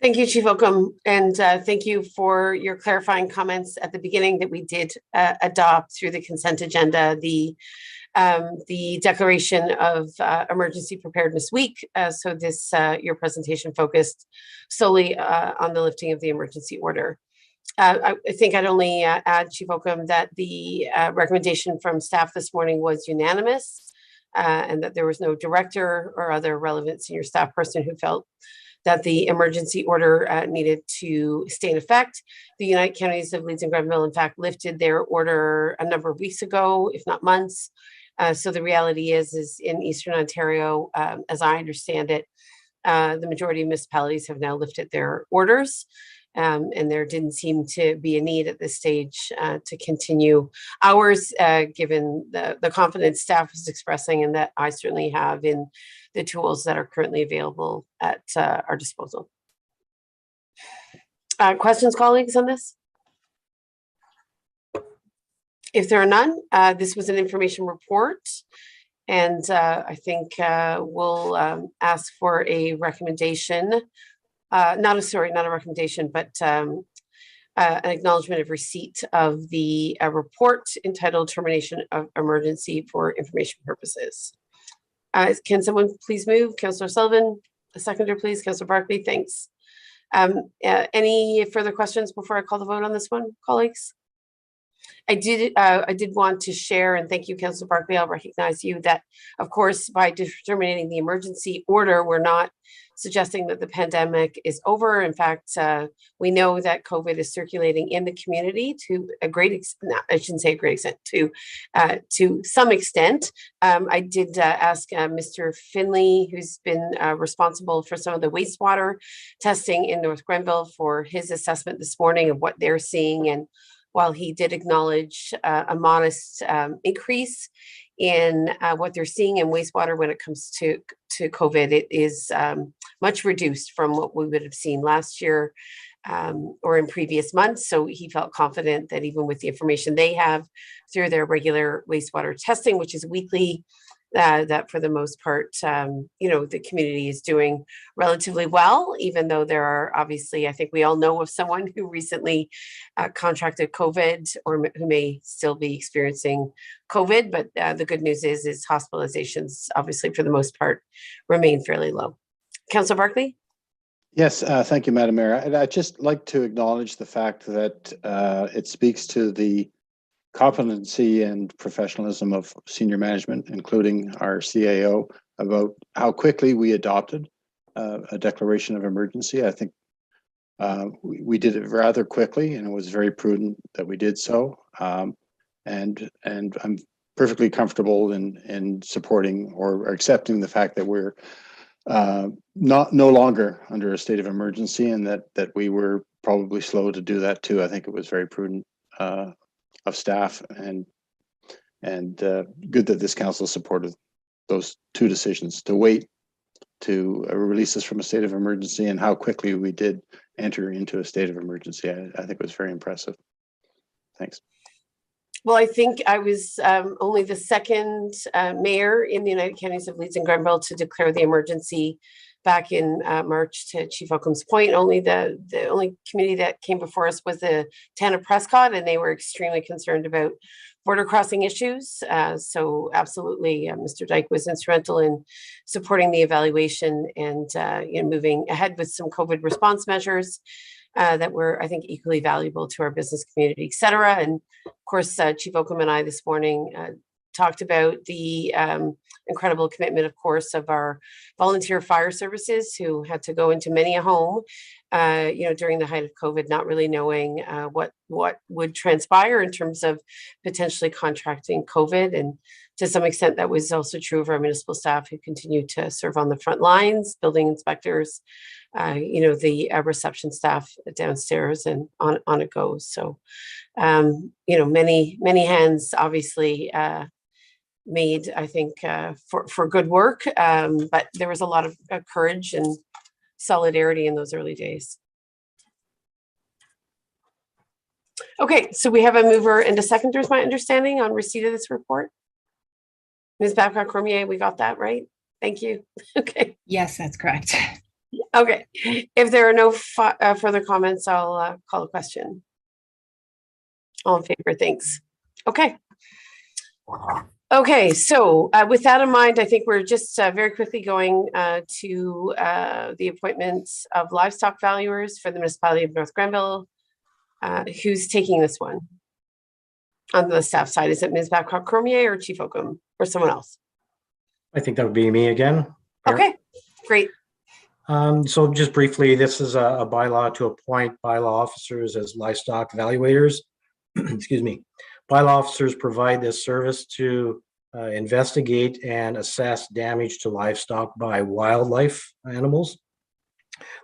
Thank you, Chief Oakham, and thank you for your clarifying comments at the beginning that we did adopt through the consent agenda, the declaration of Emergency Preparedness Week. So this, your presentation focused solely on the lifting of the emergency order. I think I'd only add, Chief Oakham, that the recommendation from staff this morning was unanimous, and that there was no director or other relevant senior staff person who felt that the emergency order needed to stay in effect. The United Counties of Leeds and Grenville, in fact, lifted their order a number of weeks ago, if not months. So the reality is in Eastern Ontario, as I understand it, the majority of municipalities have now lifted their orders. And there didn't seem to be a need at this stage to continue ours, given the confidence staff is expressing and that I certainly have in the tools that are currently available at our disposal. Questions, colleagues, on this? If there are none, this was an information report, and I think we'll ask for a recommendation. Not a recommendation, but an acknowledgement of receipt of the report entitled Termination of Emergency for Information Purposes. Can someone please move? Councillor Sullivan, a seconder, please. Councillor Barkley, thanks. Any further questions before I call the vote on this one, colleagues? I did want to share, and thank you, Councillor Barkley, I'll recognize you, that of course, by determining the emergency order, we're not suggesting that the pandemic is over. In fact, we know that COVID is circulating in the community to a great extent, I shouldn't say a great extent, to some extent. I did ask Mr. Finley, who's been responsible for some of the wastewater testing in North Grenville, for his assessment this morning of what they're seeing. And while he did acknowledge a modest increase in what they're seeing in wastewater when it comes to COVID, it is much reduced from what we would have seen last year or in previous months. So he felt confident that even with the information they have through their regular wastewater testing, which is weekly, that for the most part, the community is doing relatively well, even though there are obviously, I think we all know of someone who recently contracted COVID or who may still be experiencing COVID. But the good news is hospitalizations, obviously, for the most part, remain fairly low. Councillor Barkley? Yes, thank you, Madam Mayor. I'd just like to acknowledge the fact that it speaks to the competency and professionalism of senior management, including our CAO, about how quickly we adopted a declaration of emergency. I think we did it rather quickly, and it was very prudent that we did so. And I'm perfectly comfortable in supporting or accepting the fact that we're no longer under a state of emergency, and that we were probably slow to do that too. I think it was very prudent of staff, and good that this council supported those two decisions, to wait to release us from a state of emergency, and how quickly we did enter into a state of emergency. I think it was very impressive. Thanks. Well, I think I was only the second mayor in the United Counties of Leeds and Grenville to declare the emergency back in March, to Chief Oakham's point. The only committee that came before us was the town of Prescott, and they were extremely concerned about border crossing issues. So absolutely, Mr. Dyke was instrumental in supporting the evaluation and moving ahead with some COVID response measures that were, I think, equally valuable to our business community, et cetera. And of course, Chief Oakham and I this morning talked about the incredible commitment, of course, of our volunteer fire services, who had to go into many a home, during the height of COVID, not really knowing what would transpire in terms of potentially contracting COVID. And to some extent, that was also true of our municipal staff, who continue to serve on the front lines, building inspectors, the reception staff downstairs, and on it goes. So, many hands obviously made, I think, for good work, but there was a lot of courage and solidarity in those early days. Okay, so we have a mover and a seconder, is my understanding, on receipt of this report. Ms. Babcock-Cormier, we got that right? Thank you. Okay. Yes, that's correct. Okay, if there are no further comments, I'll call a question. All in favor, thanks. Okay. Okay, so with that in mind, I think we're just very quickly going to the appointments of livestock valuers for the Municipality of North Grenville. Who's taking this one on the staff side? Is it Ms. Babcock-Cormier or Chief Oakham or someone else? I think that would be me again. Okay, great. So just briefly, this is a bylaw to appoint bylaw officers as livestock evaluators. Excuse me. Bylaw officers provide this service to investigate and assess damage to livestock by wildlife animals.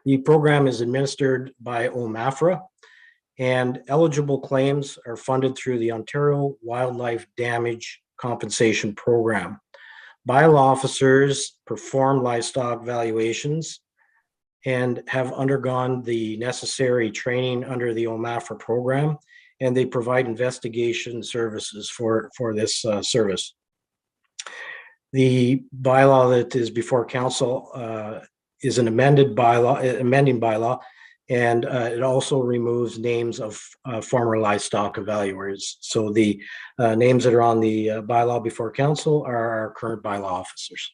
The program is administered by OMAFRA, and eligible claims are funded through the Ontario Wildlife Damage Compensation Program. Bylaw officers perform livestock valuations and have undergone the necessary training under the OMAFRA program, and they provide investigation services for this service. The bylaw that is before council is an amending bylaw, And it also removes names of former livestock evaluators. So the names that are on the bylaw before council are our current bylaw officers.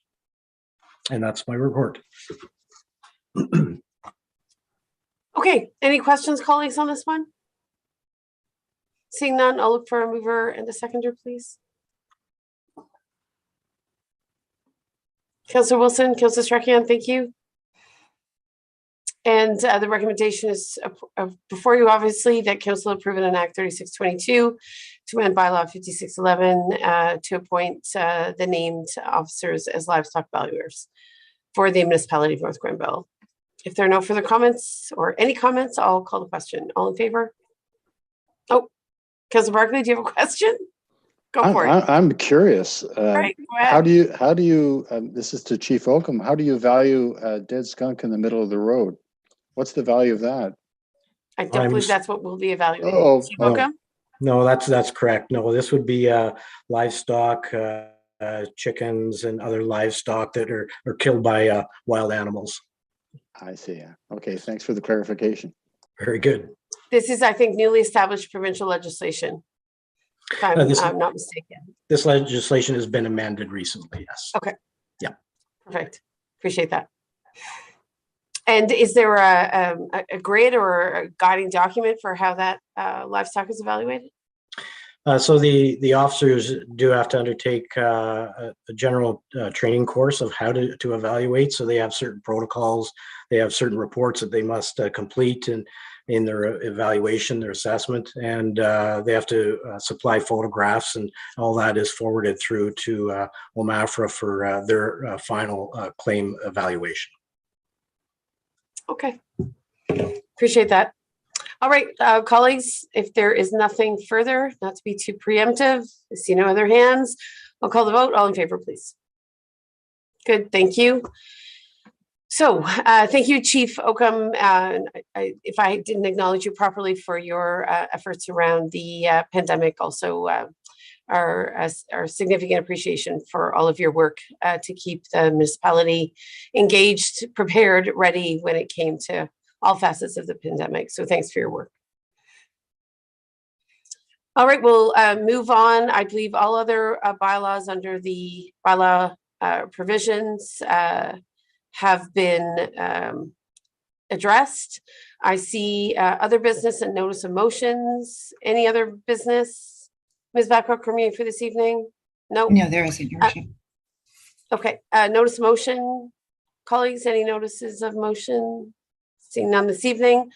And that's my report. Okay, any questions, colleagues, on this one? Seeing none, I'll look for a mover and a seconder, please. Councillor Wilson, Councillor Strachian, thank you. And the recommendation is before you, obviously, that council approve and enact 3622 to amend bylaw 5611 to appoint the named officers as livestock valuers for the municipality of North Grenville. If there are no further comments or any comments, I'll call the question. All in favor? Oh, Councillor Barkley, do you have a question? Go for it. I'm curious. Right, go ahead. How do you, this is to Chief Oakham, how do you value a dead skunk in the middle of the road? What's the value of that? I don't believe that's what we'll be evaluating. Chief Oh, Oakham? no, that's correct. No, this would be livestock, chickens and other livestock that are killed by wild animals. I see. Okay, thanks for the clarification. Very good. This is, I think, newly established provincial legislation, if I'm not mistaken. This legislation has been amended recently, yes. Okay. Yeah. Perfect. Appreciate that. And is there a grid or a guiding document for how that livestock is evaluated? So the officers do have to undertake a general training course of how to evaluate. So they have certain protocols, they have certain reports that they must complete in their evaluation, their assessment, and they have to supply photographs, and all that is forwarded through to OMAFRA for their final claim evaluation. Okay, appreciate that. All right, colleagues, if there is nothing further, not to be too preemptive, I see no other hands, I'll call the vote. All in favor, please. Good, thank you. So thank you, Chief Oakham. If I didn't acknowledge you properly for your efforts around the pandemic, also our significant appreciation for all of your work to keep the municipality engaged, prepared, ready when it came to all facets of the pandemic. So thanks for your work. All right, we'll move on. I believe all other bylaws under the bylaw provisions have been addressed. I see other business and notice of motions. Any other business, Ms. Backwell-Cormier, for this evening? No? No, there isn't, Your Worship. Okay, notice of motion. Colleagues, any notices of motion? Seeing none this evening.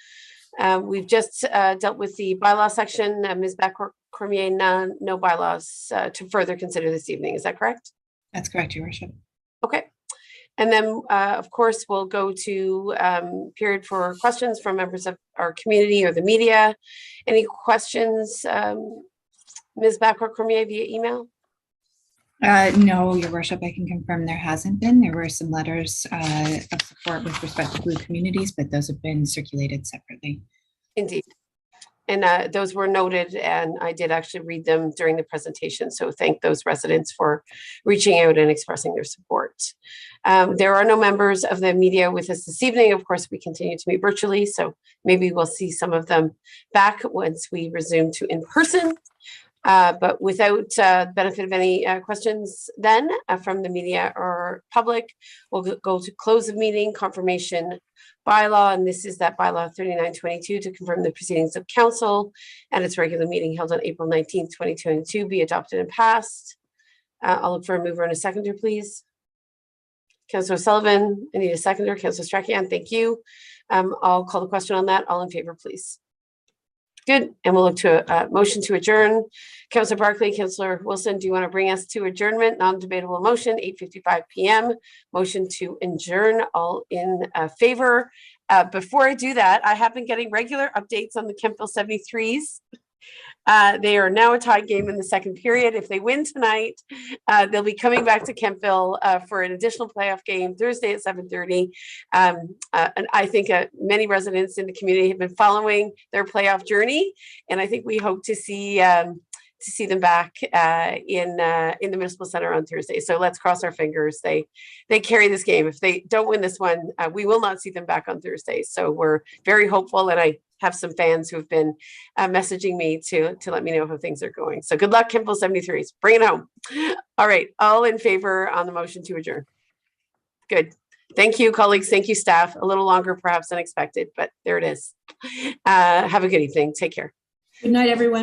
We've just dealt with the bylaw section. Ms. Backwell-Cormier, no bylaws to further consider this evening. Is that correct? That's correct, Your Worship. Okay. And then, of course, we'll go to period for questions from members of our community or the media. Any questions, Ms. Backwell-Cormier, via email? No, Your Worship, I can confirm there hasn't been. There were some letters of support with respect to blue communities, but those have been circulated separately. Indeed. And those were noted, and I did actually read them during the presentation. So thank those residents for reaching out and expressing their support. There are no members of the media with us this evening. Of course, we continue to meet virtually, so maybe we'll see some of them back once we resume to in person. But without benefit of any questions then from the media or public, we'll go to close of meeting, confirmation bylaw, and this is that bylaw 3922 to confirm the proceedings of council and its regular meeting held on April 19th, 2022 be adopted and passed. I'll look for a mover and a seconder, please. Councillor Sullivan, I need a seconder. Councillor Strachian, thank you. I'll call the question on that. All in favor, please. Good, and we'll look to a motion to adjourn. Councillor Barkley, Councillor Wilson, do you want to bring us to adjournment? Non-debatable motion, 8:55 p.m. Motion to adjourn, all in favor. Before I do that, I have been getting regular updates on the Kempville 73s. They are now a tie game in the second period. If they win tonight, they'll be coming back to Kempville for an additional playoff game Thursday at 7:30. And I think many residents in the community have been following their playoff journey. And I think we hope to see to see them back in the Municipal Center on Thursday. So let's cross our fingers. They carry this game. If they don't win this one, we will not see them back on Thursday. So we're very hopeful, and I have some fans who have been messaging me to let me know how things are going. So good luck, Kimball 73s. Bring it home. All right, all in favor on the motion to adjourn? Good. Thank you, colleagues. Thank you, staff. A little longer perhaps than expected, but there it is. Have a good evening. Take care. Good night, everyone.